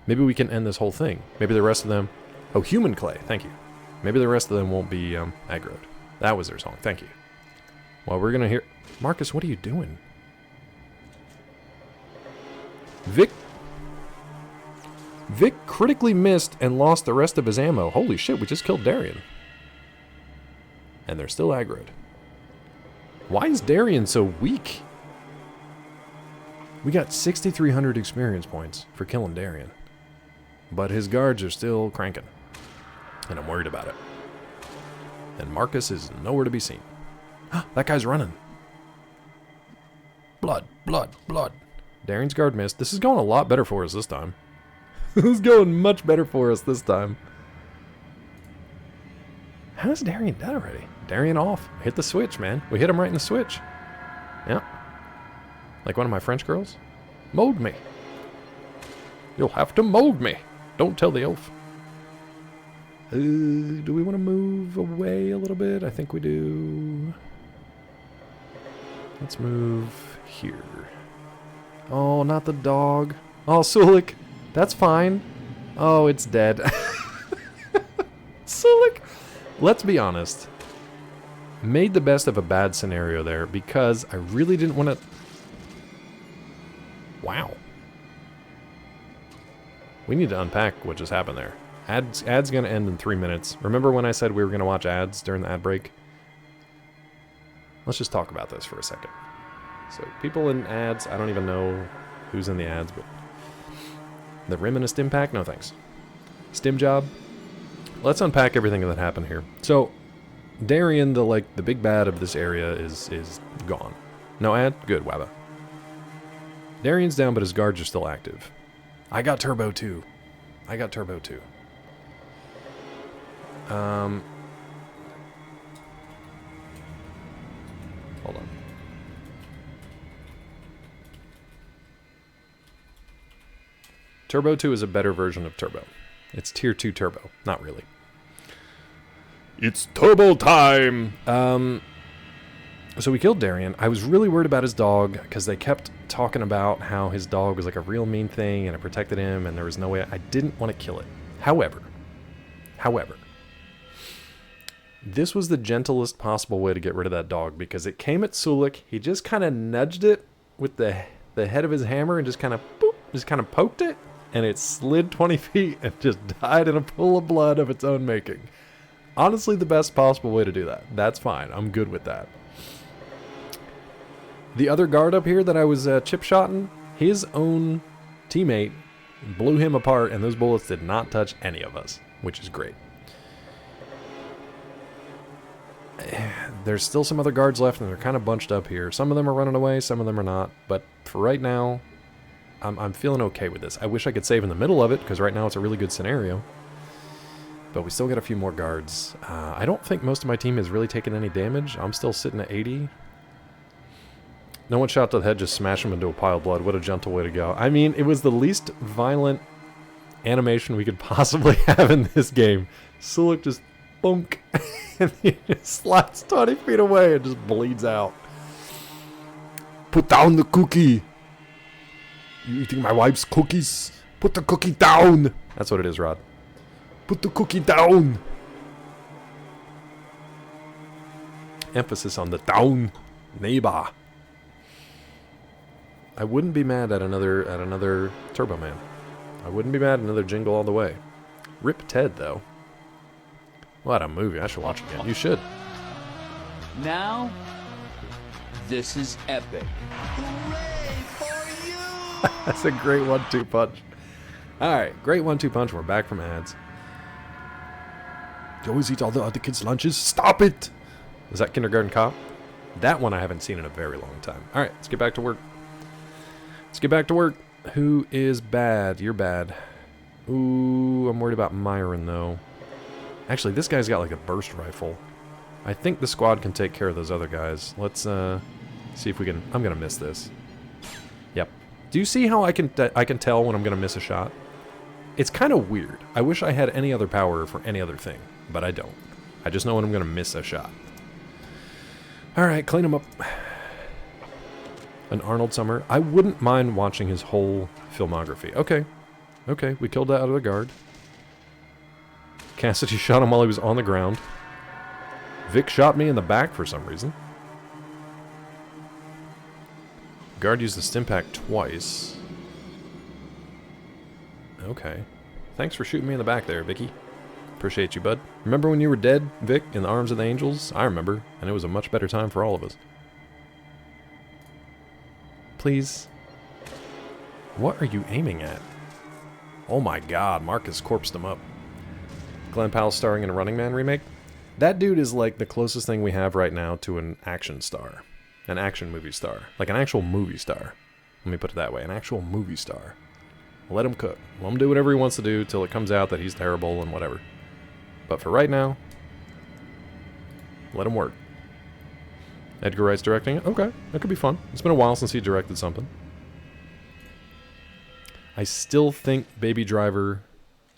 maybe we can end this whole thing. Maybe the rest of them... Oh, Human Clay, thank you. Maybe the rest of them won't be aggroed. That was their song, thank you. Well, we're gonna hear... Marcus, what are you doing? Vic critically missed and lost the rest of his ammo. Holy shit, we just killed Darian. And they're still aggroed. Why is Darian so weak? We got 6,300 experience points for killing Darian. But his guards are still cranking. And I'm worried about it. And Marcus is nowhere to be seen. That guy's running. Blood, blood, blood. Darian's guard missed. This is going a lot better for us this time. This is going much better for us this time. How's Darian dead already? Darian off. Hit the switch, man. We hit him right in the switch. Yeah. Like one of my French girls. Mold me. You'll have to mold me. Don't tell the elf. Do we want to move away a little bit? I think we do. Let's move here. Oh, not the dog. Oh, Sulik. That's fine. Oh, it's dead. Sulik. Let's be honest. Made the best of a bad scenario there because I really didn't want to... Wow. We need to unpack what just happened there. Ad's going to end in 3 minutes. Remember when I said we were going to watch ads during the ad break? Let's just talk about this for a second. So, people in ads, I don't even know who's in the ads, but... The Rim and a Stim Pack? No thanks. Stim Job? Let's unpack everything that happened here. So, Darian, the big bad of this area, is gone. No ad? Good, Wabba. Darian's down, but his guards are still active. I got Turbo too. Hold on. Turbo 2 is a better version of Turbo. It's Tier 2 Turbo. Not really. It's Turbo time! So we killed Darian. I was really worried about his dog, because they kept talking about how his dog was like a real mean thing, and it protected him, and there was no way... I didn't want to kill it. However, this was the gentlest possible way to get rid of that dog, because it came at Sulik, he just kind of nudged it with the head of his hammer, and just kind of poked it, and it slid 20 feet and just died in a pool of blood of its own making. Honestly, the best possible way to do that. That's fine. I'm good with that. The other guard up here that I was chip-shotting, his own teammate blew him apart, and those bullets did not touch any of us, which is great. There's still some other guards left, and they're kind of bunched up here. Some of them are running away, some of them are not, but for right now, I'm feeling okay with this. I wish I could save in the middle of it, because right now it's a really good scenario. But we still got a few more guards. I don't think most of my team has really taken any damage. I'm still sitting at 80. No one shot to the head, just smash him into a pile of blood. What a gentle way to go. I mean, it was the least violent animation we could possibly have in this game. Suluk just bonk, and he just slides 20 feet away and just bleeds out. Put down the cookie. You eating my wife's cookies? Put the cookie down. That's what it is, Rod. Put the cookie down. Emphasis on the down, neighbor. I wouldn't be mad at another Turbo Man. I wouldn't be mad at another Jingle All the Way. Rip Ted, though. What a movie. I should watch it again. You should. Now, this is epic. That's a great 1-2 punch. Alright, great 1-2 punch. We're back from ads. You always eat all the other kids' lunches? Stop it! Is that Kindergarten Cop? That one I haven't seen in a very long time. Alright, let's get back to work. Let's get back to work. Who is bad? You're bad. Ooh, I'm worried about Myron, though. Actually, this guy's got like a burst rifle. I think the squad can take care of those other guys. Let's see if we can... I'm gonna miss this. Yep. Do you see how I can tell when I'm gonna miss a shot? It's kind of weird. I wish I had any other power for any other thing, but I don't. I just know when I'm gonna miss a shot. Alright, clean him up. An Arnold Summer. I wouldn't mind watching his whole filmography. Okay. Okay, we killed that other guard. Cassidy shot him while he was on the ground. Vic shot me in the back for some reason. Guard used the Stimpak twice. Okay. Thanks for shooting me in the back there, Vicky. Appreciate you, bud. Remember when you were dead, Vic, in the arms of the angels? I remember, and it was a much better time for all of us. Please. What are you aiming at? Oh my god, Marcus corpsed him up. Glenn Powell starring in a Running Man remake? That dude is like the closest thing we have right now to an action star. An action movie star. Like an actual movie star. Let me put it that way. An actual movie star. Let him cook. Let him do whatever he wants to do till it comes out that he's terrible and whatever. But for right now, let him work. Edgar Wright's directing it? Okay, that could be fun. It's been a while since he directed something. I still think Baby Driver...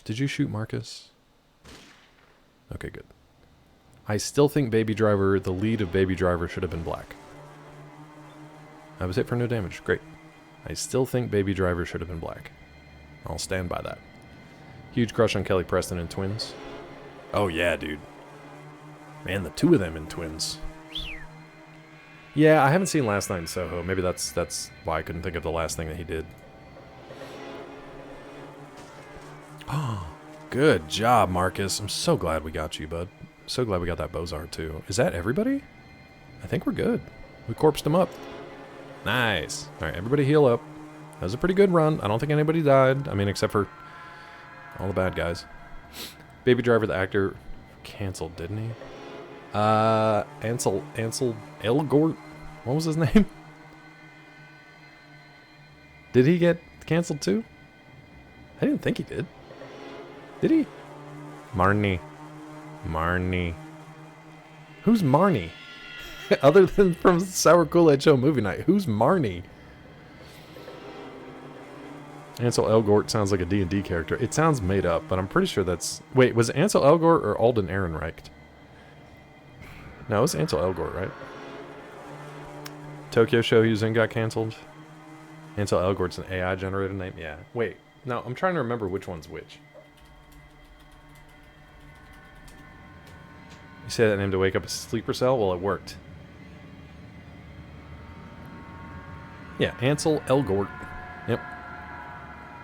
Did you shoot Marcus? Okay, good. I still think Baby Driver, the lead of Baby Driver, should have been black. I was hit for no damage. Great. I still think Baby Driver should have been black. I'll stand by that. Huge crush on Kelly Preston in Twins. Oh yeah, dude. Man, the two of them in Twins. Yeah, I haven't seen Last Night in Soho. Maybe that's why I couldn't think of the last thing that he did. Oh, good job, Marcus. I'm so glad we got you, bud. So glad we got that Bozar, too. Is that everybody? I think we're good. We corpsed him up. Nice. Alright, everybody heal up. That was a pretty good run. I don't think anybody died. I mean, except for all the bad guys. Baby Driver, the actor, canceled, didn't he? Ansel Elgort? What was his name? Did he get canceled too? I didn't think he did. Did he? Marnie. Who's Marnie? Other than from Sour Kool-Aid Show Movie Night. Who's Marnie? Ansel Elgort sounds like a D&D character. It sounds made up, but I'm pretty sure that's... Wait, was it Ansel Elgort or Alden Ehrenreich? No, it was Ansel Elgort, right? Tokyo show he was in got canceled. Ansel Elgort's an AI-generated name? Yeah. Wait, no, I'm trying to remember which one's which. You say that name to wake up a sleeper cell? Well, it worked. Yeah, Ansel Elgort. Yep.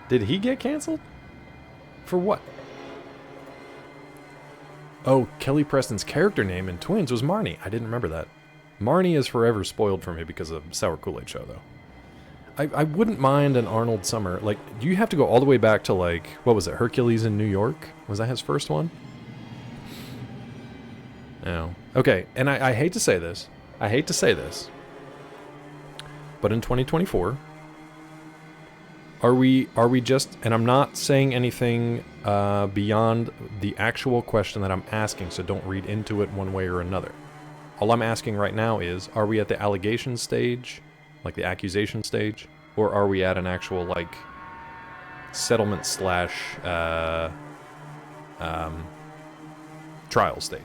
Did he get canceled? For what? Oh, Kelly Preston's character name in Twins was Marnie. I didn't remember that. Marnie is forever spoiled for me because of Sour Kool-Aid Show, though. I wouldn't mind an Arnold Summer. Like, do you have to go all the way back to, like, what was it, Hercules in New York? Was that his first one? No. Okay, and I hate to say this. I hate to say this. But in 2024... Are we just, and I'm not saying anything beyond the actual question that I'm asking, so don't read into it one way or another. All I'm asking right now is, are we at the allegation stage, like the accusation stage, or are we at an actual, like, settlement slash trial stage.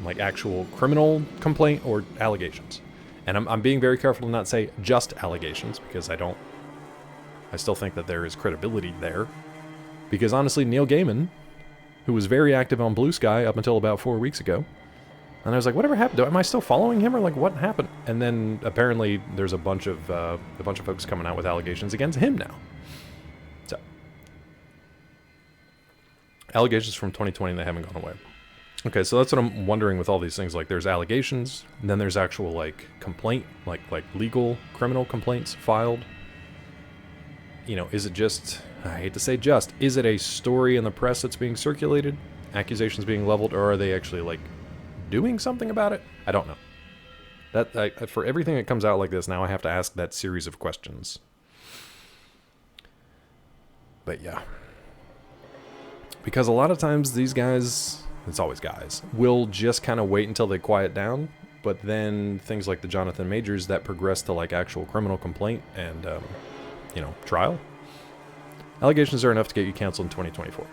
Like actual criminal complaint or allegations. And I'm being very careful to not say just allegations, because I still think that there is credibility there. Because honestly, Neil Gaiman, who was very active on Blue Sky up until about 4 weeks ago, and I was like, whatever happened? Am I still following him, or like what happened? And then apparently there's a bunch of folks coming out with allegations against him now. So allegations from 2020, they haven't gone away. Okay, so that's what I'm wondering with all these things. Like, there's allegations, and then there's actual, like, complaint, like legal criminal complaints filed. You know, is it just, I hate to say just, is it a story in the press that's being circulated, accusations being leveled, or are they actually, like, doing something about it? I don't know. For everything that comes out like this, now I have to ask that series of questions. But yeah. Because a lot of times these guys... It's always guys, will just kind of wait until they quiet down, but then things like the Jonathan Majors that progress to like actual criminal complaint and, trial. Allegations are enough to get you canceled in 2024.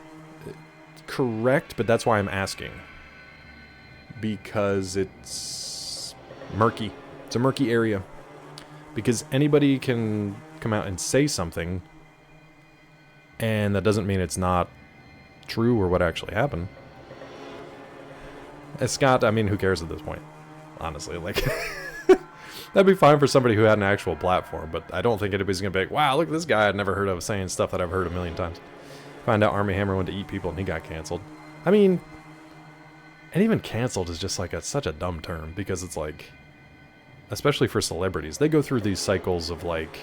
Correct, but that's why I'm asking. Because it's murky. It's a murky area. Because anybody can come out and say something, and that doesn't mean it's not true or what actually happened. Scott, I mean, who cares at this point? Honestly, like, that'd be fine for somebody who had an actual platform, but I don't think anybody's going to be like, wow, look at this guy I'd never heard of saying stuff that I've heard a million times. Find out Army Hammer went to eat people and he got canceled. I mean, and even canceled is just like such a dumb term, because it's like, especially for celebrities, they go through these cycles of like,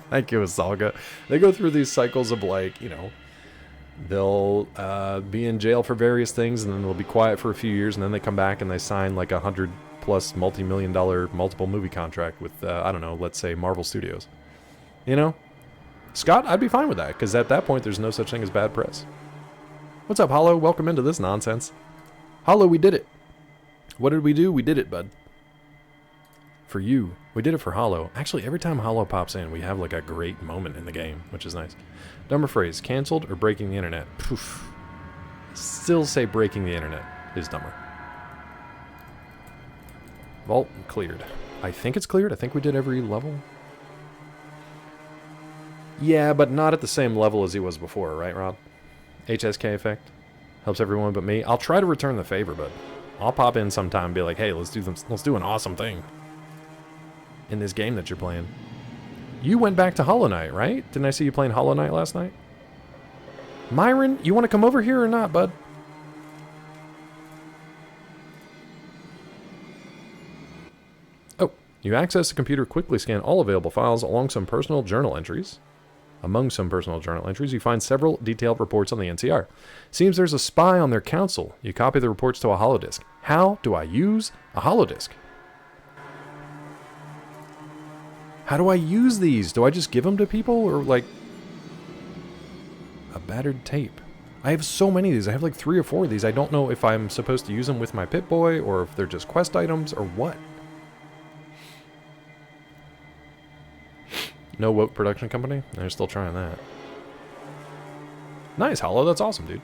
thank you, Salga. They go through these cycles of like, they'll be in jail for various things, and then they'll be quiet for a few years, and then they come back and they sign like $100+ multi-million-dollar multiple movie contract with, I don't know, let's say Marvel Studios. Scott, I'd be fine with that, because at that point there's no such thing as bad press. What's up, Hollow? Welcome into this nonsense. Hollow, we did it. What did we do? We did it, bud. For you. We did it for Hollow. Actually, every time Hollow pops in, we have like a great moment in the game, which is nice. Dumber phrase, canceled or breaking the internet? Poof. Still say breaking the internet is dumber. Vault cleared. I think it's cleared. I think we did every level. Yeah, but not at the same level as he was before, right, Rob? HSK effect. Helps everyone but me. I'll try to return the favor, but I'll pop in sometime and be like, hey, let's do an awesome thing in this game that you're playing. You went back to Hollow Knight, right? Didn't I see you playing Hollow Knight last night? Myron, you want to come over here or not, bud? Oh, you access the computer, quickly scan all available files among some personal journal entries. Among some personal journal entries, you find several detailed reports on the NCR. Seems there's a spy on their council. You copy the reports to a holodisk. How do I use a holodisk? How do I use these? Do I just give them to people, or like a battered tape? I have so many of these. I have like 3 or 4 of these. I don't know if I'm supposed to use them with my Pip-Boy or if they're just quest items or what. No woke production company? They're still trying that. Nice, Hollow. That's awesome, dude.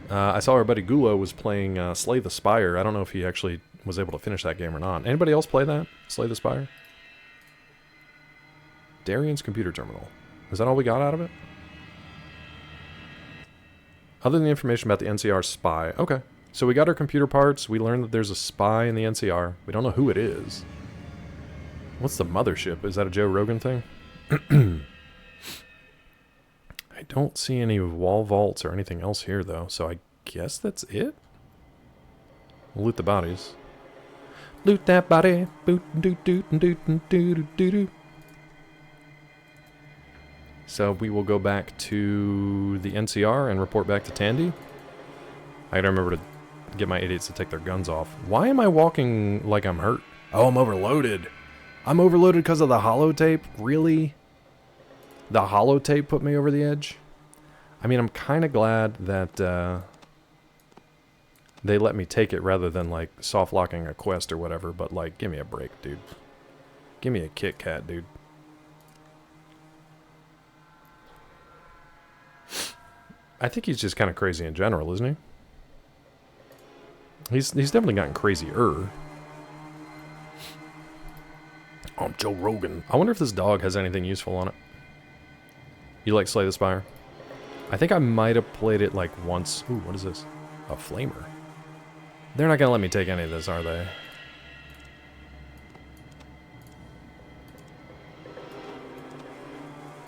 I saw our buddy Gulo was playing Slay the Spire. I don't know if he actually was able to finish that game or not. Anybody else play that? Slay the Spire? Darian's computer terminal. Is that all we got out of it? Other than the information about the NCR spy. Okay. So we got our computer parts. We learned that there's a spy in the NCR. We don't know who it is. What's the mothership? Is that a Joe Rogan thing? I don't see any wall vaults or anything else here, though. So I guess that's it? We'll loot the bodies. Loot that body. Boot, doot, doot, doot, doot, doot, doot, doot. So we will go back to the NCR and report back to Tandy. I gotta remember to get my idiots to take their guns off. Why am I walking like I'm hurt? Oh, I'm overloaded. I'm overloaded because of the holotape? Really? The holotape put me over the edge? I mean, I'm kind of glad that they let me take it rather than like soft locking a quest or whatever, but like, give me a break, dude. Give me a Kit Kat, dude. I think he's just kind of crazy in general, isn't he? He's definitely gotten crazier. I'm Joe Rogan. I wonder if this dog has anything useful on it. You like Slay the Spire? I think I might have played it like once. Ooh, what is this? A flamer. They're not gonna let me take any of this, are they?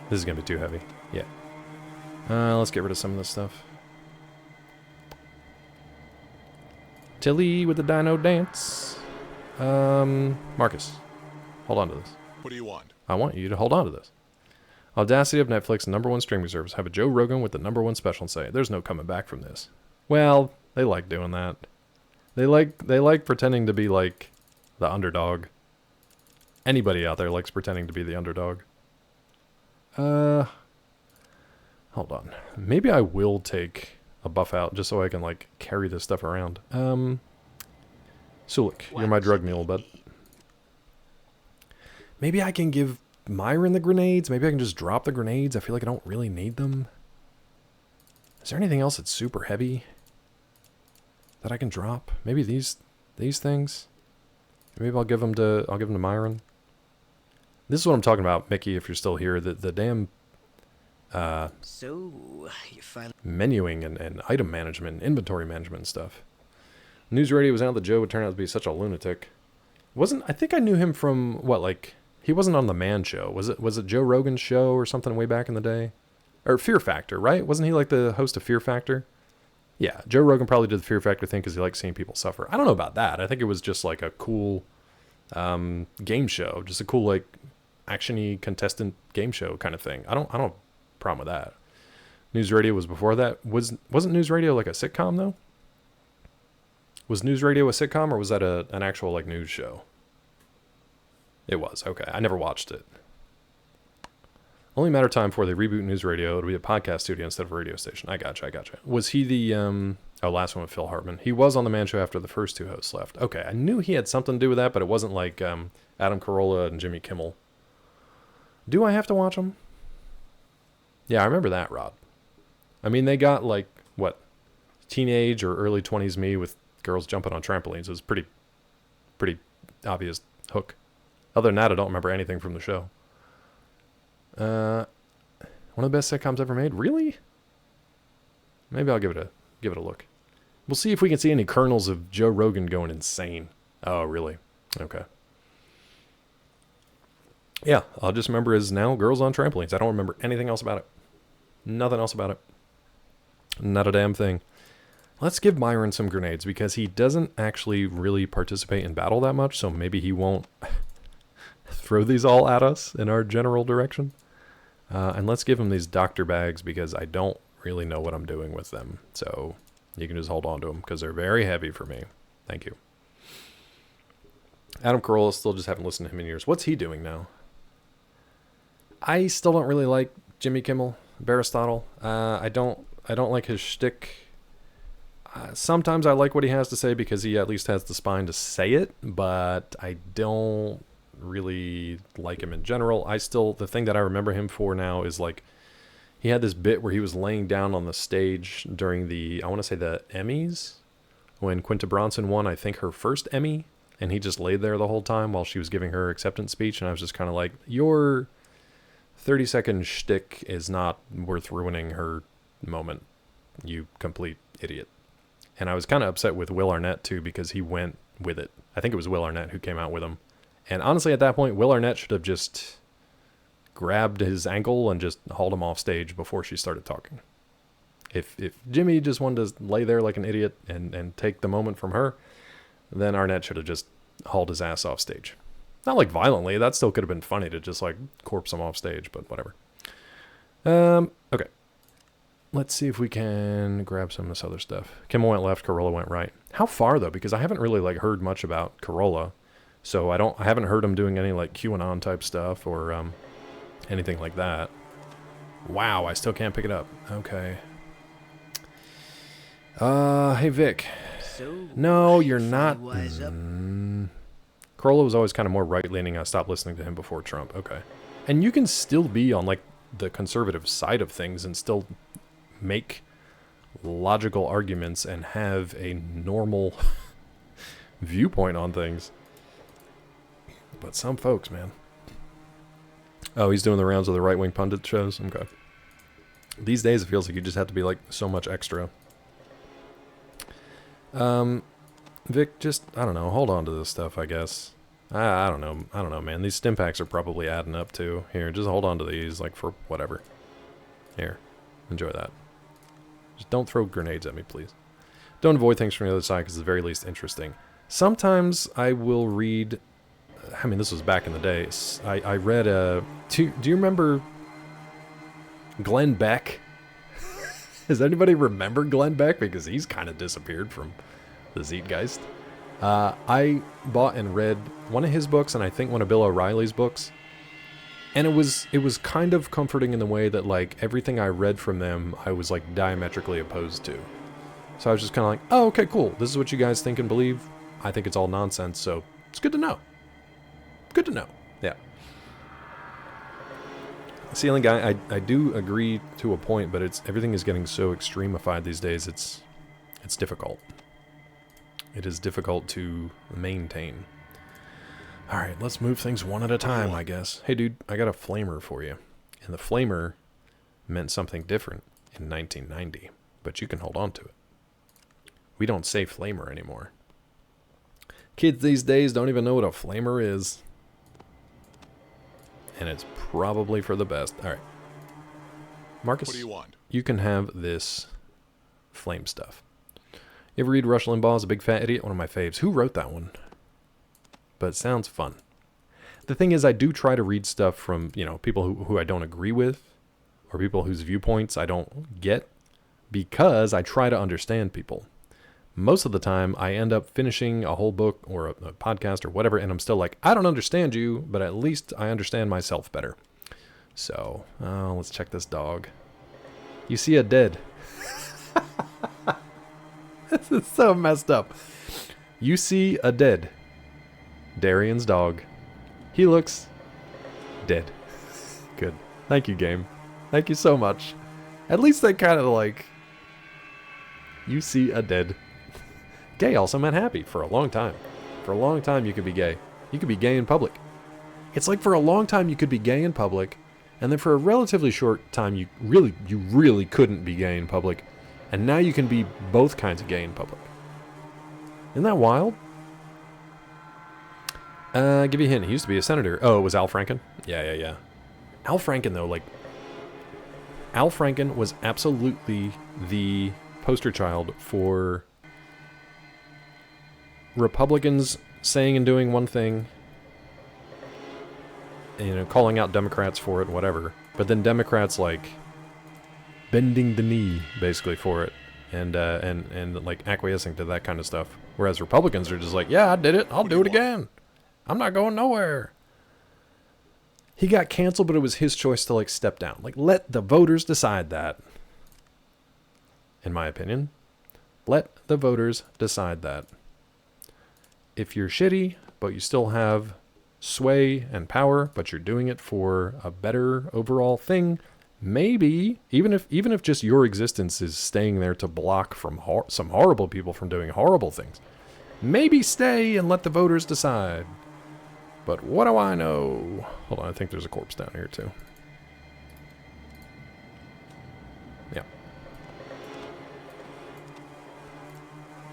This is gonna be too heavy. Yeah. Let's get rid of some of this stuff. Tilly with the dino dance. Marcus, hold on to this. What do you want? I want you to hold on to this. Audacity of Netflix, #1 streaming service. Have a Joe Rogan with the #1 special and say, there's no coming back from this. Well, they like doing that. They like pretending to be like the underdog. Anybody out there likes pretending to be the underdog. Hold on. Maybe I will take a buff out just so I can like carry this stuff around. Sulik, you're my drug mule, bud. Maybe I can give Myron the grenades. Maybe I can just drop the grenades. I feel like I don't really need them. Is there anything else that's super heavy that I can drop? Maybe these things. Maybe I'll give them to Myron. This is what I'm talking about, Mickey. If you're still here, the damn so you finally menuing and item management, inventory management and stuff. News radio was out that Joe would turn out to be such a lunatic. I think I knew him from what, like, he wasn't on the Man Show. Was it Joe Rogan's show or something way back in the day? Or Fear Factor, right? Wasn't he like the host of Fear Factor? Yeah, Joe Rogan probably did the Fear Factor thing because he likes seeing people suffer. I don't know about that. I think it was just like a cool game show, just a cool like action-y contestant game show kind of thing. I don't have a problem with that. News radio was before that. Wasn't News Radio like a sitcom though? Was News Radio a sitcom or was that an actual like news show? It was. Okay, I never watched it. Only a matter of time before they reboot News Radio. It'll be a podcast studio instead of a radio station. I gotcha. Was he the last one with Phil Hartman? He was on the Man Show after the first two hosts left. Okay, I knew he had something to do with that, but it wasn't like Adam Carolla and Jimmy Kimmel. Do I have to watch them? Yeah, I remember that, Rod. I mean, they got like, what, teenage or early 20s me with girls jumping on trampolines. It was pretty obvious hook. Other than that, I don't remember anything from the show. One of the best sitcoms ever made? Really? Maybe I'll give it a look. We'll see if we can see any kernels of Joe Rogan going insane. Oh, really? Okay. Yeah, I'll just remember as now girls on trampolines. I don't remember anything else about it. Nothing else about it. Not a damn thing. Let's give Myron some grenades because he doesn't actually really participate in battle that much, so maybe he won't throw these all at us in our general direction. And let's give him these doctor bags because I don't really know what I'm doing with them. So you can just hold on to them because they're very heavy for me. Thank you. Adam Carolla, still just haven't listened to him in years. What's he doing now? I still don't really like Jimmy Kimmel, Aristotle. I don't like his shtick. Sometimes I like what he has to say because he at least has the spine to say it, but I don't really like him in general. The thing that I remember him for now is like he had this bit where he was laying down on the stage during I want to say the Emmys, when Quinta Bronson won, I think, her first Emmy, and he just laid there the whole time while she was giving her acceptance speech, and I was just kind of like, your 30-second shtick is not worth ruining her moment, you complete idiot. And I was kind of upset with Will Arnett too because he went with it. I think it was Will Arnett who came out with him. And honestly, at that point, Will Arnett should have just grabbed his ankle and just hauled him off stage before she started talking. If Jimmy just wanted to lay there like an idiot and take the moment from her, then Arnett should have just hauled his ass off stage. Not like violently. That still could have been funny to just like corpse him off stage, but whatever. Okay. Let's see if we can grab some of this other stuff. Kimmel went left, Carolla went right. How far though? Because I haven't really like heard much about Carolla. So I haven't heard him doing any like QAnon type stuff or anything like that. Wow, I still can't pick it up. Okay. Hey Vic. So no, you're not. Corolla was always kind of more right-leaning. I stopped listening to him before Trump. Okay. And you can still be on, like, the conservative side of things and still make logical arguments and have a normal viewpoint on things. But some folks, man. Oh, he's doing the rounds of the right-wing pundit shows? Okay. These days, it feels like you just have to be, like, so much extra. Vic, just, I don't know, hold on to this stuff, I guess. I don't know, man. These stim packs are probably adding up, too. Here, just hold on to these, like, for whatever. Here, enjoy that. Just don't throw grenades at me, please. Don't avoid things from the other side, because it's the very least interesting. Sometimes I will read... I mean, this was back in the day. I read do you remember Glenn Beck? Does anybody remember Glenn Beck? Because he's kind of disappeared from the Zeitgeist. I bought and read one of his books, and I think one of Bill O'Reilly's books. And it was kind of comforting in the way that, like, everything I read from them, I was, like, diametrically opposed to. So I was just kind of like, oh, okay, cool. This is what you guys think and believe. I think it's all nonsense, so it's good to know. Good to know. Yeah. Ceiling guy, I do agree to a point, but everything is getting so extremified these days. It's difficult. It is difficult to maintain. All right, let's move things one at a time, I guess. Hey, dude, I got a flamer for you, and the flamer meant something different in 1990, but you can hold on to it. We don't say flamer anymore. Kids these days don't even know what a flamer is. And it's probably for the best. All right. Marcus, what do you want? You can have this flame stuff. You ever read Rush Limbaugh's A Big Fat Idiot? One of my faves. Who wrote that one? But it sounds fun. The thing is, I do try to read stuff from, people who I don't agree with, or people whose viewpoints I don't get, because I try to understand people. Most of the time, I end up finishing a whole book or a podcast or whatever, and I'm still like, I don't understand you, but at least I understand myself better. So, let's check this dog. You see a dead. This is so messed up. You see a dead. Darian's dog. He looks dead. Good. Thank you, game. Thank you so much. At least they kind of like... You see a dead. Gay also meant happy for a long time. For a long time you could be gay. You could be gay in public. It's like for a long time you could be gay in public, and then for a relatively short time you really couldn't be gay in public, and now you can be both kinds of gay in public. Isn't that wild? Give you a hint. He used to be a senator. Oh, it was Al Franken? Yeah. Al Franken, though, Al Franken was absolutely the poster child for Republicans saying and doing one thing, calling out Democrats for it, whatever. But then Democrats, bending the knee, basically, for it. And acquiescing to that kind of stuff. Whereas Republicans are just like, yeah, I did it. I'll do it again. I'm not going nowhere. He got canceled, but it was his choice to, step down. Let the voters decide that. In my opinion. Let the voters decide that. If you're shitty, but you still have sway and power, but you're doing it for a better overall thing, maybe, even if just your existence is staying there to block from some horrible people from doing horrible things, maybe stay and let the voters decide. But what do I know? Hold on, I think there's a corpse down here too. Yeah.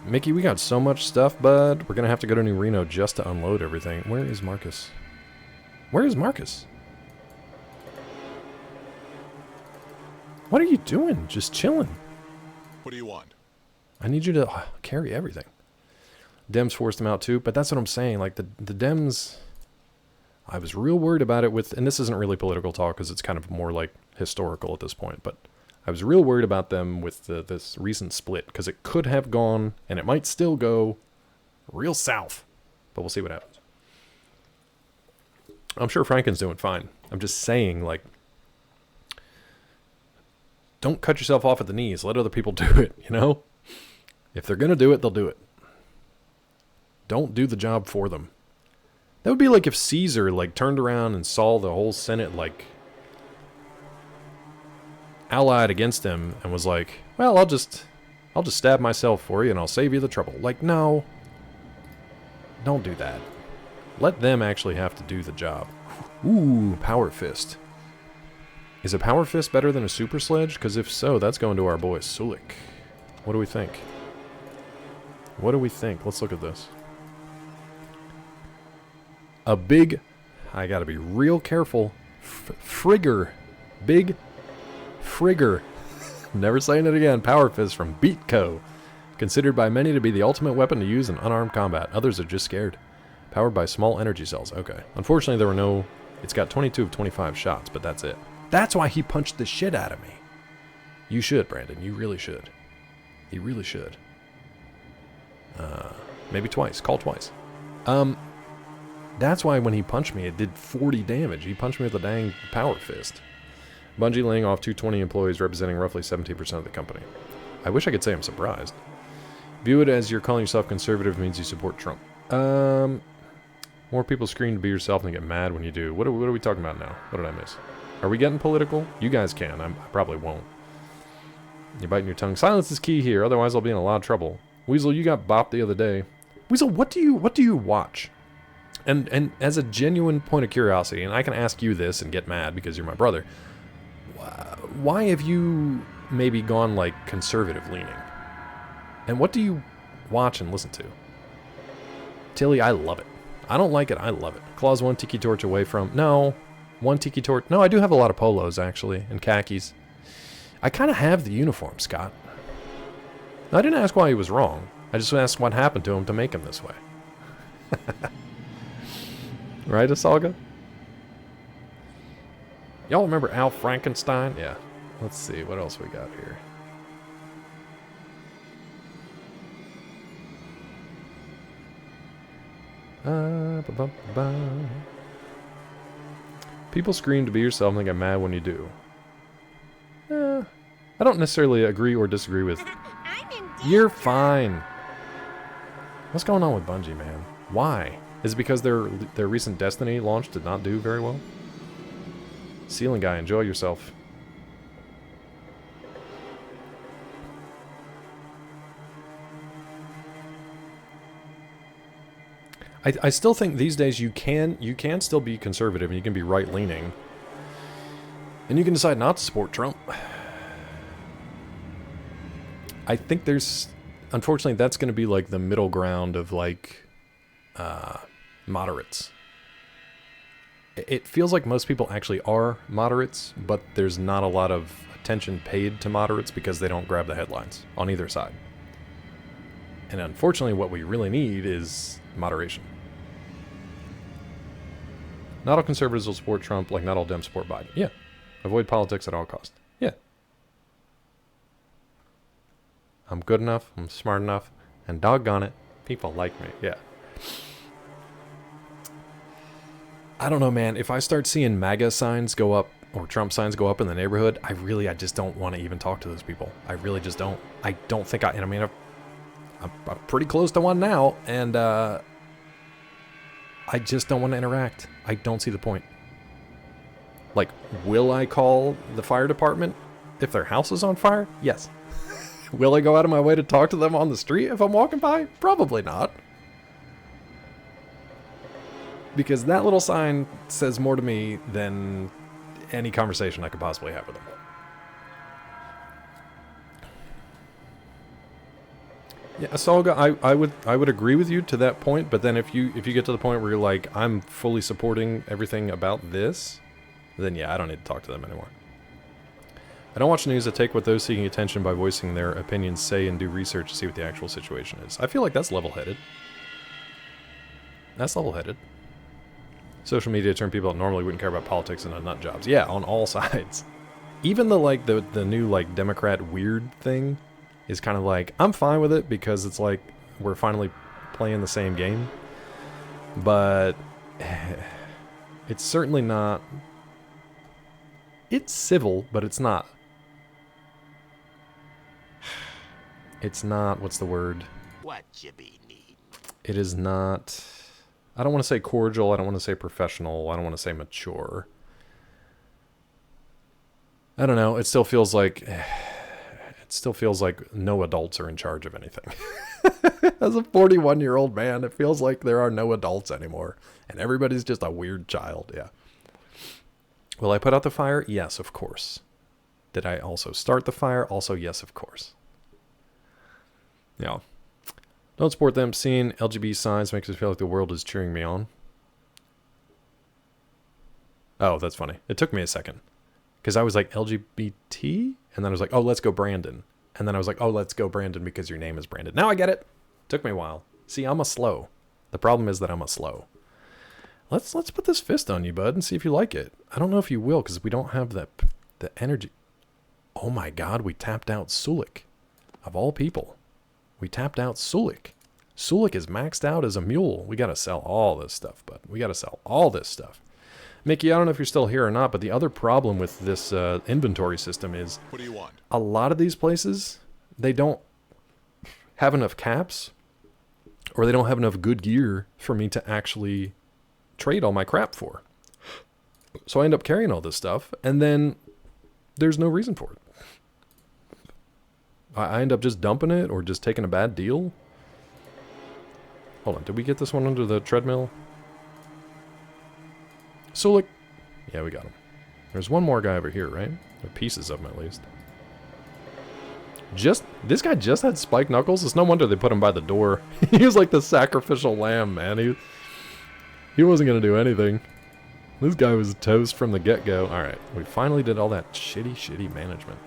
Mickey, we got so much stuff, bud. We're gonna have to go to New Reno just to unload everything. Where is Marcus? Where is Marcus? What are you doing? Just chilling. What do you want? I need you to carry everything. Dems forced him out too, but that's what I'm saying. The Dems, I was real worried about it with, and this isn't really political talk because it's kind of more historical at this point, but I was real worried about them with this recent split because it could have gone, and it might still go, real south. But we'll see what happens. I'm sure Franken's doing fine. I'm just saying, don't cut yourself off at the knees. Let other people do it, If they're going to do it, they'll do it. Don't do the job for them. That would be like if Caesar, like, turned around and saw the whole Senate, like, allied against him and was like, well, I'll just stab myself for you and I'll save you the trouble. Like, no. Don't do that. Let them actually have to do the job. Ooh, Power Fist. Is a Power Fist better than a Super Sledge? Because if so, that's going to our boy Sulik. What do we think? What do we think? Let's look at this. A big... I gotta be real careful. Frigger. Big Frigger. Never saying it again. Power Fist from Beatco. Considered by many to be the ultimate weapon to use in unarmed combat. Others are just scared. Powered by small energy cells. Okay. Unfortunately, there were no... It's got 22 of 25 shots, but that's it. That's why he punched the shit out of me. You should, Brandon. You really should. You really should. Maybe twice. Call twice. That's why when he punched me, it did 40 damage. He punched me with a dang Power Fist. Bungie laying off 220 employees representing roughly 17% of the company. I wish I could say I'm surprised. View it as you're calling yourself conservative means you support Trump. More people scream to be yourself and get mad when you do. What are we talking about now? What did I miss? Are we getting political? You guys can. I probably won't. You're biting your tongue. Silence is key here, otherwise I'll be in a lot of trouble. Weasel, you got bopped the other day. Weasel, what do you watch? And as a genuine point of curiosity, and I can ask you this and get mad because you're my brother, why have you maybe gone like conservative leaning? And what do you watch and listen to? Tilly, I love it. I don't like it, I love it. Claws one tiki torch away from... No. One tiki torch... No, I do have a lot of polos, actually, and khakis. I kind of have the uniform, Scott. I didn't ask why he was wrong. I just asked what happened to him to make him this way. Right, Asalga? Y'all remember Al Frankenstein? Yeah. Let's see, what else we got here? People scream to be yourself and get mad when you do. I don't necessarily agree or disagree with... You're fine. What's going on with Bungie, man? Why? Is it because their recent Destiny launch did not do very well? Ceiling guy, enjoy yourself. I still think these days you can still be conservative and you can be right-leaning. And you can decide not to support Trump. I think there's... Unfortunately, that's going to be like the middle ground of like moderates. It feels like most people actually are moderates, but there's not a lot of attention paid to moderates because they don't grab the headlines on either side. And unfortunately, what we really need is moderation. Not all conservatives will support Trump, like not all Dems support Biden. Yeah. Avoid politics at all costs. Yeah. I'm good enough, I'm smart enough, and doggone it, people like me. Yeah. I don't know, man. If I start seeing MAGA signs go up, or Trump signs go up in the neighborhood, I just don't want to even talk to those people. I really just don't. I don't think I mean, I'm pretty close to one now, and I just don't want to interact. I don't see the point. Like, will I call the fire department if their house is on fire? Yes. Will I go out of my way to talk to them on the street if I'm walking by? Probably not. Because that little sign says more to me than any conversation I could possibly have with them. Yeah, Asalga, I would agree with you to that point, but then if you get to the point where you're like, I'm fully supporting everything about this, then yeah, I don't need to talk to them anymore. I don't watch news. I take what those seeking attention by voicing their opinions say and do research to see what the actual situation is. I feel like that's level-headed. That's level-headed. Social media turn people that normally wouldn't care about politics into nut jobs. Yeah, on all sides. Even the new like Democrat weird thing is kind of like, I'm fine with it because it's like we're finally playing the same game. But it's certainly not. It's civil, but it's not. It's not, what's the word? What you be need? It is not... I don't want to say cordial. I don't want to say professional. I don't want to say mature. I don't know. It still feels like no adults are in charge of anything. As a 41-year-old man, it feels like there are no adults anymore. And everybody's just a weird child. Yeah. Will I put out the fire? Yes, of course. Did I also start the fire? Also, yes, of course. Yeah. Don't support them. Seeing LGBT signs makes me feel like the world is cheering me on. Oh, that's funny. It took me a second. Because I was like, LGBT? And then I was like, oh, let's go Brandon. And then I was like, oh, let's go Brandon because your name is Brandon. Now I get it. Took me a while. See, I'm a slow. The problem is that I'm a slow. Let's put this fist on you, bud, and see if you like it. I don't know if you will because we don't have the energy. Oh my God, we tapped out Sulik. Of all people. We tapped out Sulik. Sulik is maxed out as a mule. We got to sell all this stuff, bud. We got to sell all this stuff. Mickey, I don't know if you're still here or not, but the other problem with this inventory system is What do you want? A lot of these places, they don't have enough caps or they don't have enough good gear for me to actually trade all my crap for. So I end up carrying all this stuff and then there's no reason for it. I end up just dumping it or just taking a bad deal. Hold on, did we get this one under the treadmill? Sulik. Yeah, we got him. There's one more guy over here, right? Or pieces of him, at least. This guy just had spiked knuckles. It's no wonder they put him by the door. He was like the sacrificial lamb, man. He wasn't going to do anything. This guy was toast from the get-go. Alright, we finally did all that shitty management.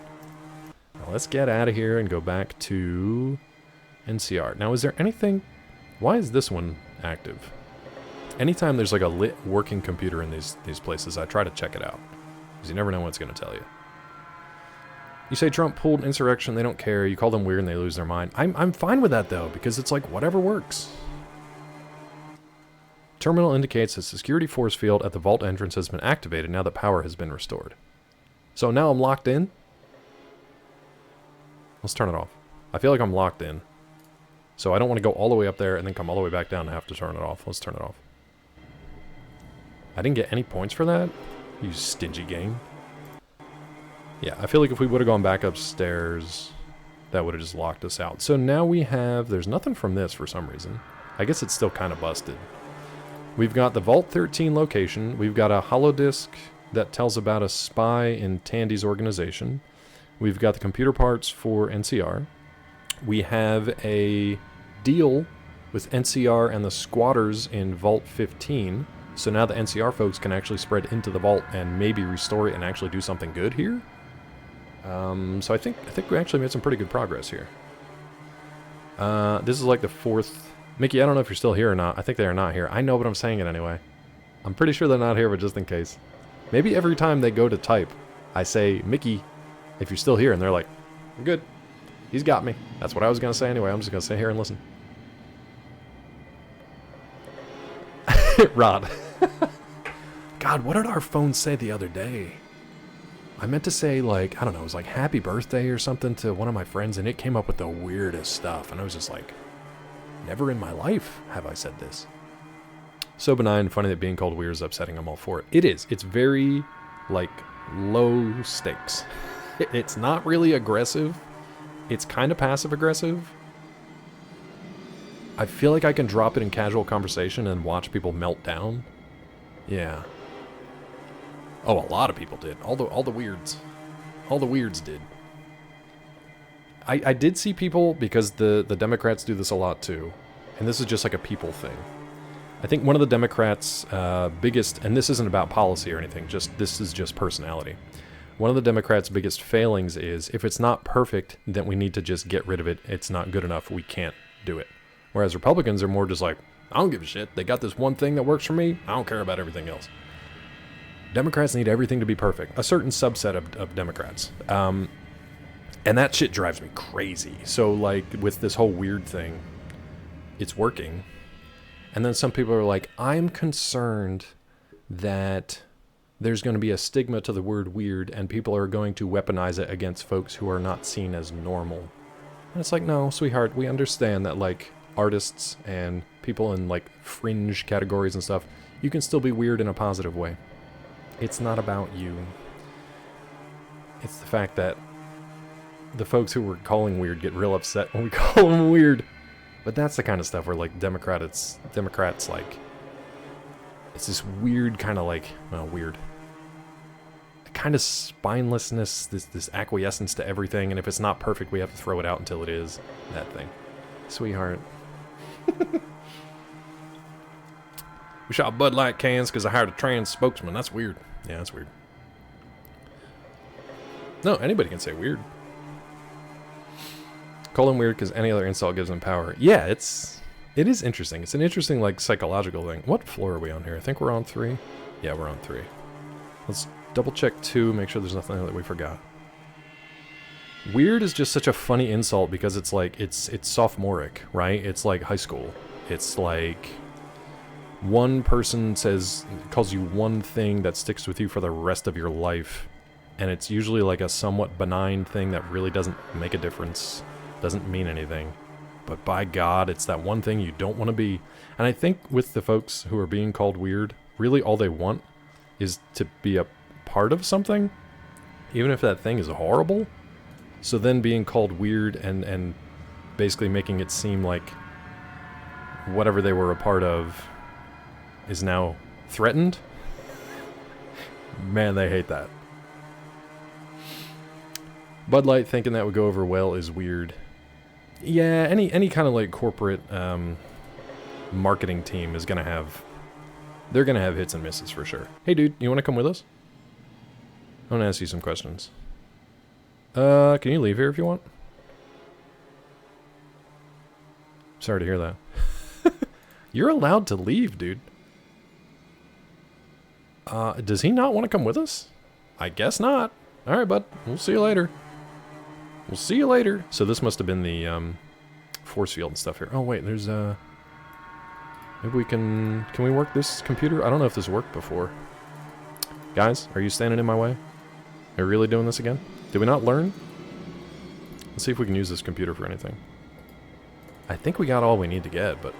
Now let's get out of here and go back to NCR. Now, is there anything... Why is this one active? Anytime there's like a lit working computer in these places, I try to check it out. Because you never know what it's going to tell you. You say Trump pulled insurrection, they don't care. You call them weird and they lose their mind. I'm fine with that though, because it's like whatever works. Terminal indicates a security force field at the vault entrance has been activated now that power has been restored. So now I'm locked in? Let's turn it off. I feel like I'm locked in. So I don't want to go all the way up there and then come all the way back down and have to turn it off. Let's turn it off. I didn't get any points for that? You stingy game. Yeah, I feel like if we would have gone back upstairs, that would have just locked us out. So now we have... There's nothing from this for some reason. I guess it's still kind of busted. We've got the Vault 13 location. We've got a holodisc that tells about a spy in Tandy's organization. We've got the computer parts for NCR. We have a deal with NCR and the squatters in Vault 15. So now the NCR folks can actually spread into the vault and maybe restore it and actually do something good here. So I think we actually made some pretty good progress here. This is like the fourth... Mickey, I don't know if you're still here or not. I think they are not here. I know, but I'm saying it anyway. I'm pretty sure they're not here, but just in case. Maybe every time they go to type, I say, Mickey, if you're still here, and they're like, I'm good. He's got me. That's what I was going to say anyway. I'm just going to sit here and listen. Rod. God, what did our phone say the other day? I meant to say, like, I don't know, it was like happy birthday or something to one of my friends, and it came up with the weirdest stuff. And I was just like, never in my life have I said this. So benign, funny that being called weird is upsetting. I'm all for it. It is. It's very, like, low stakes. It's not really aggressive. It's kind of passive-aggressive. I feel like I can drop it in casual conversation and watch people melt down. Yeah. Oh, a lot of people did. All the weirds. All the weirds did. I did see people, because the Democrats do this a lot too, and this is just like a people thing. I think one of the Democrats' biggest, and this isn't about policy or anything, this is just personality. One of the Democrats' biggest failings is, if it's not perfect, then we need to just get rid of it. It's not good enough. We can't do it. Whereas Republicans are more just like, I don't give a shit. They got this one thing that works for me. I don't care about everything else. Democrats need everything to be perfect. A certain subset of Democrats. And that shit drives me crazy. So, like, with this whole weird thing, it's working. And then some people are like, I'm concerned that there's going to be a stigma to the word weird, and people are going to weaponize it against folks who are not seen as normal. And it's like, no, sweetheart, we understand that, like, artists and people in like fringe categories and stuff, you can still be weird in a positive way. It's not about you. It's the fact that the folks who we're calling weird get real upset when we call them weird. But that's the kind of stuff where like Democrats like, it's this weird kind of like, well, weird. The kind of spinelessness, this acquiescence to everything, and if it's not perfect, we have to throw it out until it is. That thing. Sweetheart. We shot Bud Light cans because I hired a trans spokesman. That's weird. Yeah, that's weird. No, anybody can say weird. Call them weird because any other insult gives them power. Yeah, it is interesting. It's an interesting, like, psychological thing. What floor are we on here? I think we're on 3. Yeah, we're on 3. Let's double check 2, make sure there's nothing that we forgot. Weird is just such a funny insult because it's like, it's sophomoric, right? It's like high school. It's like one person calls you one thing that sticks with you for the rest of your life, and it's usually like a somewhat benign thing that really doesn't make a difference, doesn't mean anything. But by God, it's that one thing you don't want to be. And I think with the folks who are being called weird, really all they want is to be a part of something, even if that thing is horrible. So then being called weird and basically making it seem like whatever they were a part of is now threatened. Man, they hate that. Bud Light thinking that would go over well is weird. Yeah, any kind of like corporate marketing team is gonna have, they're gonna have hits and misses for sure. Hey dude, you wanna come with us? I wanna ask you some questions. Can you leave here if you want? Sorry to hear that. You're allowed to leave, dude. Does he not want to come with us? I guess not. Alright, bud. We'll see you later. We'll see you later. So this must have been the force field and stuff here. Oh wait, there's maybe we can we work this computer? I don't know if this worked before. Guys, are you standing in my way? Are we really doing this again? Did we not learn? Let's see if we can use this computer for anything. I think we got all we need to get, but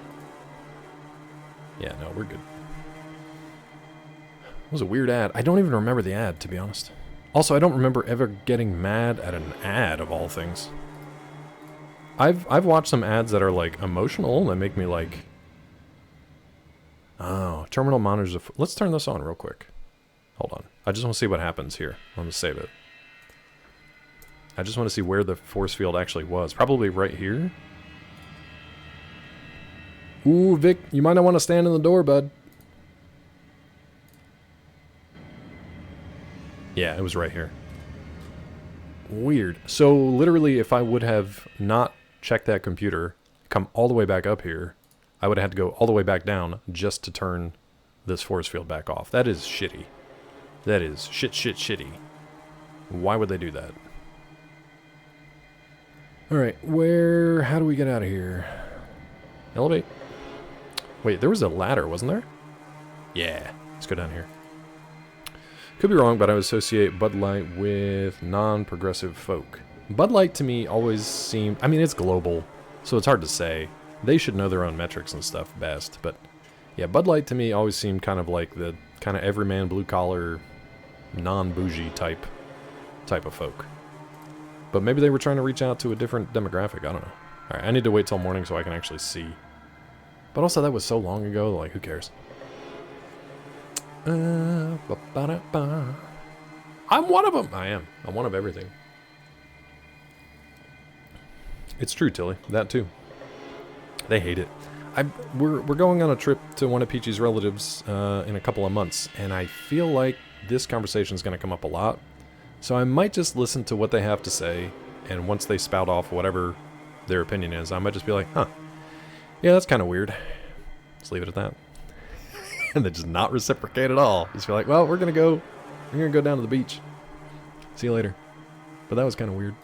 yeah, no, we're good. It was a weird ad. I don't even remember the ad, to be honest. Also, I don't remember ever getting mad at an ad, of all things. I've watched some ads that are, like, emotional, that make me, like... Oh, terminal monitors... Let's turn this on real quick. Hold on. I just want to see what happens here. I'm going to save it. I just want to see where the force field actually was. Probably right here. Ooh, Vic, you might not want to stand in the door, bud. Yeah, it was right here. Weird. So, literally, if I would have not checked that computer, come all the way back up here, I would have had to go all the way back down just to turn this force field back off. That is shitty. That is shitty. Why would they do that? Alright, how do we get out of here? Elevate. Wait, there was a ladder, wasn't there? Yeah, let's go down here. Could be wrong, but I would associate Bud Light with non-progressive folk. Bud Light to me always seemed... I mean, it's global, so it's hard to say. They should know their own metrics and stuff best, but... Yeah, Bud Light to me always seemed kind of like the kind of everyman, blue-collar, non-bougie type of folk. But maybe they were trying to reach out to a different demographic, I don't know. Alright, I need to wait till morning so I can actually see. But also, that was so long ago, like, who cares? I'm one of them! I am. I'm one of everything. It's true, Tilly. That too. They hate it. We're going on a trip to one of Peachy's relatives in a couple of months, and I feel like this conversation is going to come up a lot. So I might just listen to what they have to say, and once they spout off whatever their opinion is, I might just be like, huh, yeah, that's kind of weird. Just leave it at that. And then just not reciprocate at all. Just be like, well, we're gonna go down to the beach. See you later. But that was kind of weird.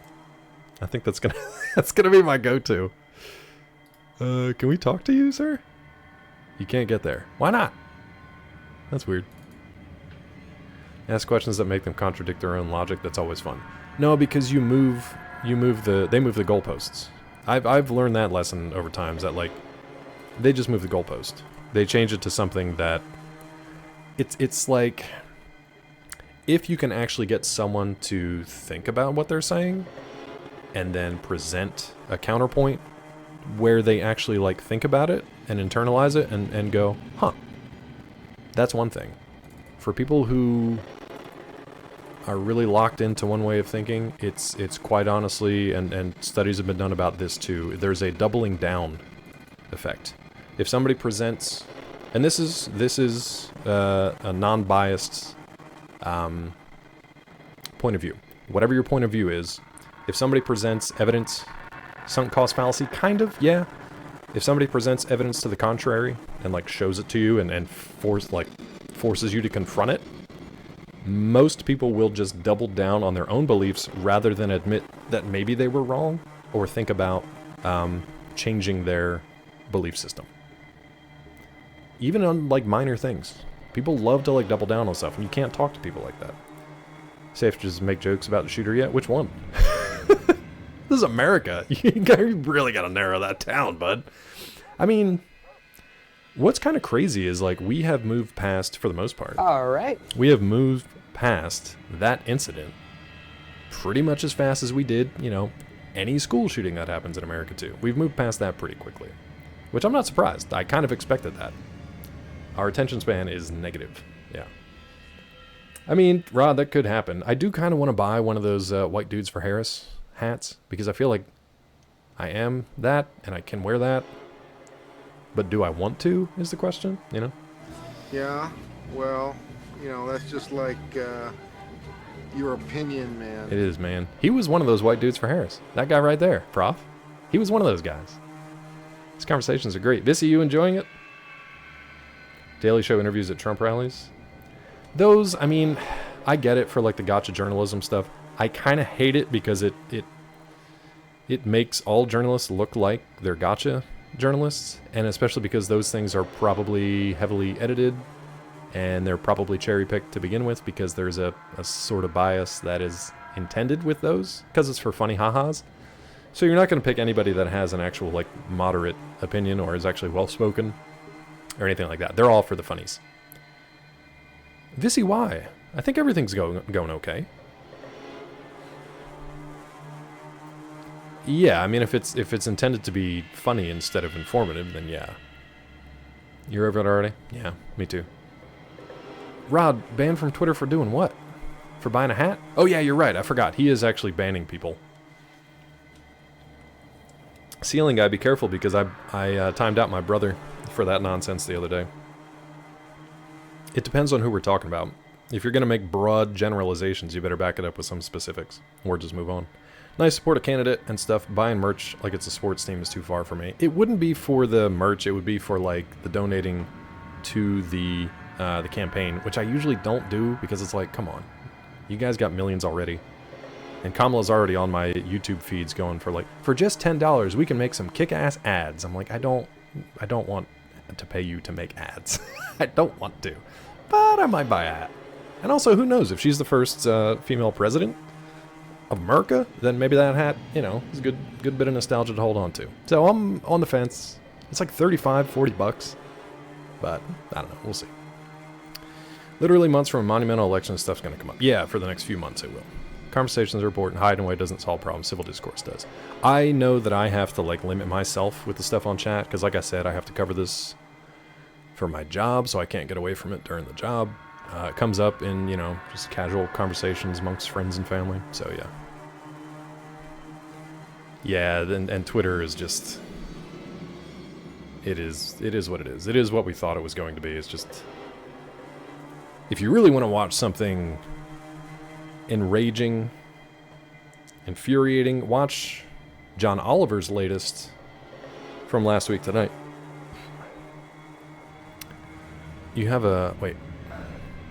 I think that's gonna be my go-to. Can we talk to you, sir? You can't get there. Why not? That's weird. Ask questions that make them contradict their own logic. That's always fun. No, because they move the goalposts. I've learned that lesson over times, that like they just move the goalpost. They change it to something that it's like, if you can actually get someone to think about what they're saying and then present a counterpoint where they actually like think about it and internalize it and go, huh, that's one thing. For people who are really locked into one way of thinking, it's quite honestly, and studies have been done about this too, there's a doubling down effect. If somebody presents, and this is a non-biased point of view. Whatever your point of view is, if somebody presents evidence, sunk cost fallacy, kind of, yeah. If somebody presents evidence to the contrary and like shows it to you and forces you to confront it, most people will just double down on their own beliefs rather than admit that maybe they were wrong or think about changing their belief system. Even on like minor things. People love to like double down on stuff, and you can't talk to people like that. Safe to just make jokes about the shooter yet? Which one? This is America. You really gotta narrow that down, bud. I mean, what's kind of crazy is like we have moved past, for the most part. All right. We have moved past that incident pretty much as fast as we did, you know, any school shooting that happens in America too. We've moved past that pretty quickly, which I'm not surprised. I kind of expected that. Our attention span is negative. Yeah. I mean, Rod, that could happen. I do kind of want to buy one of those White Dudes for Harris hats because I feel like I am that and I can wear that. But do I want to, is the question, you know? Yeah, well, you know, that's just like your opinion, man. It is, man. He was one of those White Dudes for Harris. That guy right there, Prof. He was one of those guys. These conversations are great. Vissy, you enjoying it? Daily Show interviews at Trump rallies. Those, I mean, I get it for like the gotcha journalism stuff. I kind of hate it because it makes all journalists look like they're gotcha journalists, and especially because those things are probably heavily edited and they're probably cherry-picked to begin with because there's a sort of bias that is intended with those because it's for funny ha-has. So you're not going to pick anybody that has an actual like moderate opinion or is actually well-spoken or anything like that. They're all for the funnies. Vissy, why? I think everything's going okay. Yeah, I mean, if it's intended to be funny instead of informative, then yeah. You're over it already? Yeah, me too. Rod, banned from Twitter for doing what? For buying a hat? Oh yeah, you're right. I forgot. He is actually banning people. Ceiling guy, be careful because I timed out my brother for that nonsense the other day. It depends on who we're talking about. If you're going to make broad generalizations, you better back it up with some specifics, or just move on. Nice support a candidate and stuff. Buying merch like it's a sports team is too far for me. It wouldn't be for the merch. It would be for like the donating to the campaign, which I usually don't do because it's like, come on, you guys got millions already. And Kamala's already on my YouTube feeds going for like, for just $10, we can make some kick-ass ads. I'm like, I don't want to pay you to make ads. I don't want to, but I might buy a hat. And also, who knows, if she's the first female president of America, then maybe that hat, you know, is a good bit of nostalgia to hold on to. So I'm on the fence. It's like $35-40, but I don't know, we'll see. Literally months from a monumental election, stuff's gonna come up. Yeah, for the next few months it will. Conversations are important. Hide and away doesn't solve problems. Civil discourse does. I know that I have to like limit myself with the stuff on chat because, like I said, I have to cover this for my job, so I can't get away from it during the job. It comes up in, you know, just casual conversations amongst friends and family. So yeah. Yeah, and Twitter is just, it is what it is. It is what we thought it was going to be. It's just, if you really want to watch something enraging, infuriating, watch John Oliver's latest from last week tonight. You have a, wait,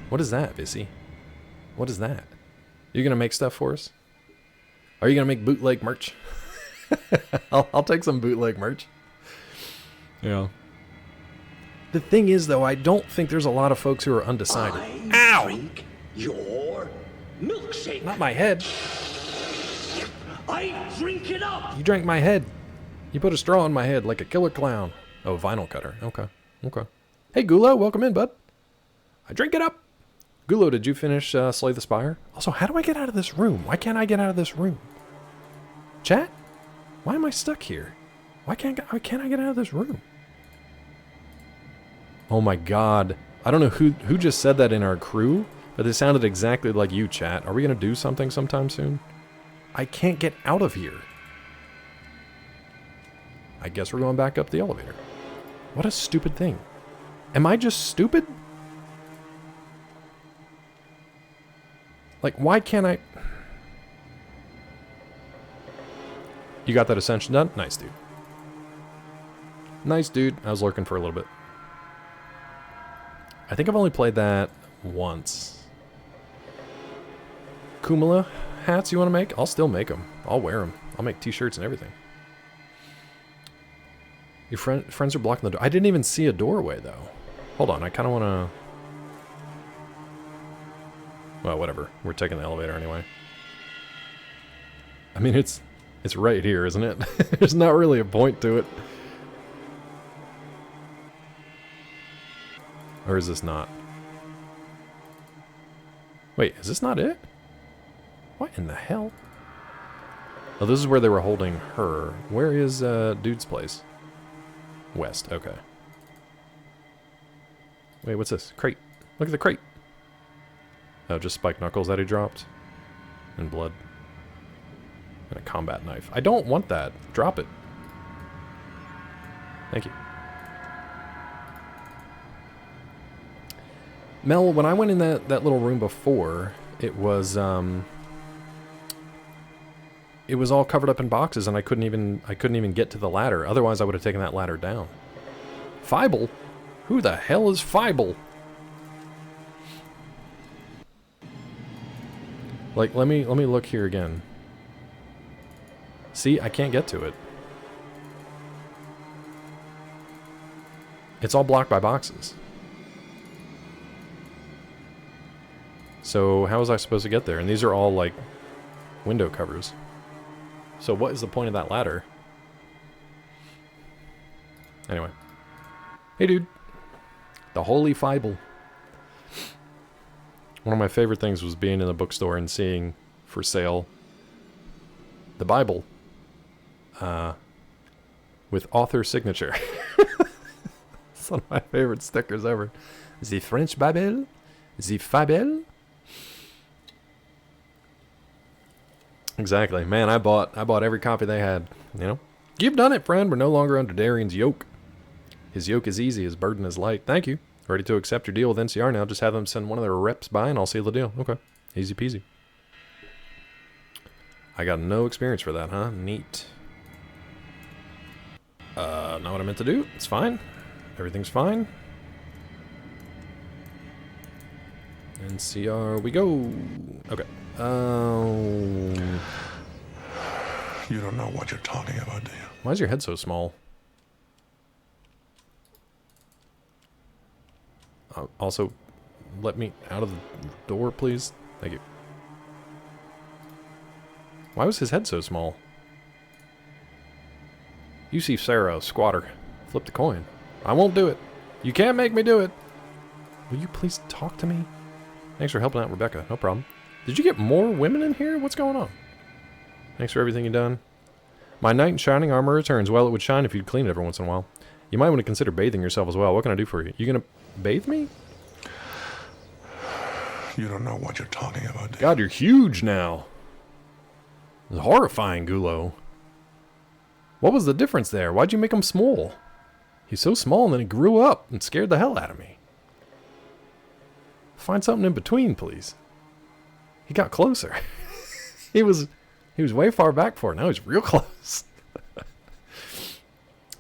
what is that, Vissy? What is that? You're gonna make stuff for us? Are you gonna make bootleg merch? I'll take some bootleg merch. Yeah. The thing is, though, I don't think there's a lot of folks who are undecided. Ow! Drink your milkshake. Not my head. I drink it up. You drank my head. You put a straw in my head like a killer clown. Oh, vinyl cutter. Okay. Okay. Hey, Gulo, welcome in, bud. I drink it up. Gulo, did you finish Slay the Spire? Also, how do I get out of this room? Why can't I get out of this room? Chat? Why am I stuck here? Why can't I get out of this room? Oh my god. I don't know who just said that in our crew, but it sounded exactly like you, chat. Are we going to do something sometime soon? I can't get out of here. I guess we're going back up the elevator. What a stupid thing. Am I just stupid? Like, why can't I... You got that ascension done? Nice, dude. Nice, dude. I was lurking for a little bit. I think I've only played that once. Kumala hats you want to make? I'll still make them. I'll wear them. I'll make t-shirts and everything. Your friends are blocking the door. I didn't even see a doorway, though. Hold on, I kind of want to... Well, whatever. We're taking the elevator anyway. I mean, it's right here, isn't it? There's not really a point to it. Or is this not? Wait, is this not it? What in the hell? Oh, this is where they were holding her. Where is dude's place? West, okay. Wait, what's this? Crate. Look at the crate. Oh, just spiked knuckles that he dropped. And blood. And a combat knife. I don't want that. Drop it. Thank you. Mel, when I went in that little room before, it was all covered up in boxes, and I couldn't even get to the ladder. Otherwise, I would have taken that ladder down. Fieble? Who the hell is Fieble? Like, let me look here again. See, I can't get to it. It's all blocked by boxes. So how was I supposed to get there? And these are all like window covers. So what is the point of that ladder? Anyway. Hey dude. The Holy Bible. One of my favorite things was being in the bookstore and seeing for sale the Bible with author signature. It's one of my favorite stickers ever. The French Bible, the Fable. Exactly, man. I bought every copy they had. You know, you've done it, friend. We're no longer under Darian's yoke. His yoke is easy, his burden is light. Thank you. Ready to accept your deal with NCR now. Just have them send one of their reps by and I'll seal the deal. Okay. Easy peasy. I got no experience for that, huh? Neat. Not what I meant to do. It's fine. Everything's fine. NCR we go. Okay. You don't know what you're talking about, do you? Why is your head so small? Also, let me out of the door, please. Thank you. Why was his head so small? You see Sarah, squatter. Flip the coin. I won't do it. You can't make me do it. Will you please talk to me? Thanks for helping out, Rebecca. No problem. Did you get more women in here? What's going on? Thanks for everything you've done. My knight in shining armor returns. Well, it would shine if you'd clean it every once in a while. You might want to consider bathing yourself as well. What can I do for you? You gonna bathe me? You don't know what you're talking about, do you? God, you're huge now. It's horrifying, Gulo. What was the difference there? Why'd you make him small? He's so small and then he grew up and scared the hell out of me. Find something in between, please. He got closer. he was way far back for it. Now he's real close.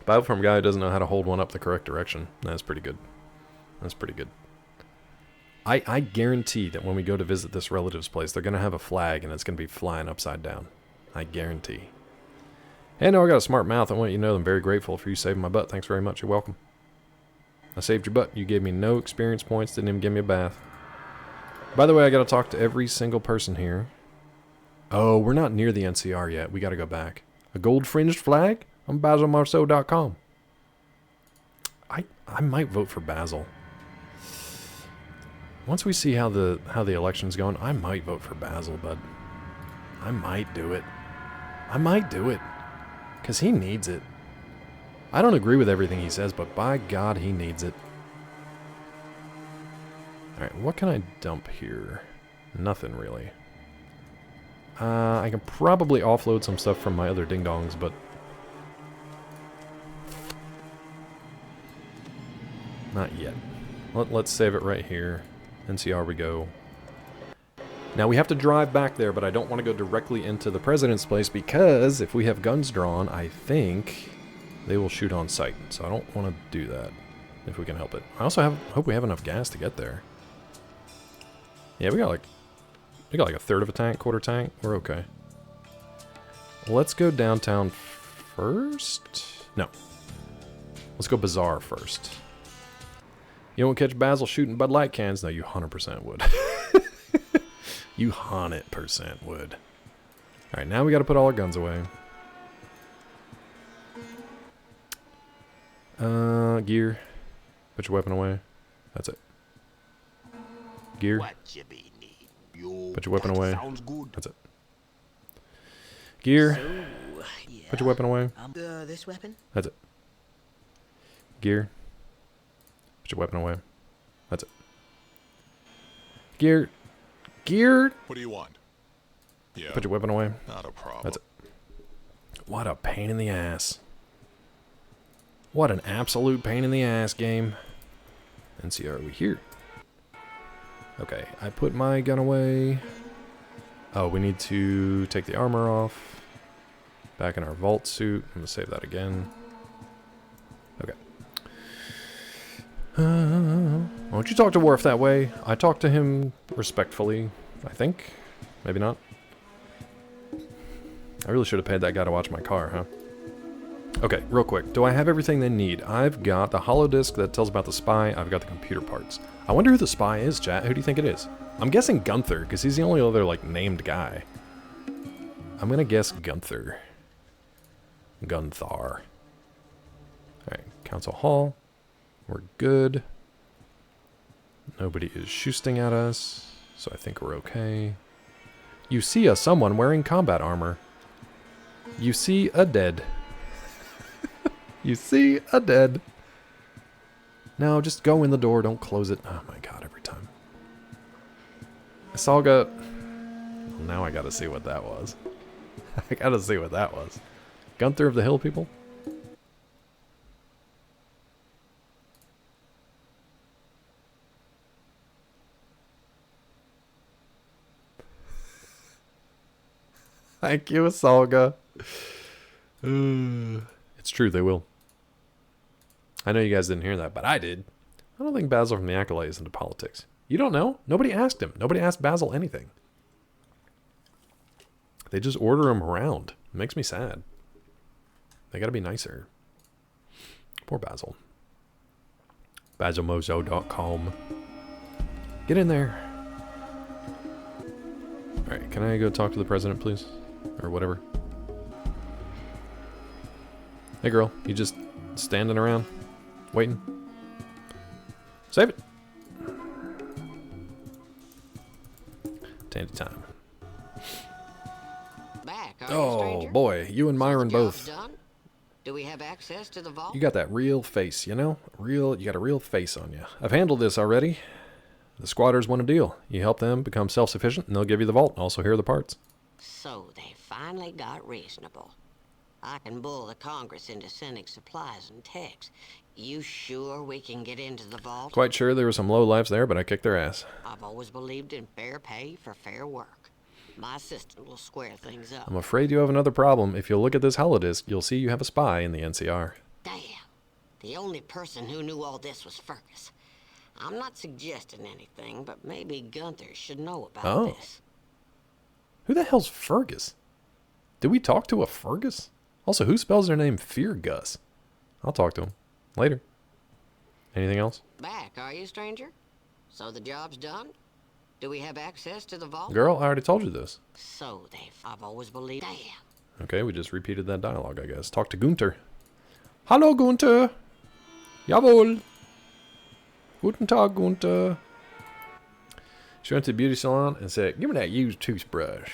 Bible from a guy who doesn't know how to hold one up the correct direction. That's pretty good. That's pretty good. I guarantee that when we go to visit this relative's place, they're going to have a flag and it's going to be flying upside down. I guarantee. Hey, no, I got a smart mouth. I want you to know I'm very grateful for you saving my butt. Thanks very much. You're welcome. I saved your butt. You gave me no experience points. Didn't even give me a bath. By the way, I got to talk to every single person here. Oh, we're not near the NCR yet. We got to go back. A gold fringed flag? I'm BasilMarceau.com. I might vote for Basil. Once we see how the election's going, I might vote for Basil, but I might do it. I might do it. Because he needs it. I don't agree with everything he says, but by God, he needs it. Alright, what can I dump here? Nothing, really. I can probably offload some stuff from my other ding-dongs, but... not yet. Let's save it right here. NCR we go. Now we have to drive back there, but I don't want to go directly into the president's place because if we have guns drawn, I think they will shoot on sight. So I don't want to do that if we can help it. I also hope we have enough gas to get there. Yeah, we got like a third of a tank, quarter tank. We're okay. Let's go downtown first. No. Let's go Bazaar first. You won't catch Basil shooting Bud Light cans? No, you 100% would. You 100% would. Alright, now we gotta put all our guns away. Gear. Put your weapon away. That's it. Gear. Put your weapon away. That's it. Gear. Put your weapon away. This weapon? That's it. Gear. Put your weapon away. That's it. Gear. Gear. What do you want? Yeah. Put your weapon away. Not a problem. That's it. What a pain in the ass. What an absolute pain in the ass game. NCR, are we here? Okay, I put my gun away. Oh, we need to take the armor off. Back in our vault suit. I'm gonna save that again. Okay. Why don't you talk to Worf that way? I talked to him respectfully, I think. Maybe not. I really should have paid that guy to watch my car, huh? Okay, real quick. Do I have everything they need? I've got the holodisk that tells about the spy. I've got the computer parts. I wonder who the spy is, chat. Who do you think it is? I'm guessing Gunther, because he's the only other, like, named guy. I'm gonna guess Gunther. Gunthar. Alright, Council Hall. We're good. Nobody is shooting at us, so I think we're okay. You see someone wearing combat armor. You see a dead. You see a dead. No, just go in the door. Don't close it. Oh my god, every time. Salga. Well, now I gotta see what that was. I gotta see what that was. Gunther of the Hill people? Thank you, Asalga. It's true, they will. I know you guys didn't hear that, but I did. I don't think Basil from the Acolyte is into politics. You don't know? Nobody asked him. Nobody asked Basil anything. They just order him around. It makes me sad. They gotta be nicer. Poor Basil. BasilMozo.com. Get in there. Alright, can I go talk to the president, please? Or whatever. Hey girl, you just standing around? Waiting? Save it! Tandy time. Oh boy, you and Myron both. Do we have access to the vault? You got that real face, you know? You got a real face on you. I've handled this already. The squatters want a deal. You help them become self-sufficient, and they'll give you the vault, and also here are the parts. So they finally got reasonable. I can bull the Congress into sending supplies and techs. You sure we can get into the vault? Quite sure there were some lowlifes there, but I kicked their ass. I've always believed in fair pay for fair work. My assistant will square things up. I'm afraid you have another problem. If you'll look at this holodisk, you'll see you have a spy in the NCR. Damn. The only person who knew all this was Fergus. I'm not suggesting anything, but maybe Gunther should know about this. Who the hell's Fergus? Did we talk to a Fergus? Also, who spells their name Feargus? I'll talk to him. Later. Anything else? Back, are you, stranger? So the job's done? Do we have access to the vault? Girl, I already told you this. So I've always believed. Damn. Okay, we just repeated that dialogue, I guess. Talk to Gunther. Hallo, Gunther. Jawohl. Guten Tag, Gunther. She went to the beauty salon and said, give me that used toothbrush.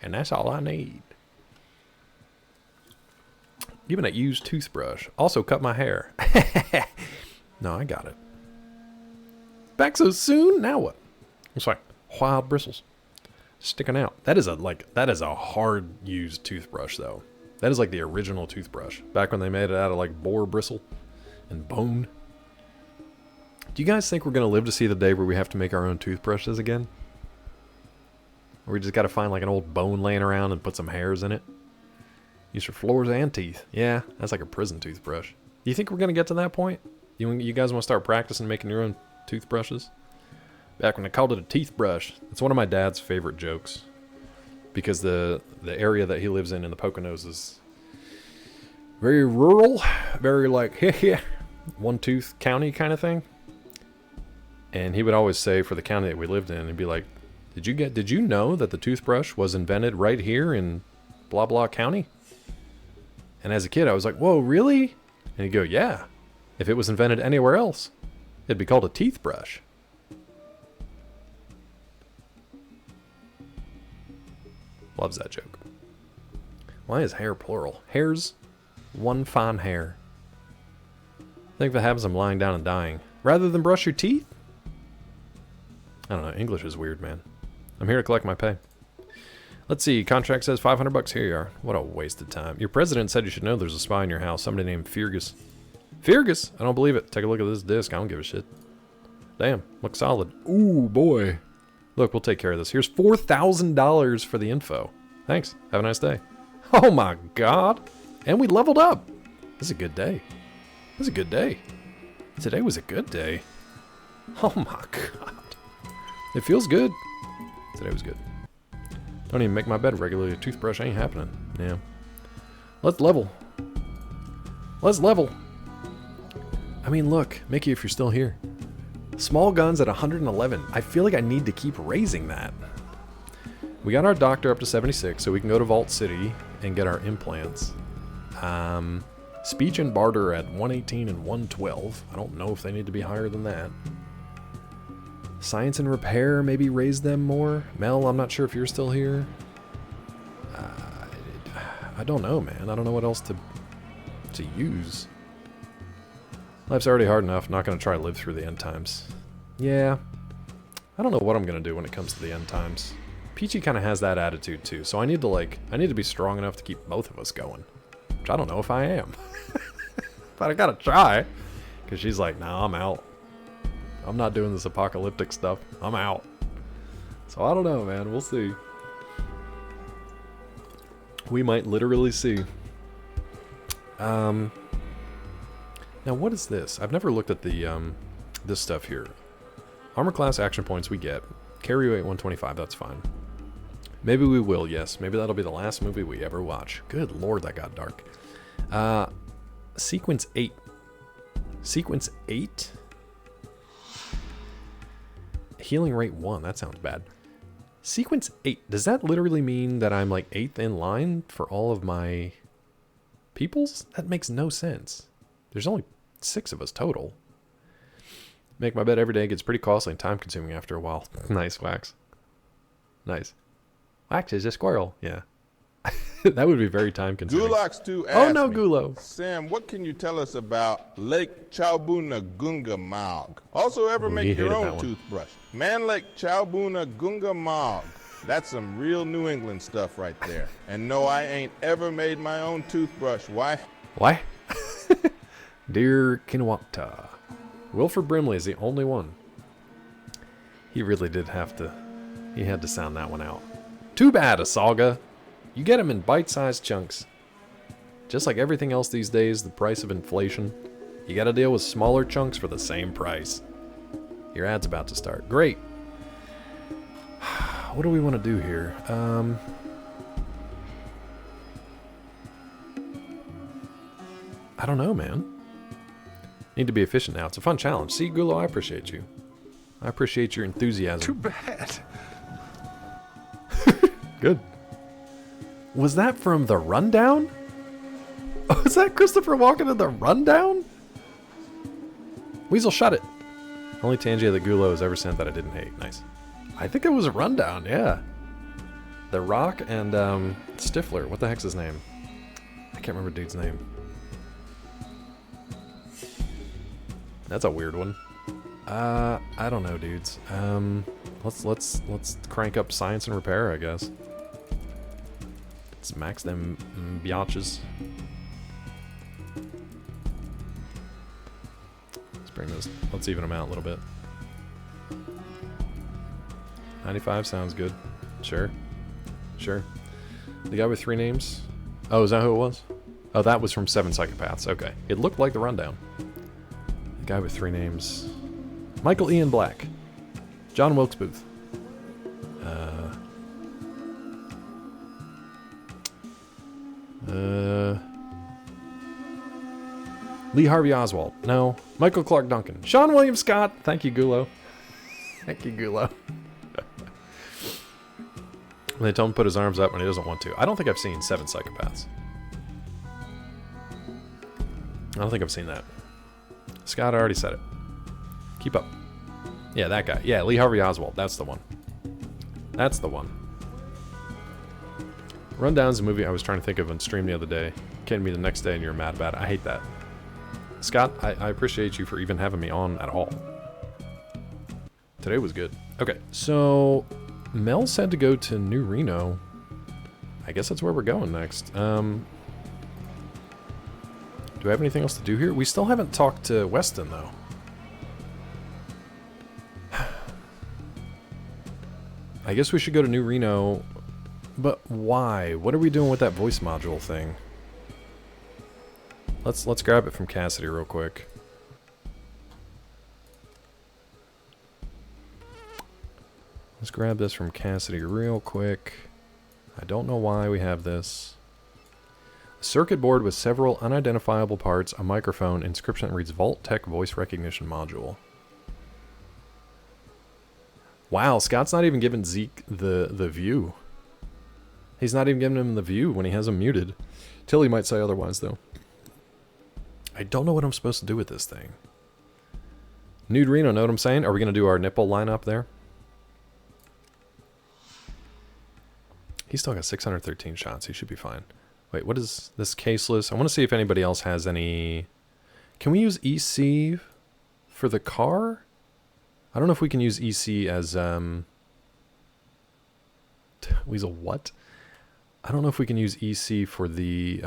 And that's all I need. Give me that used toothbrush. Also cut my hair. No, I got it. Back so soon? Now what? It's like wild bristles sticking out. That is a hard used toothbrush though. That is like the original toothbrush. Back when they made it out of like boar bristle and bone. Do you guys think we're going to live to see the day where we have to make our own toothbrushes again? Or we just got to find like an old bone laying around and put some hairs in it? Use for floors and teeth. Yeah, that's like a prison toothbrush. Do you think we're going to get to that point? You guys want to start practicing making your own toothbrushes? Back when they called it a teeth brush. It's one of my dad's favorite jokes. Because the area that he lives in the Poconos is very rural. Very like, one tooth county kind of thing. And he would always say for the county that we lived in, he'd be like, did you know that the toothbrush was invented right here in blah blah county? And as a kid I was like, whoa, really? And he'd go, yeah. If it was invented anywhere else, it'd be called a teeth brush. Loves that joke. Why is hair plural? Hairs, one fine hair. I think if it happens, I'm lying down and dying. Rather than brush your teeth? I don't know. English is weird, man. I'm here to collect my pay. Let's see. Contract says $500. Here you are. What a waste of time. Your president said you should know there's a spy in your house. Somebody named Fergus. Fergus? I don't believe it. Take a look at this disc. I don't give a shit. Damn. Looks solid. Ooh, boy. Look, we'll take care of this. Here's $4,000 for the info. Thanks. Have a nice day. Oh my god. And we leveled up. This is a good day. This is a good day. Today was a good day. Oh my god. It feels good. Today was good. Don't even make my bed regularly. A toothbrush ain't happening. Yeah. Let's level. Let's level. I mean, look. Mickey, if you're still here. Small guns at 111. I feel like I need to keep raising that. We got our doctor up to 76, so we can go to Vault City and get our implants. Speech and barter at 118 and 112. I don't know if they need to be higher than that. Science and repair, maybe raise them more. Mel, I'm not sure if you're still here. I don't know, man. I don't know what else to use. Life's already hard enough. Not going to try to live through the end times. Yeah. I don't know what I'm going to do when it comes to the end times. Peachy kind of has that attitude too, so I need to be strong enough to keep both of us going. Which I don't know if I am. But I gotta try. Because she's like, nah, I'm out. I'm not doing this apocalyptic stuff. I'm out. So I don't know, man. We'll see. We might literally see. Now what is this? I've never looked at the this stuff here. Armor class action points we get. Carry weight 125, that's fine. Maybe we will, yes. Maybe that'll be the last movie we ever watch. Good lord, that got dark. Sequence 8. Sequence 8? Healing rate 1, that sounds bad. Sequence 8, does that literally mean that I'm like 8th in line for all of my peoples? That makes no sense. There's only 6 of us total. Make my bed every day gets pretty costly and time consuming after a while. Nice, Wax. Nice. Wax is a squirrel. Yeah. That would be very time consuming. Gulax 2 Oh no, Gulo. Sam, what can you tell us about Lake Chaubuna Gunga Maug? Also, ever make your own toothbrush? Man Lake Chaubuna Gunga Maug. That's some real New England stuff right there. And no, I ain't ever made my own toothbrush. Why? Why? Dear Kinwata. Wilford Brimley is the only one. He really did have to... He had to sound that one out. Too bad, Asaga. You get them in bite-sized chunks. Just like everything else these days, the price of inflation, you gotta deal with smaller chunks for the same price. Your ad's about to start. Great. What do we want to do here? I don't know, man. Need to be efficient now. It's a fun challenge. See, Gulo, I appreciate you. I appreciate your enthusiasm. Too bad. Good. Was that from The Rundown? Oh, is that Christopher Walken in The Rundown? Weasel, shut it. Only Tangia the Gulo has ever sent that I didn't hate. Nice. I think it was a Rundown, yeah. The Rock and Stifler. What the heck's his name? I can't remember dude's name. That's a weird one. I don't know, dudes. Let's crank up Science and Repair, I guess. Let's max them biatches. Let's bring this. Let's even them out a little bit. 95 sounds good. Sure. Sure. The guy with 3 names. Oh, is that who it was? Oh, that was from 7 Psychopaths. Okay. It looked like The Rundown. The guy with 3 names. Michael Ian Black. John Wilkes Booth. Lee Harvey Oswald. No. Michael Clark Duncan. Sean William Scott. Thank you, Gulo. Thank you, Gulo. They tell him to put his arms up when he doesn't want to. I don't think I've seen 7 Psychopaths. I don't think I've seen that. Scott, I already said it. Keep up. Yeah, that guy. Yeah, Lee Harvey Oswald. That's the one. That's the one. Rundown's a movie I was trying to think of on stream the other day. Came to me the next day and you're mad about it. I hate that. Scott, I appreciate you for even having me on at all. Today was good. Okay, so Mel said to go to New Reno. I guess that's where we're going next. Do I have anything else to do here? We still haven't talked to Weston, though. I guess we should go to New Reno, but why? What are we doing with that voice module thing? Let's grab it from Cassidy real quick. Let's grab this from Cassidy real quick. I don't know why we have this. A circuit board with several unidentifiable parts, a microphone, inscription that reads Vault Tech Voice Recognition Module. Wow, Scott's not even giving Zeke the view. He's not even giving him the view when he has him muted. Tilly might say otherwise, though. I don't know what I'm supposed to do with this thing. Nude Reno, know what I'm saying? Are we going to do our nipple lineup there? He's still got 613 shots. He should be fine. Wait, what is this caseless? I want to see if anybody else has any... Can we use EC for the car? I don't know if we can use EC as... Weasel, what? I don't know if we can use EC for the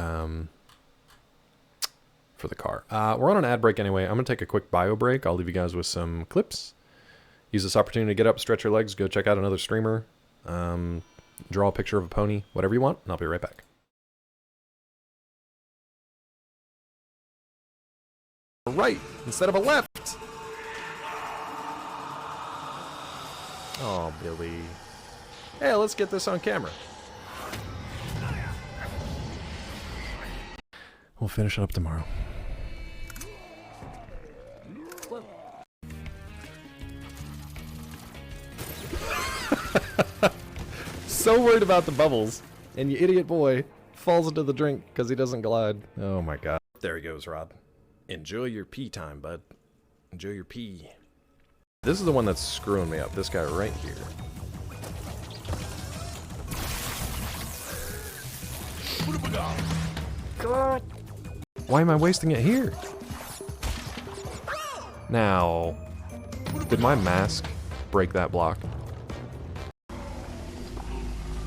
car. We're on an ad break anyway. I'm going to take a quick bio break. I'll leave you guys with some clips. Use this opportunity to get up, stretch your legs, go check out another streamer. Draw a picture of a pony, whatever you want, and I'll be right back. Right, instead of a left. Oh, Billy. Hey, let's get this on camera. We'll finish it up tomorrow. So worried about the bubbles, and you idiot boy falls into the drink because he doesn't glide. Oh my god. There he goes, Rod. Enjoy your pee time, bud. Enjoy your pee. This is the one that's screwing me up. This guy right here. God. Why am I wasting it here? Now, did my mask break that block?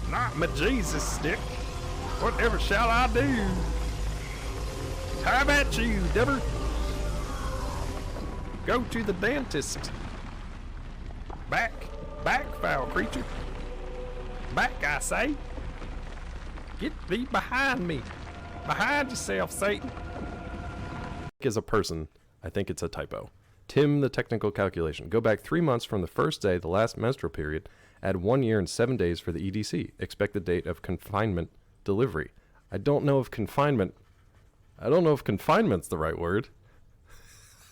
Not my Jesus stick. Whatever shall I do? How about you, Deborah? Go to the dentist. Back, foul creature. Back, I say. Get thee behind me. Behind yourself, Satan. As a person, I think it's a typo. Tim, the technical calculation. Go back 3 months from the first day, the last menstrual period. Add 1 year and 7 days for the EDC. Expected date of confinement delivery. I don't know if confinement's the right word.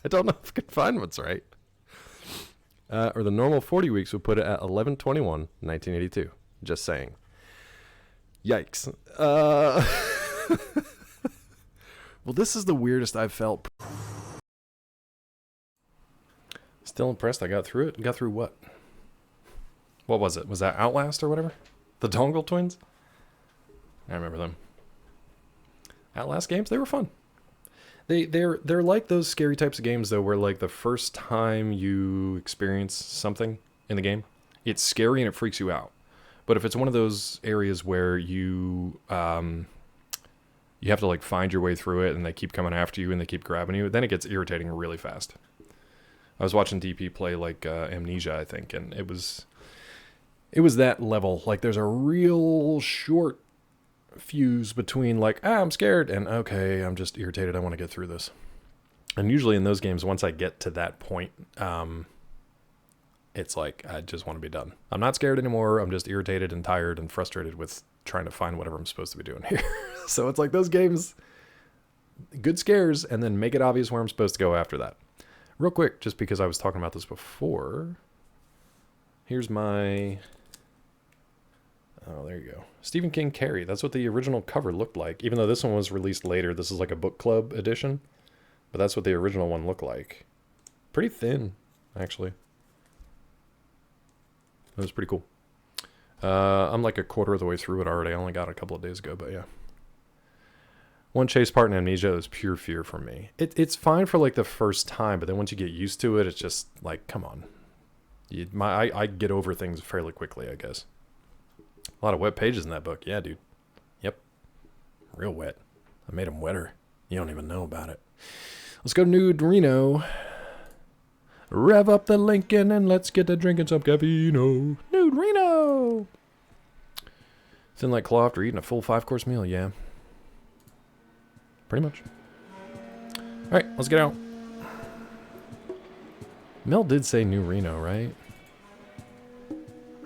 I don't know if confinement's right. Or the normal 40 weeks would put it at 11/21/1982. Just saying. Yikes. Well, this is the weirdest I've felt. Still impressed I got through it. Got through what? What was it? Was that Outlast or whatever? The Dongle Twins? I remember them. Outlast games, they were fun. They're like those scary types of games though, where like the first time you experience something in the game, it's scary and it freaks you out. But if it's one of those areas where you have to like find your way through it and they keep coming after you and they keep grabbing you, then it gets irritating really fast. I was watching DP play like Amnesia, I think, and it was that level. Like there's a real short fuse between like, I'm scared, and okay, I'm just irritated, I want to get through this. And usually in those games, once I get to that point, it's like, I just want to be done. I'm not scared anymore, I'm just irritated and tired and frustrated with trying to find whatever I'm supposed to be doing here. So it's like those games, good scares, and then make it obvious where I'm supposed to go after that. Real quick, just because I was talking about this before, here's my... Oh, there you go. Stephen King Carrie. That's what the original cover looked like. Even though this one was released later, this is like a book club edition. But that's what the original one looked like. Pretty thin, actually. It was pretty cool. I'm like a quarter of the way through it already. I only got it a couple of days ago, but yeah. One chase part in Amnesia is pure fear for me. It's fine for like the first time, but then once you get used to it, it's just like, come on. I get over things fairly quickly, I guess. A lot of wet pages in that book. Yeah, dude. Yep. Real wet. I made them wetter. You don't even know about it. Let's go to Nude Reno. Rev up the Lincoln and let's get to drinking some Cavino. Nude Reno! Thin like claw after eating a full 5-course meal. Yeah. Pretty much. Alright, let's get out. Mel did say New Reno, right?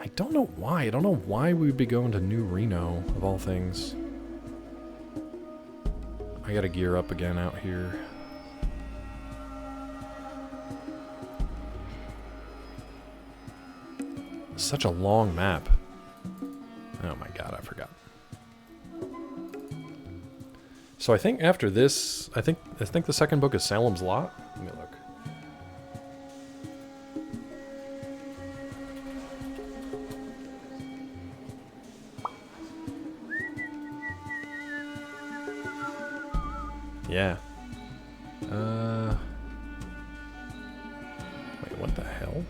I don't know why. I don't know why we would be going to New Reno, of all things. I gotta gear up again out here. Such a long map. Oh my god, I forgot. So I think after this, I think the second book is Salem's Lot. Let me look. Yeah. Wait, what the hell?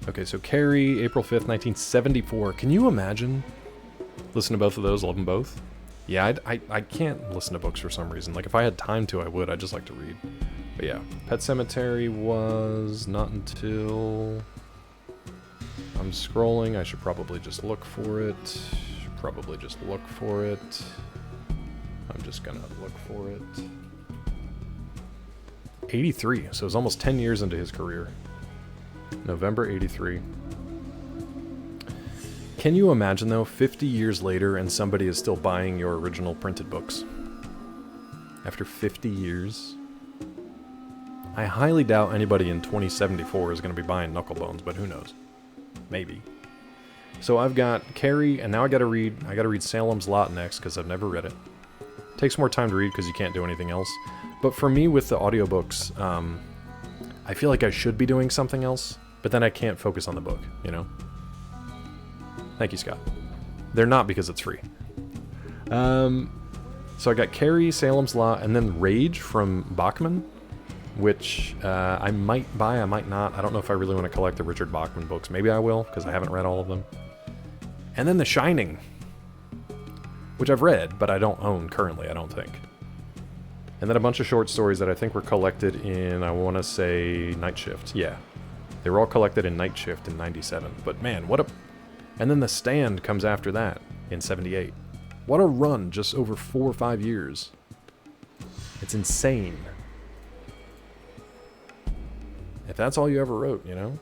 Okay, so Carrie, April 5th, 1974. Can you imagine? Listen to both of those, love them both. Yeah, I can't listen to books for some reason. Like, if I had time to, I would. I just like to read. But yeah, Pet Sematary was not until... I'm scrolling. I should probably just look for it. I'm just gonna look for it. 83, so it's almost 10 years into his career. November 83. Can you imagine though, 50 years later and somebody is still buying your original printed books? After 50 years? I highly doubt anybody in 2074 is going to be buying Knucklebones, but who knows? Maybe. So I've got Carrie, and now I gotta read Salem's Lot next, because I've never read it. Takes more time to read because you can't do anything else. But for me, with the audiobooks, I feel like I should be doing something else, but then I can't focus on the book, you know? Thank you, Scott. They're not because it's free. So I got Carrie, Salem's Lot, and then Rage from Bachman, which I might buy, I might not. I don't know if I really want to collect the Richard Bachman books. Maybe I will, because I haven't read all of them. And then The Shining, which I've read, but I don't own currently, I don't think. And then a bunch of short stories that I think were collected in, I want to say, Night Shift. Yeah. They were all collected in Night Shift in 97. But man, what a... And then The Stand comes after that in 78. What a run, just over 4 or 5 years. It's insane. If that's all you ever wrote, you know?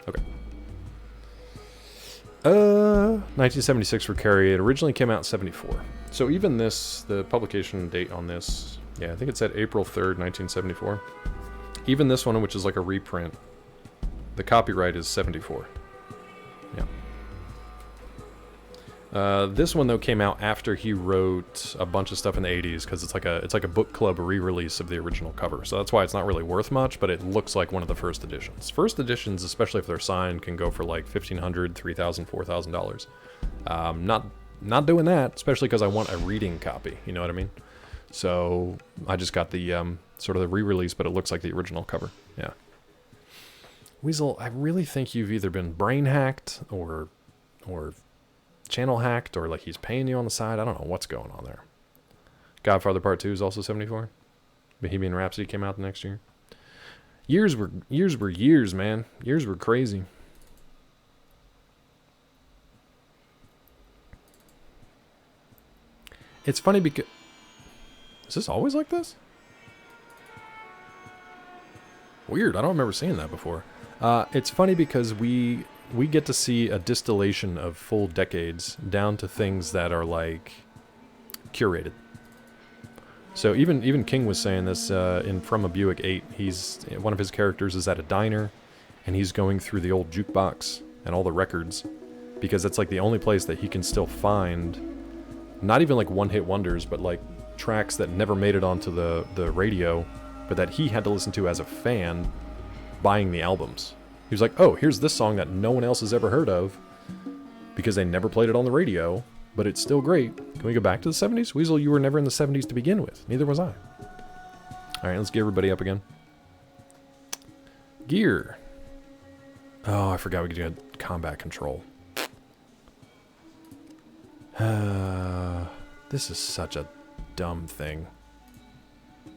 Okay. 1976 for Carrie. It originally came out in 74. So even this, the publication date on this, yeah, I think it said April 3rd, 1974. Even this one, which is like a reprint, The copyright is 74. Yeah. This one though came out after he wrote a bunch of stuff in the 80s because it's like a book club re-release of the original cover. So that's why it's not really worth much, but it looks like one of the first editions. First editions, especially if they're signed, can go for like $1,500, $3,000, $4,000. Not doing that, especially because I want a reading copy. You know what I mean? So I just got the sort of the re-release, but it looks like the original cover. Yeah. Weasel, I really think you've either been brain hacked or channel hacked, or like he's paying you on the side. I don't know what's going on there. Godfather Part 2 is also 74. Bohemian Rhapsody came out the next year. Years were years, man. Years were crazy. It's funny because... Is this always like this? Weird, I don't remember seeing that before. It's funny because we get to see a distillation of full decades down to things that are like curated. So even King was saying this in From a Buick 8. One of his characters is at a diner, and he's going through the old jukebox and all the records, because it's like the only place that he can still find, not even like one-hit wonders, but like tracks that never made it onto the radio, but that he had to listen to as a fan buying the albums. He was like, oh, here's this song that no one else has ever heard of because they never played it on the radio, but it's still great. Can we go back to the 70s? Weasel, you were never in the 70s to begin with. Neither was I. All right, let's get everybody up again. Gear. Oh, I forgot we could do combat control. This is such a dumb thing.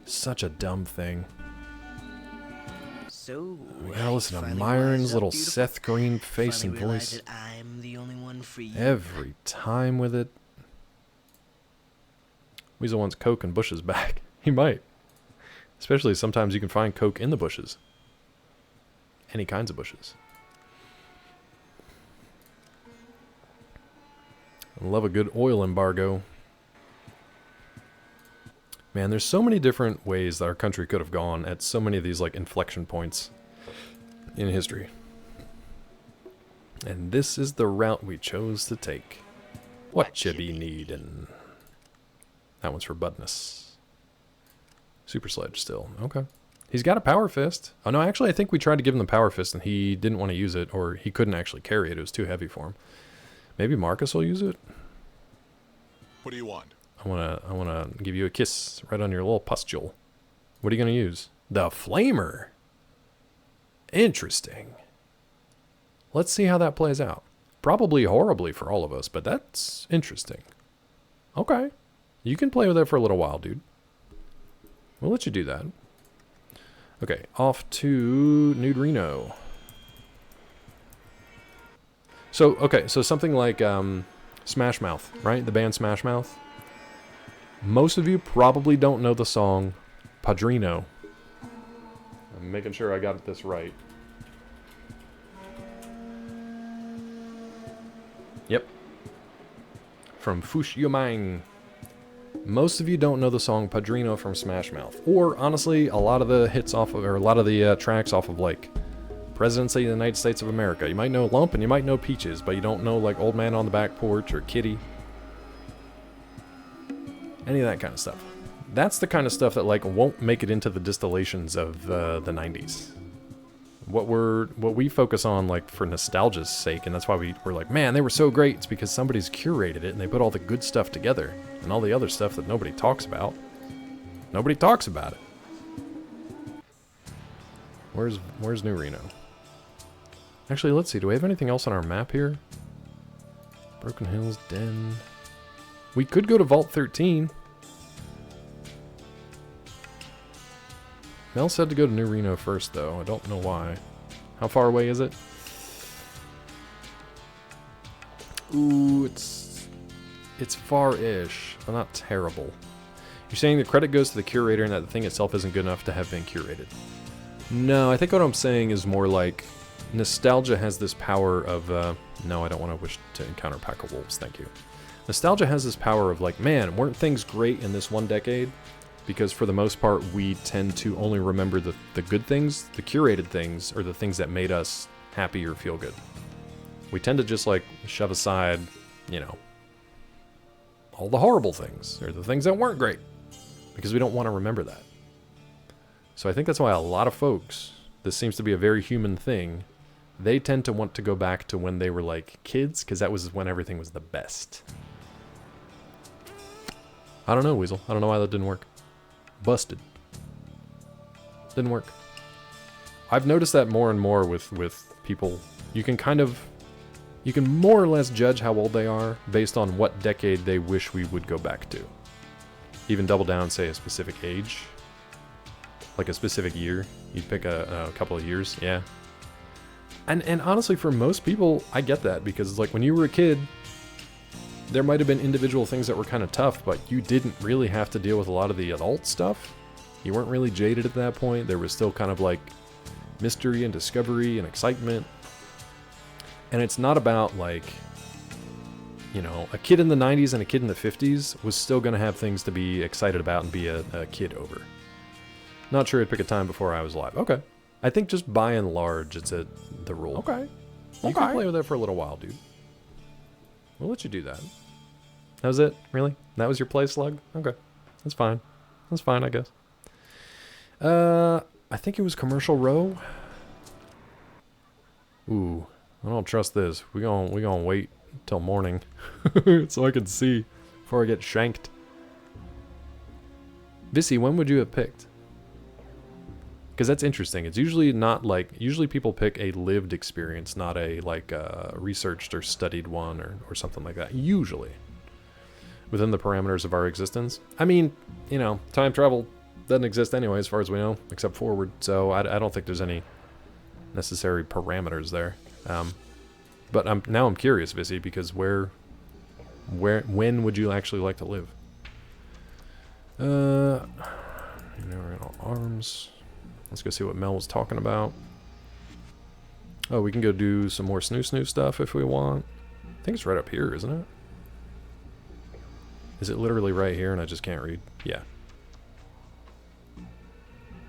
Such a dumb thing. So we gotta listen to Myron's little Seth Green face and voice I'm the only one for you. every time with it. Weasel wants Coke and bushes back. He might. Especially sometimes you can find Coke in the bushes. Any kinds of bushes. I love a good oil embargo. Man, there's so many different ways that our country could have gone at so many of these like inflection points in history. And this is the route we chose to take. What you be needin'? That one's for Budness. Super Sledge still. Okay. He's got a Power Fist. Oh no, actually I think we tried to give him the Power Fist and he didn't want to use it, or he couldn't actually carry it. It was too heavy for him. Maybe Marcus will use it? What do you want? I wanna give you a kiss right on your little pustule. What are you gonna use? The Flamer. Interesting. Let's see how that plays out. Probably horribly for all of us, but that's interesting. Okay. You can play with it for a little while, dude. We'll let you do that. Okay, off to Nude Reno. So, okay, so something like Smash Mouth, right? The band Smash Mouth. Most of you probably don't know the song Padrino. I'm making sure I got this right. Yep. From Fush Yumang. Most of you don't know the song Padrino from Smash Mouth. Or, honestly, a lot of the hits off of, or a lot of the tracks off of, like, Presidency of the United States of America. You might know Lump and you might know Peaches, but you don't know, like, Old Man on the Back Porch or Kitty. Any of that kind of stuff. That's the kind of stuff that, like, won't make it into the distillations of the 90s. What we focus on, like, for nostalgia's sake, and that's why we're like, man, they were so great, it's because somebody's curated it and they put all the good stuff together and all the other stuff that nobody talks about. Nobody talks about it. Where's New Reno? Actually, let's see, do we have anything else on our map here? Broken Hills, Den. We could go to Vault 13. Mel said to go to New Reno first, though. I don't know why. How far away is it? Ooh, it's far-ish, but not terrible. You're saying the credit goes to the curator and that the thing itself isn't good enough to have been curated. No, I think what I'm saying is more like nostalgia has this power of... no, I don't want to wish to encounter pack of wolves, thank you. Nostalgia has this power of like, man, weren't things great in this one decade? Because for the most part, we tend to only remember the good things, the curated things, or the things that made us happy or feel good. We tend to just like shove aside, all the horrible things or the things that weren't great because we don't want to remember that. So I think that's why a lot of folks, this seems to be a very human thing, they tend to want to go back to when they were like kids because that was when everything was the best. I don't know, Weasel. I don't know why that didn't work. Busted. Didn't work. I've noticed that more and more with people. You can more or less judge how old they are based on what decade they wish we would go back to. Even double down, say a specific age. Like a specific year. You'd pick a couple of years, yeah. And honestly, for most people, I get that. Because like when you were a kid, there might have been individual things that were kind of tough, but you didn't really have to deal with a lot of the adult stuff. You weren't really jaded at that point. There was still kind of like mystery and discovery and excitement. And it's not about like, a kid in the 90s and a kid in the 50s was still going to have things to be excited about and be a kid over. Not sure I'd pick a time before I was alive. Okay. I think just by and large, it's the rule. Okay. You can play with it for a little while, dude. We'll let you do that. That was it? Really? That was your play, Slug? Okay. That's fine. That's fine, I guess. I think it was Commercial Row. Ooh. I don't trust this. We gonna wait till morning so I can see before I get shanked. Vissy, when would you have picked? Because that's interesting. It's usually not like... Usually people pick a lived experience, not a like researched or studied one or something like that. Usually. Within the parameters of our existence. I mean, time travel doesn't exist anyway as far as we know, except forward. So I don't think there's any necessary parameters there. But I'm curious, Vissy, because when would you actually like to live? Arms. Let's go see what Mel was talking about. Oh, we can go do some more snoo stuff if we want. I think it's right up here, isn't it? Is it literally right here and I just can't read? Yeah.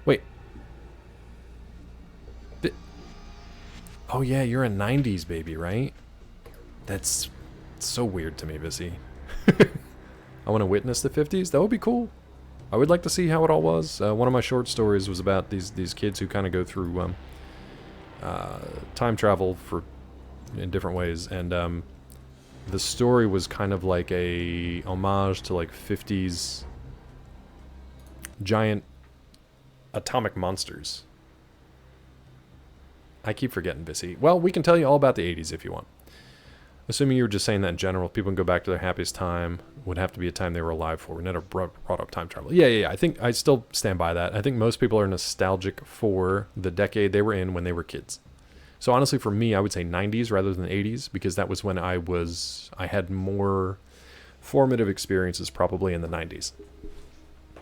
Wait. Oh yeah, you're a 90s baby, right? That's so weird to me, Vissy. I want to witness the 50s? That would be cool. I would like to see how it all was. One of my short stories was about these kids who kind of go through time travel in different ways, and the story was kind of like a homage to like 50s giant atomic monsters. I keep forgetting, Vissy. Well, we can tell you all about the 80s if you want. Assuming you were just saying that in general, people can go back to their happiest time. Would have to be a time they were alive for. We never brought up time travel. Yeah. I think I still stand by that. I think most people are nostalgic for the decade they were in when they were kids. So honestly, for me, I would say 90s rather than 80s because that was when I had more formative experiences probably in the 90s.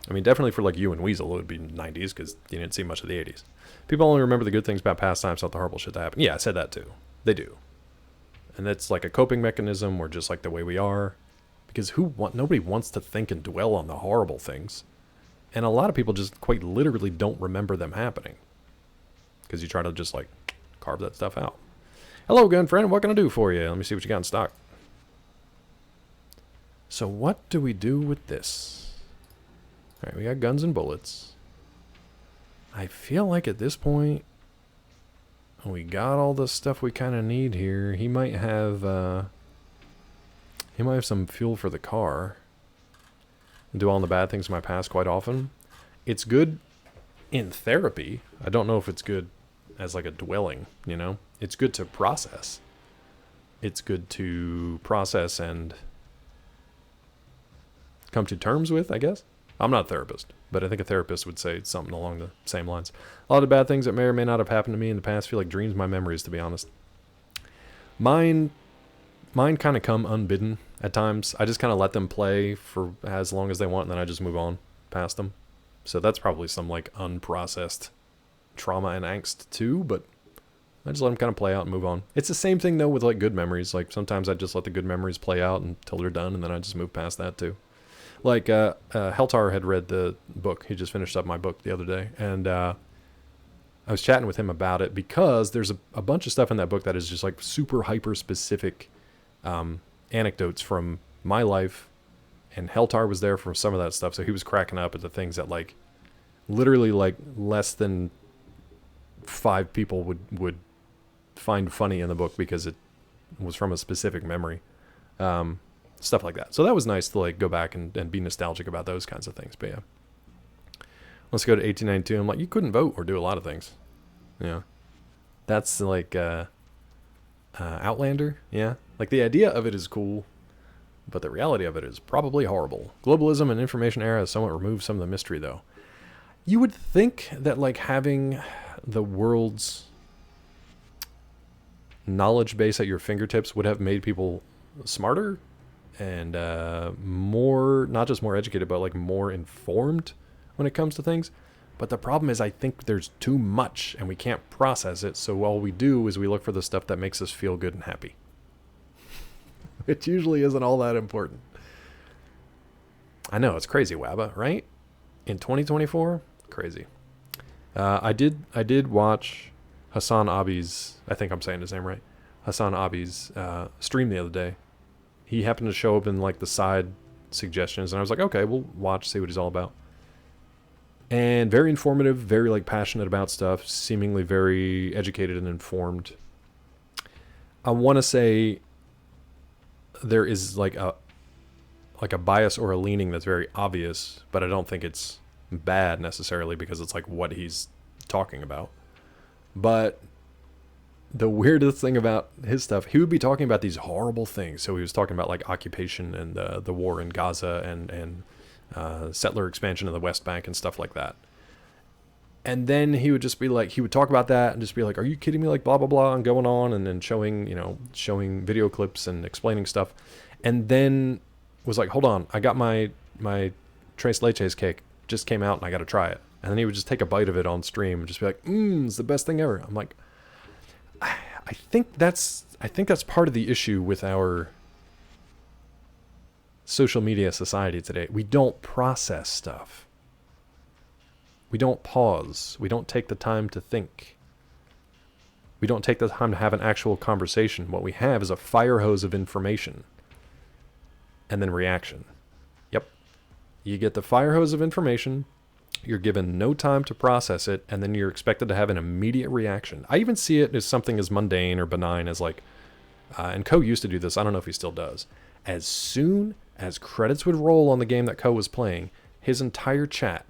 I mean, definitely for like you and Weasel, it would be 90s because you didn't see much of the 80s. People only remember the good things about past times, not the horrible shit that happened. Yeah, I said that too. They do. And that's like a coping mechanism or just like the way we are. Because nobody wants to think and dwell on the horrible things. And a lot of people just quite literally don't remember them happening. Because you try to just like carve that stuff out. Hello, gun friend. What can I do for you? Let me see what you got in stock. So what do we do with this? Alright, we got guns and bullets. I feel like at this point, we got all the stuff we kind of need here. He might have some fuel for the car. Do all the bad things in my past quite often. It's good in therapy. I don't know if it's good as like a dwelling, It's good to process. It's good to process and come to terms with, I guess. I'm not a therapist, but I think a therapist would say something along the same lines. A lot of bad things that may or may not have happened to me in the past feel like dreams of my memories, to be honest. Mine kind of come unbidden at times. I just kind of let them play for as long as they want, and then I just move on past them. So that's probably some like unprocessed trauma and angst too, but I just let them kind of play out and move on. It's the same thing though with like good memories. Like sometimes I just let the good memories play out until they're done, and then I just move past that too. Like, Heltar had read the book. He just finished up my book the other day. And I was chatting with him about it because there's a bunch of stuff in that book that is just like super hyper specific anecdotes from my life, and Heltar was there for some of that stuff, so he was cracking up at the things that like literally like less than 5 people would find funny in the book because it was from a specific memory, stuff like that. So that was nice to like go back and be nostalgic about those kinds of things. But yeah, let's go to 1892. I'm like, you couldn't vote or do a lot of things. Yeah, that's like Outlander. Yeah, like the idea of it is cool, but the reality of it is probably horrible. Globalism and information era has somewhat removed some of the mystery, though. You would think that like having the world's knowledge base at your fingertips would have made people smarter and more, not just more educated, but like more informed when it comes to things. But the problem is I think there's too much and we can't process it. So all we do is we look for the stuff that makes us feel good and happy. It usually isn't all that important. I know, it's crazy, Wabba, right? In 2024, crazy. I did watch Hassan Abi's, I think I'm saying his name right, Hassan Abi's stream the other day. He happened to show up in like the side suggestions, and I was like, okay, we'll watch, see what he's all about. And very informative, very like passionate about stuff, seemingly very educated and informed. I want to say there is like a bias or a leaning that's very obvious, but I don't think it's bad necessarily because it's like what he's talking about. But the weirdest thing about his stuff, he would be talking about these horrible things. So he was talking about like occupation and the war in Gaza and settler expansion in the West Bank and stuff like that. And then he would just be like, he would talk about that and just be like, are you kidding me? Like blah, blah, blah, and going on and then showing video clips and explaining stuff. And then was like, hold on, I got my Tres Leches cake, just came out and I got to try it. And then he would just take a bite of it on stream and just be like, it's the best thing ever. I'm like, I think that's part of the issue with our social media society today. We don't process stuff. We don't pause. We don't take the time to think. We don't take the time to have an actual conversation. What we have is a fire hose of information and then reaction. Yep. You get the fire hose of information, you're given no time to process it, and then you're expected to have an immediate reaction. I even see it as something as mundane or benign as like, and Ko used to do this, I don't know if he still does. As soon as credits would roll on the game that Ko was playing, his entire chat,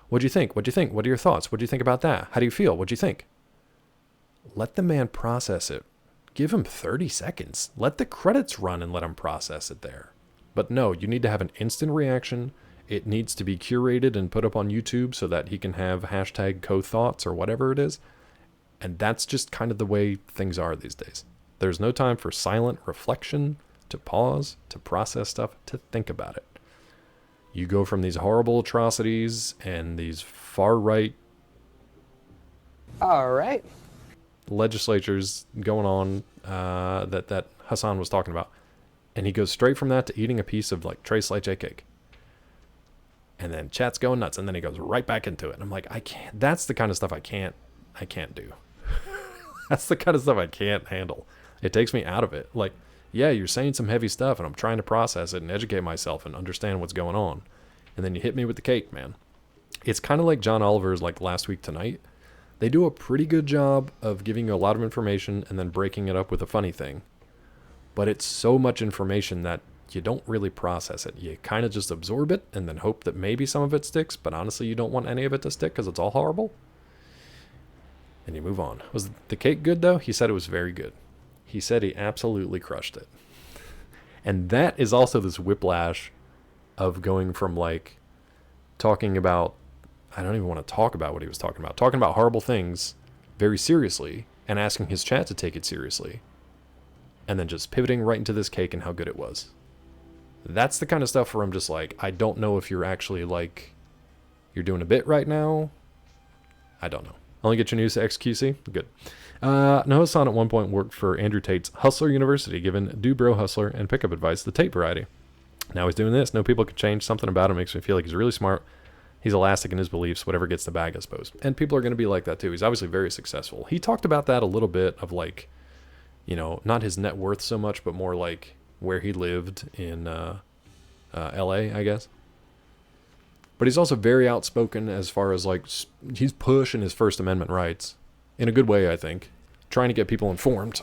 what'd you think? What'd you think? What are your thoughts? What do you think about that? How do you feel? What'd you think? Let the man process it. Give him 30 seconds. Let the credits run and let him process it there. But no, you need to have an instant reaction. It needs to be curated and put up on YouTube so that he can have hashtag #CoThoughts or whatever it is. And that's just kind of the way things are these days. There's no time for silent reflection, to pause, to process stuff, to think about it. You go from these horrible atrocities and these far-right legislatures going on that Hassan was talking about. And he goes straight from that to eating a piece of like Tres Leche cake. And then chat's going nuts, and then he goes right back into it. And I'm like, I can't. That's the kind of stuff I can't do. That's the kind of stuff I can't handle. It takes me out of it. Like, yeah, you're saying some heavy stuff, and I'm trying to process it and educate myself and understand what's going on. And then you hit me with the cake, man. It's kind of like John Oliver's like Last Week Tonight. They do a pretty good job of giving you a lot of information and then breaking it up with a funny thing. But it's so much information that you don't really process it. You kind of just absorb it and then hope that maybe some of it sticks, but honestly, you don't want any of it to stick because it's all horrible. And you move on. Was the cake good, though? He said it was very good. He said he absolutely crushed it. And that is also this whiplash of going from, like, talking about, I don't even want to talk about what he was talking about horrible things very seriously and asking his chat to take it seriously. And then just pivoting right into this cake and how good it was. That's the kind of stuff where I'm just like, I don't know if you're actually like, you're doing a bit right now. I don't know. Only get your news to XQC? Good. Now Hassan at one point worked for Andrew Tate's Hustler University, giving Do Bro Hustler and pickup advice, the Tate variety. Now he's doing this. No people can change. Something about him makes me feel like he's really smart. He's elastic in his beliefs, whatever gets the bag, I suppose. And people are going to be like that too. He's obviously very successful. He talked about that a little bit of like, you know, not his net worth so much, but more like where he lived in LA, I guess. But he's also very outspoken as far as like, he's pushing his First Amendment rights in a good way, I think, trying to get people informed.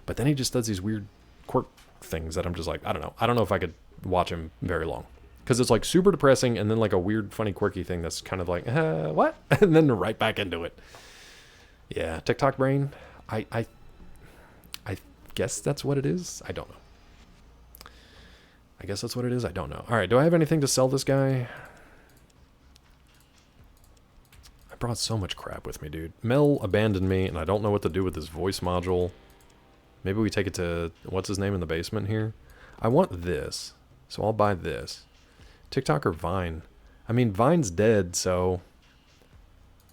But then he just does these weird quirk things that I'm just like, I don't know. I don't know if I could watch him very long. Because it's like super depressing and then like a weird, funny, quirky thing that's kind of like, what? And then right back into it. Yeah, TikTok brain. I guess that's what it is. I don't know. I guess that's what it is. I don't know. All right, do I have anything to sell this guy? I brought so much crap with me, dude. Mel abandoned me, and I don't know what to do with his voice module. Maybe we take it to, what's his name in the basement here? I want this, so I'll buy this. TikTok or Vine? I mean, Vine's dead, so...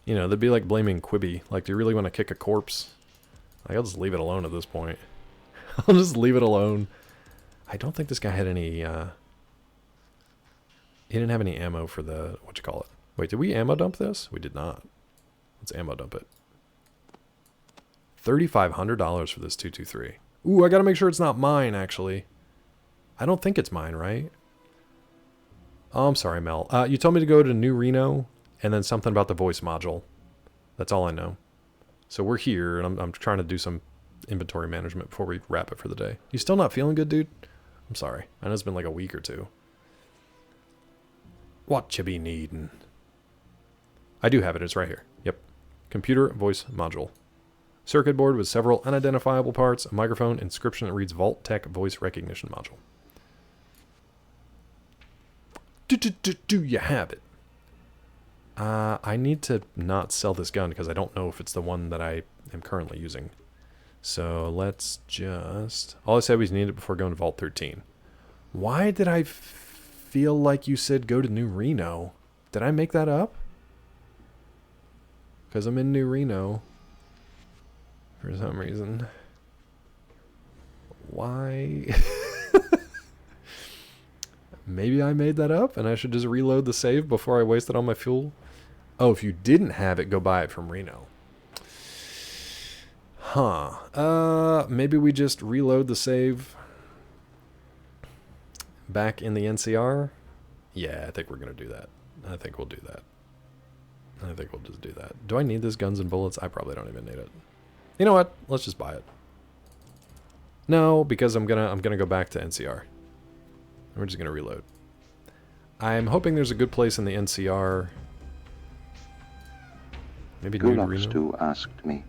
You know, they'd be like blaming Quibi. Like, do you really want to kick a corpse? Like, I'll just leave it alone at this point. I'll just leave it alone. I don't think this guy had any, he didn't have any ammo for the, Wait, did we ammo dump this? We did not. Let's ammo dump it. $3,500 for this 223. Ooh, I gotta make sure it's not mine, actually. I don't think it's mine, right? Oh, I'm sorry, Mel. You told me to go to New Reno, and then something about the voice module. That's all I know. So we're here, and I'm trying to do some inventory management before we wrap it for the day. You still not feeling good, dude? I'm sorry. I know it's been like a week or two. What you be needing? I do have it. It's right here. Yep. Computer voice module. Circuit board with several unidentifiable parts, a microphone, inscription that reads Vault Tech voice recognition module. Do you have it? I need to not sell this gun because I don't know if it's the one that I am currently using. So let's just... All I said was need it before going to Vault 13. Why did I feel like you said go to New Reno? Did I make that up? Because I'm in New Reno. For some reason. Why? Maybe I made that up and I should just reload the save before I waste it on my fuel. Oh, if you didn't have it, go buy it from Reno. Huh. Maybe we just reload the save back in the NCR? Yeah, I think we're going to do that. I think we'll do that. I think we'll just do that. Do I need this guns and bullets? I probably don't even need it. You know what? Let's just buy it. No, because I'm gonna go back to NCR. We're just gonna reload. I'm hoping there's a good place in the NCR. Maybe New Reno. Gulokstu asked me,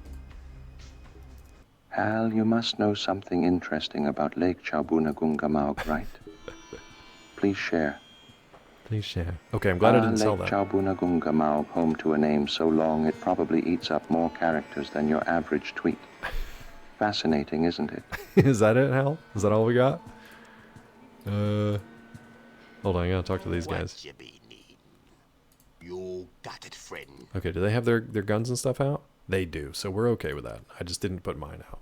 Hal, you must know something interesting about Lake Chaubunagungamaug, right? Please share. Please share. Okay, I'm glad I didn't sell that. Lake Chaubunagungamaug, home to a name so long it probably eats up more characters than your average tweet. Fascinating, isn't it? Is that it, Hal? Is that all we got? Hold on, I gotta talk to these guys. You got it, friend. Okay, do they have their guns and stuff out? They do, so we're okay with that. I just didn't put mine out.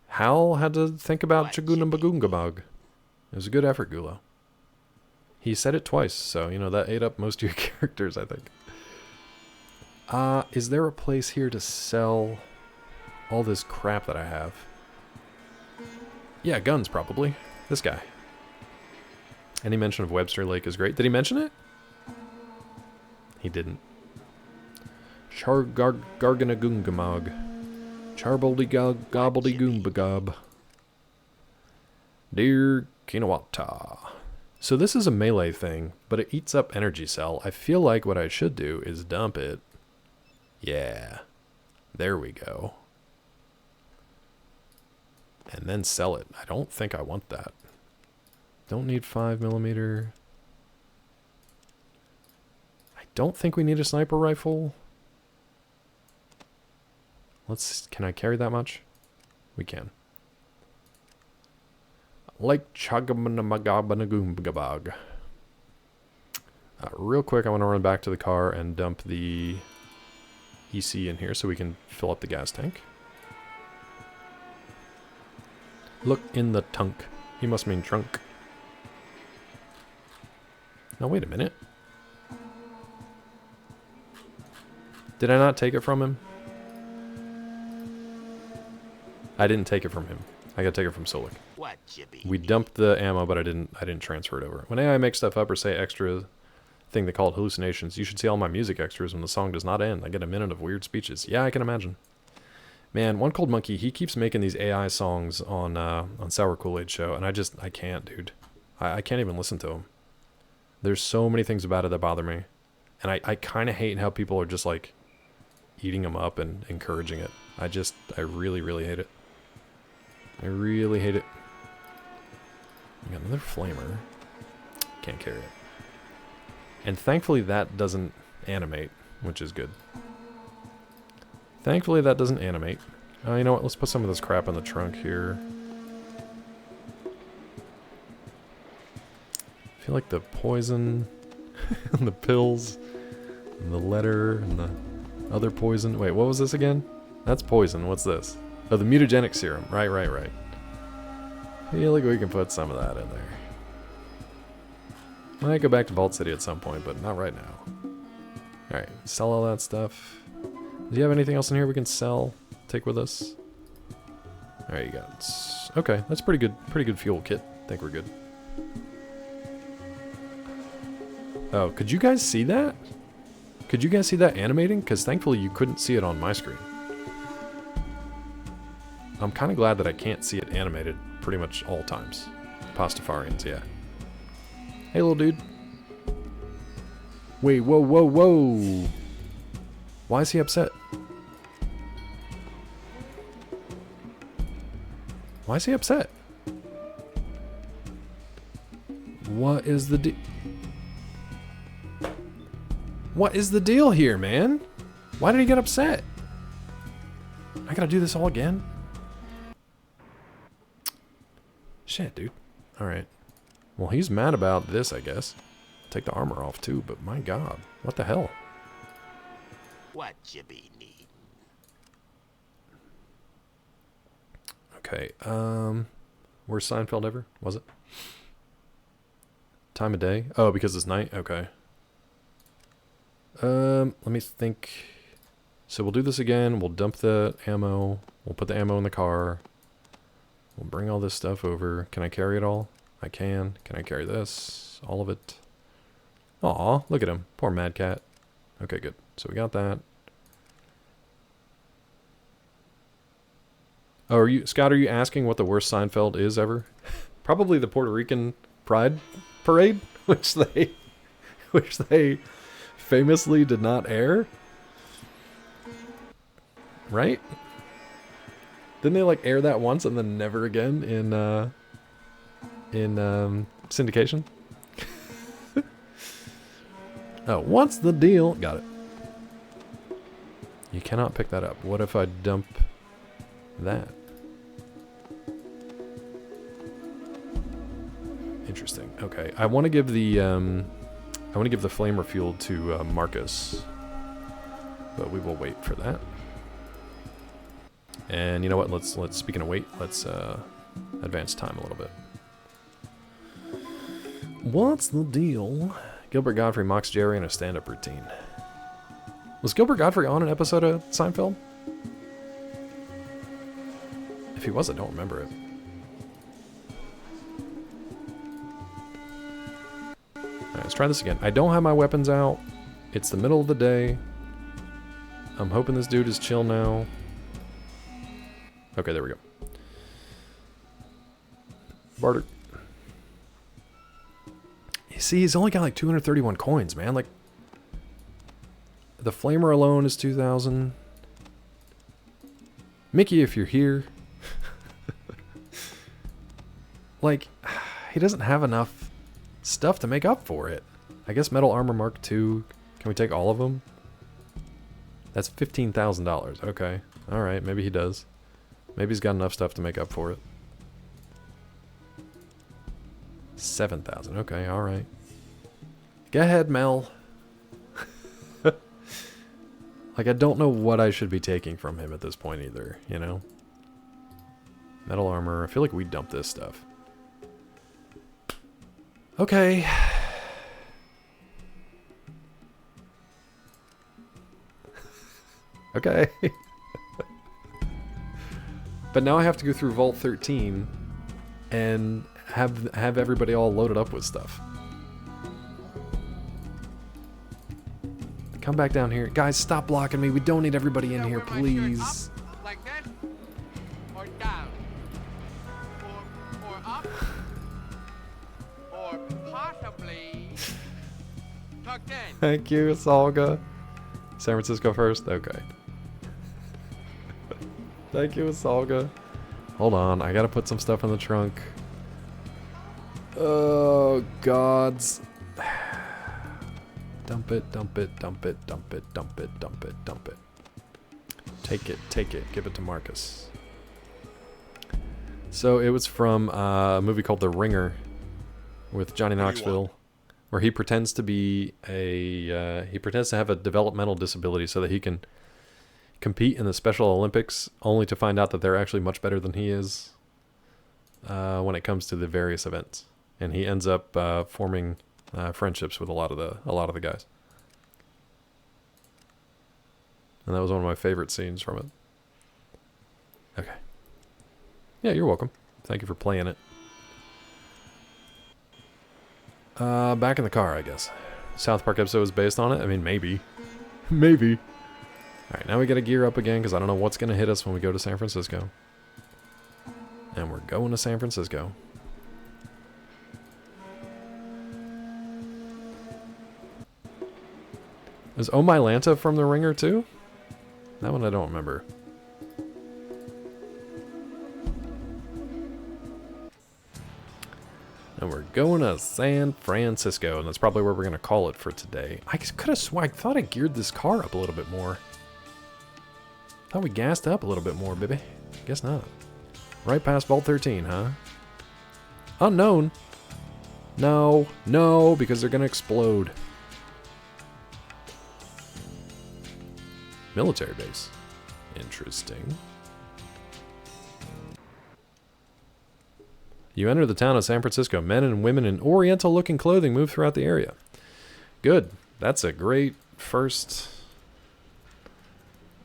Hal had to think about Chagunambagungabag. It was a good effort, Gulo. He said it twice, so, you know, that ate up most of your characters, I think. Is there a place here to sell all this crap that I have? Yeah, guns, probably. This guy. Any mention of Webster Lake is great. Did he mention it? He didn't. Garganagungamog. Gobbledygoombagab. Dear Kinawata. So this is a melee thing, but it eats up energy cell. I feel like what I should do is dump it. Yeah. There we go. And then sell it. I don't think I want that. Don't need 5mm. I don't think we need a sniper rifle. Can I carry that much? We can. Like Chagamanagoomgabag. Real quick, I want to run back to the car and dump the EC in here so we can fill up the gas tank. Look in the tunk. He must mean trunk. Now wait a minute. Did I not take it from him? I didn't take it from him. I gotta take it from Solik. We dumped the ammo, but I didn't transfer it over. When AI makes stuff up or say extra thing they call it hallucinations, you should see all my music extras when the song does not end. I get a minute of weird speeches. Yeah, I can imagine. Man, One Cold Monkey, he keeps making these AI songs on Sour Kool-Aid Show, and I can't, dude. I can't even listen to them. There's so many things about it that bother me. And I kind of hate how people are just like eating them up and encouraging it. I really, really hate it. I really hate it. I got another flamer. Can't carry it. And thankfully that doesn't animate, which is good. Thankfully that doesn't animate. You know what? Let's put some of this crap in the trunk here. I feel like the poison and the pills and the letter and the other poison. Wait, what was this again? That's poison. What's this? Oh, the mutagenic serum. Right. I feel like we can put some of that in there. Might go back to Vault City at some point, but not right now. Alright, sell all that stuff. Do you have anything else in here we can sell? Take with us? Alright, you got it. Okay, that's pretty good fuel kit. I think we're good. Oh, could you guys see that? Could you guys see that animating? Because thankfully you couldn't see it on my screen. I'm kind of glad that I can't see it animated pretty much all times. Pastafarians, yeah. Hey, little dude. Wait, whoa. Why is he upset? Why is he upset? What is the What is the deal here, man? Why did he get upset? I gotta do this all again? Shit, dude. Alright. Well, he's mad about this, I guess. Take the armor off, too, but my god. What the hell? What you be need? Okay, where's Seinfeld ever? Was it? Time of day? Oh, because it's night? Okay. Let me think. So we'll do this again. We'll dump the ammo. We'll put the ammo in the car. We'll bring all this stuff over. Can I carry it all? I can. Can I carry this? All of it? Aw, look at him. Poor Mad Cat. Okay, good. So we got that. Oh, Scott, are you asking what the worst Seinfeld is ever? Probably the Puerto Rican Pride Parade, which they famously did not air. Right? Didn't they like air that once and then never again in syndication? Oh, what's the deal? Got it. You cannot pick that up. What if I dump that? Interesting. Okay, I want to give the flamer fuel to Marcus, but we will wait for that. And you know what? Let's speaking of wait, let's advance time a little bit. What's the deal? Gilbert Godfrey mocks Jerry in a stand-up routine. Was Gilbert Godfrey on an episode of Seinfeld? If he was, I don't remember it. Alright, let's try this again. I don't have my weapons out. It's the middle of the day. I'm hoping this dude is chill now. Okay, there we go. Barter. You see, he's only got like 231 coins, man. Like, the flamer alone is 2,000. Mickey, if you're here. Like, he doesn't have enough stuff to make up for it. I guess Metal Armor Mark II. Can we take all of them? That's $15,000. Okay. Alright, maybe he does. Maybe he's got enough stuff to make up for it. 7,000. Okay, alright. Go ahead, Mel. Like, I don't know what I should be taking from him at this point either, you know? Metal armor. I feel like we dumped this stuff. Okay. Okay. But now I have to go through Vault 13 and have everybody all loaded up with stuff. Come back down here. Guys, stop blocking me. We don't need everybody in here, please. Like that? Or down? Or up? Or possibly tucked in? Thank you, Salga. San Francisco first? Okay. Thank you, Salga. Hold on, I gotta put some stuff in the trunk. Oh, gods. Dump it, dump it, dump it, dump it, dump it, dump it, dump it. Take it, give it to Marcus. So it was from a movie called The Ringer with Johnny Knoxville, where he pretends to be he pretends to have a developmental disability so that he can compete in the Special Olympics, only to find out that they're actually much better than he is when it comes to the various events. And he ends up forming friendships with a lot of the guys. And that was one of my favorite scenes from it. Okay. Yeah, you're welcome. Thank you for playing it. Back in the car, I guess. South Park episode was based on it? I mean, maybe. Maybe. Alright, now we gotta gear up again, because I don't know what's gonna hit us when we go to San Francisco. And we're going to San Francisco. Is Oh My Lanta from The Ringer too? That one I don't remember. And we're going to San Francisco, and that's probably where we're going to call it for today. I could have I thought I geared this car up a little bit more. Thought we gassed up a little bit more, baby. Guess not. Right past Vault 13, huh? Unknown. No, no, because they're going to explode. Military base. Interesting. You enter the town of San Francisco. Men and women in oriental-looking clothing move throughout the area. Good. That's a great first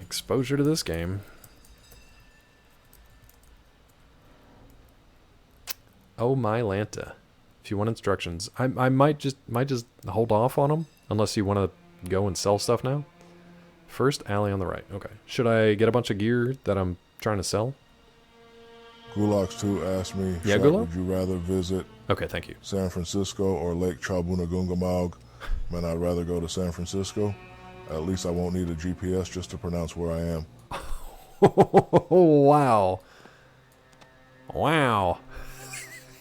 exposure to this game. Oh My Lanta. If you want instructions, I might just hold off on them unless you want to go and sell stuff now. First alley on the right. Okay. Should I get a bunch of gear that I'm trying to sell? Gulax2 asked me, yeah, would you rather visit okay, thank you. San Francisco or Lake Chalbunagungamog? Man, I'd rather go to San Francisco. At least I won't need a GPS just to pronounce where I am. Wow. Wow.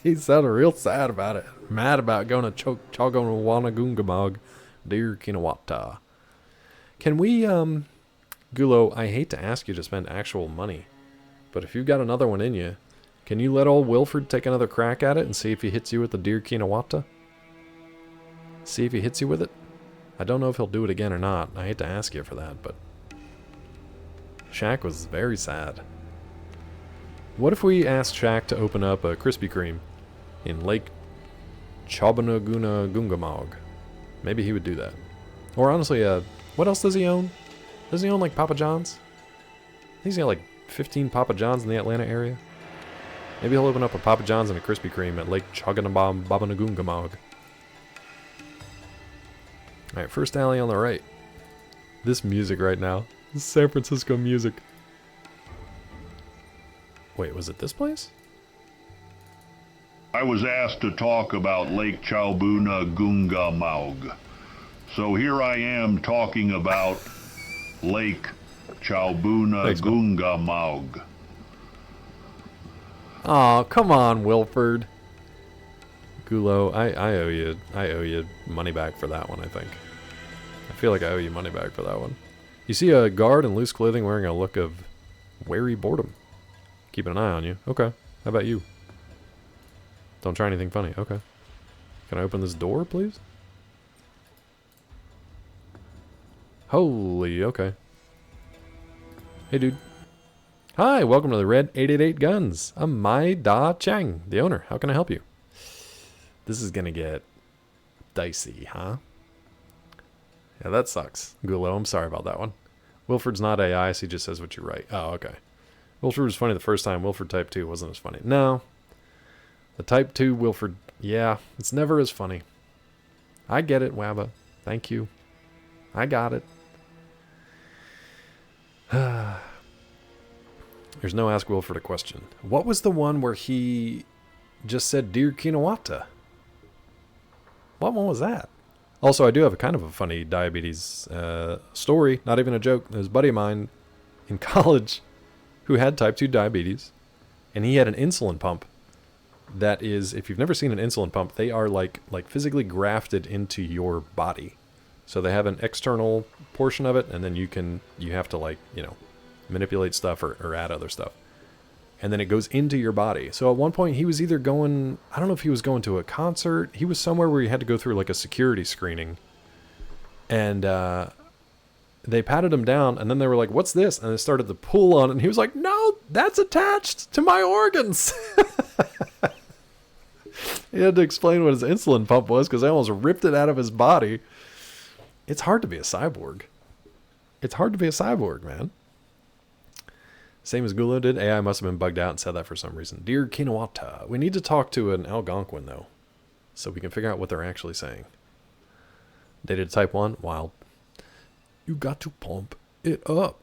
He sounded real sad about it. Mad about going to Chalbunagungamog, dear Kinawata. Can we, Gulo, I hate to ask you to spend actual money, but if you've got another one in you, can you let old Wilford take another crack at it and see if he hits you with the deer Kinawata? See if he hits you with it? I don't know if he'll do it again or not. I hate to ask you for that, but Shaq was very sad. What if we asked Shaq to open up a Krispy Kreme in Lake Chalbunagungamog? Maybe he would do that. Or honestly, what else does he own? Does he own like Papa John's? I think he's got like 15 Papa John's in the Atlanta area. Maybe he'll open up a Papa John's and a Krispy Kreme at Lake Chalbunagungamog. Alright, first alley on the right. This music right now. This San Francisco music. Wait, was it this place? I was asked to talk about Lake Chalbunagungamog. So here I am talking about Lake Chalbunagungamog. Aw, come on, Wilford. Gulo, I owe you money back for that one, I think. I feel like I owe you money back for that one. You see a guard in loose clothing wearing a look of wary boredom. Keeping an eye on you. Okay. How about you? Don't try anything funny. Okay. Can I open this door, please? Holy, okay. Hey, dude. Hi, welcome to the Red 888 Guns. I'm Mai Da Chang, the owner. How can I help you? This is gonna get dicey, huh? Yeah, that sucks. Gulo, I'm sorry about that one. Wilford's not AI, so he just says what you write. Oh, okay. Wilford was funny the first time. Wilford Type 2 wasn't as funny. No. The Type 2 Wilford, yeah, it's never as funny. I get it, Wabba. Thank you. I got it. There's no Ask Wilford a question. What was the one where he just said, Dear Kinawata? What one was that? Also, I do have a kind of a funny diabetes story. Not even a joke. There's a buddy of mine in college who had type 2 diabetes. And he had an insulin pump. That is, if you've never seen an insulin pump, they are like physically grafted into your body. So they have an external portion of it, and then you have to like, you know, manipulate stuff or add other stuff. And then it goes into your body. So at one point he was either going, I don't know if he was going to a concert. He was somewhere where he had to go through like a security screening. And they patted him down, and then they were like, what's this? And they started to pull on it, and he was like, no, that's attached to my organs. He had to explain what his insulin pump was because they almost ripped it out of his body. It's hard to be a cyborg. It's hard to be a cyborg, man. Same as Gulo did. AI must have been bugged out and said that for some reason. Dear Kinawata. We need to talk to an Algonquin, though, so we can figure out what they're actually saying. Data to Type 1. Wild. You got to pump it up.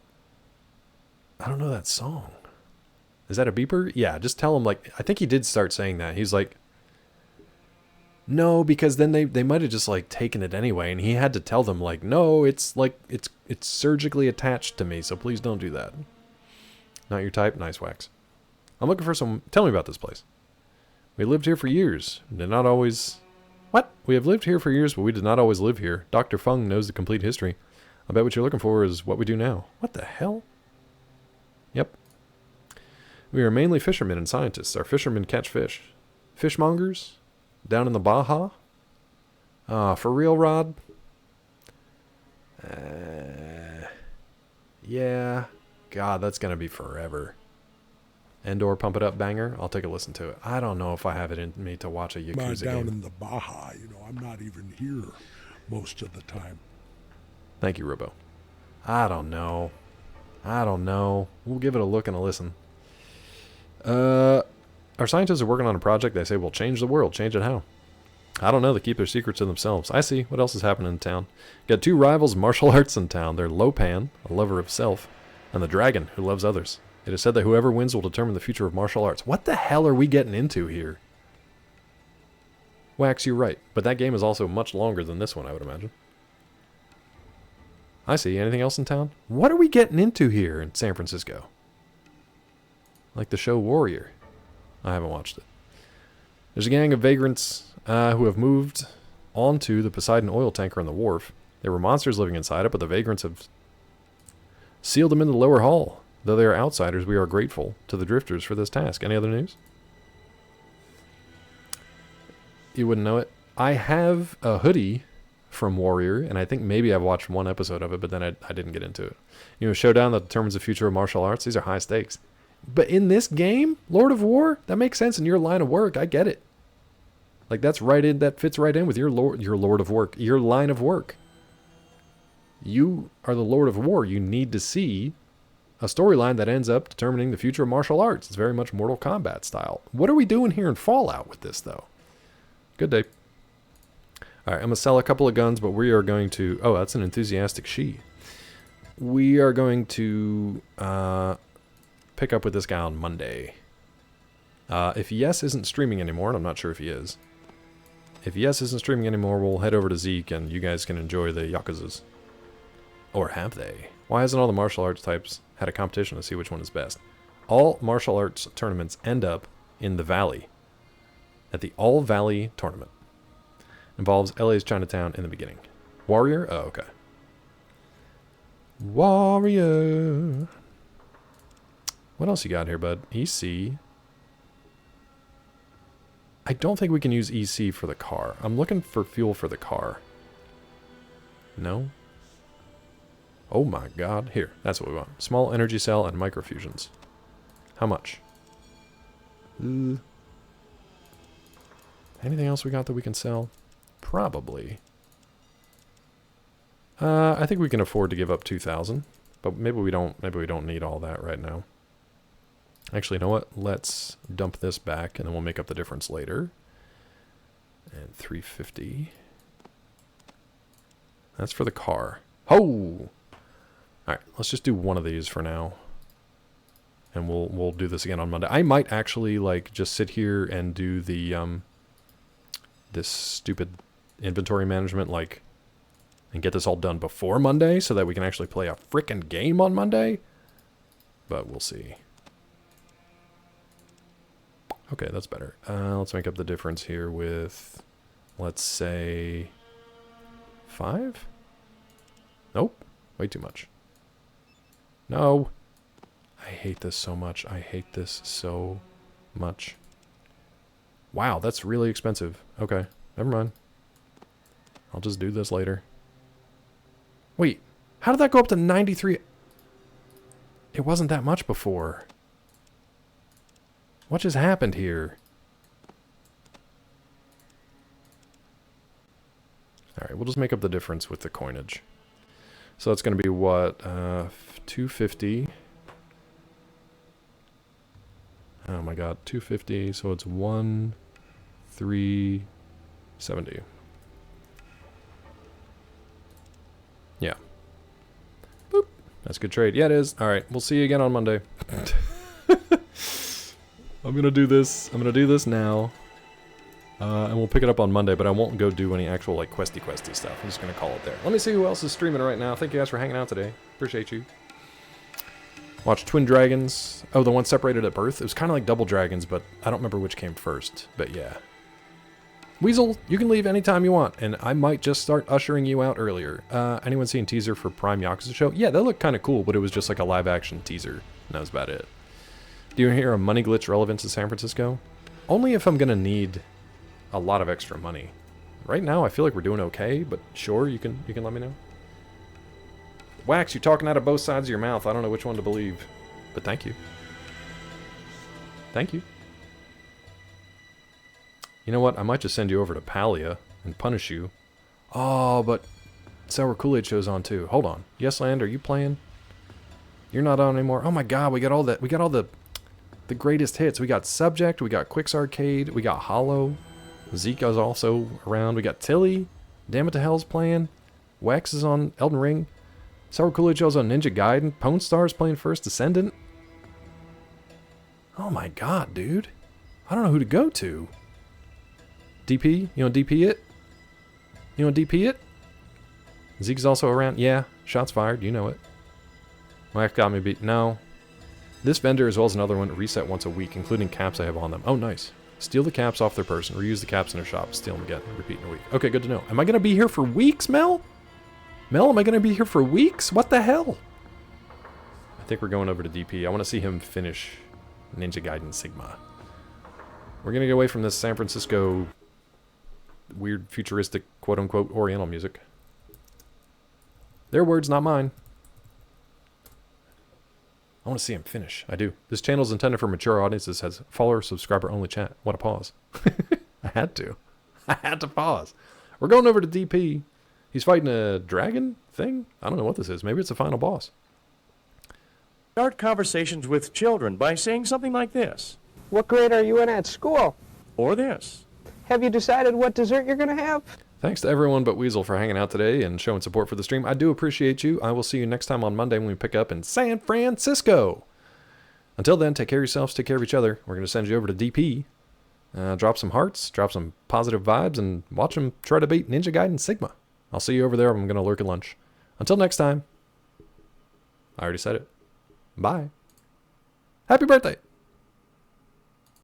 I don't know that song. Is that a beeper? Yeah, just tell him, like, I think he did start saying that. He's like, no, because then they might have just like taken it anyway, and he had to tell them like, no, it's like it's surgically attached to me, so please don't do that. Not your type? Nice wax. I'm looking for some. Tell me about this place. We lived here for years. Did not always. What? We have lived here for years, but we did not always live here. Dr. Fung knows the complete history. I bet what you're looking for is what we do now. What the hell? Yep. We are mainly fishermen and scientists. Our fishermen catch fish. Fishmongers? Down in the Baja? For real, Rod? Yeah. God, that's going to be forever. Endor Pump It Up banger? I'll take a listen to it. I don't know if I have it in me to watch a Yakuza down game. in the Baja, you know, I'm not even here most of the time. Thank you, Robo. I don't know. We'll give it a look and a listen. Our scientists are working on a project they say will change the world. Change it how? I don't know. They keep their secrets to themselves. I see. What else is happening in town? Got two rivals martial arts in town. They're Lopan, a lover of self, and the dragon, who loves others. It is said that whoever wins will determine the future of martial arts. What the hell are we getting into here? Wax, you're right. But that game is also much longer than this one, I would imagine. I see. Anything else in town? What are we getting into here in San Francisco? Like the show Warrior. I haven't watched it. There's a gang of vagrants who have moved onto the Poseidon oil tanker on the wharf. There were monsters living inside it, but the vagrants have sealed them in the lower hall. Though they are outsiders, we are grateful to the drifters for this task. Any other news? You wouldn't know it. I have a hoodie from Warrior, and I think maybe I've watched one episode of it, but then I didn't get into it. You know, showdown that determines the future of martial arts. These are high stakes. But in this game, Lord of War, that makes sense in your line of work. I get it. Like that fits right in with your Lord of Work, your line of work. You are the Lord of War. You need to see a storyline that ends up determining the future of martial arts. It's very much Mortal Kombat style. What are we doing here in Fallout with this, though? Good day. All right, I'm going to sell a couple of guns, but we are going to... Oh, that's an enthusiastic she. We are going to pick up with this guy on Monday. If Yes isn't streaming anymore, and I'm not sure if he is. If Yes isn't streaming anymore, we'll head over to Zeke, and you guys can enjoy the Yakuzas. Or have they? Why hasn't all the martial arts types had a competition to see which one is best? All martial arts tournaments end up in the Valley. At the All Valley Tournament. Involves LA's Chinatown in the beginning. Warrior? Oh, okay. Warrior. What else you got here, bud? EC. I don't think we can use EC for the car. I'm looking for fuel for the car. No? Oh my god. Here, that's what we want. Small energy cell and microfusions. How much? Anything else we got that we can sell? Probably. I think we can afford to give up 2,000. But maybe we don't need all that right now. Actually, you know what? Let's dump this back, and then we'll make up the difference later. And 350. That's for the car. Oh! Alright, let's just do one of these for now. And we'll do this again on Monday. I might actually, like, just sit here and do the, this stupid inventory management, like, and get this all done before Monday so that we can actually play a frickin' game on Monday. But we'll see. Okay, that's better. Let's make up the difference here with, let's say, 5? Nope. Way too much. No. I hate this so much. I hate this so much. Wow, that's really expensive. Okay, never mind. I'll just do this later. Wait, how did that go up to 93? It wasn't that much before. What just happened here? Alright, we'll just make up the difference with the coinage. So that's going to be what? 250. Oh my god, 250. So it's 1,370. Yeah. Boop. That's a good trade. Yeah, it is. Alright, we'll see you again on Monday. I'm gonna do this. I'm gonna do this now. And we'll pick it up on Monday, but I won't go do any actual, like, questy stuff. I'm just gonna call it there. Let me see who else is streaming right now. Thank you guys for hanging out today. Appreciate you. Watch Twin Dragons. Oh, the one separated at birth? It was kind of like Double Dragons, but I don't remember which came first. But yeah. Weasel, you can leave anytime you want, and I might just start ushering you out earlier. Anyone seen teaser for Prime Yakuza show? Yeah, that looked kind of cool, but it was just like a live-action teaser. And that was about it. Do you hear a money glitch relevant to San Francisco? Only if I'm gonna need a lot of extra money. Right now, I feel like we're doing okay, but sure, you can let me know. Wax, you're talking out of both sides of your mouth. I don't know which one to believe, but thank you. Thank you. You know what? I might just send you over to Palia and punish you. Oh, but Sour Kool-Aid show's on too. Hold on. Yes, Land, are you playing? You're not on anymore. Oh my God, we got all that. We got all the greatest hits. We got Subject. We got Quicks Arcade. We got Hollow. Zika's also around. We got Tilly. Damn It to Hell's playing. Wax is on Elden Ring. Sour Kool-Aid show's on Ninja Gaiden. Pwn Star's playing First Descendant. Oh my God, dude. I don't know who to go to. DP? You want to DP it? You want to DP it? Zeke's also around. Yeah, shots fired. You know it. Wax got me beat. No. This vendor, as well as another one, reset once a week, including caps I have on them. Oh, nice. Steal the caps off their person. Reuse the caps in their shop. Steal them again. Repeat in a week. Okay, good to know. Am I going to be here for weeks, Mel? Mel, am I going to be here for weeks? What the hell? I think we're going over to DP. I want to see him finish Ninja Gaiden Sigma. We're going to get away from this San Francisco weird, futuristic, quote-unquote, Oriental music. Their words, not mine. I want to see him finish. I do. This channel is intended for mature audiences. Has follower, subscriber only chat. What a pause. I had to. I had to pause. We're going over to DP. He's fighting a dragon thing? I don't know what this is. Maybe it's the final boss. Start conversations with children by saying something like this. What grade are you in at school? Or this. Have you decided what dessert you're going to have? Thanks to everyone but Weasel for hanging out today and showing support for the stream. I do appreciate you. I will see you next time on Monday when we pick up in San Francisco. Until then, take care of yourselves, take care of each other. We're going to send you over to DP. Drop some hearts, drop some positive vibes, and watch them try to beat Ninja Gaiden Sigma. I'll see you over there. I'm going to lurk at lunch. Until next time. I already said it. Bye. Happy birthday.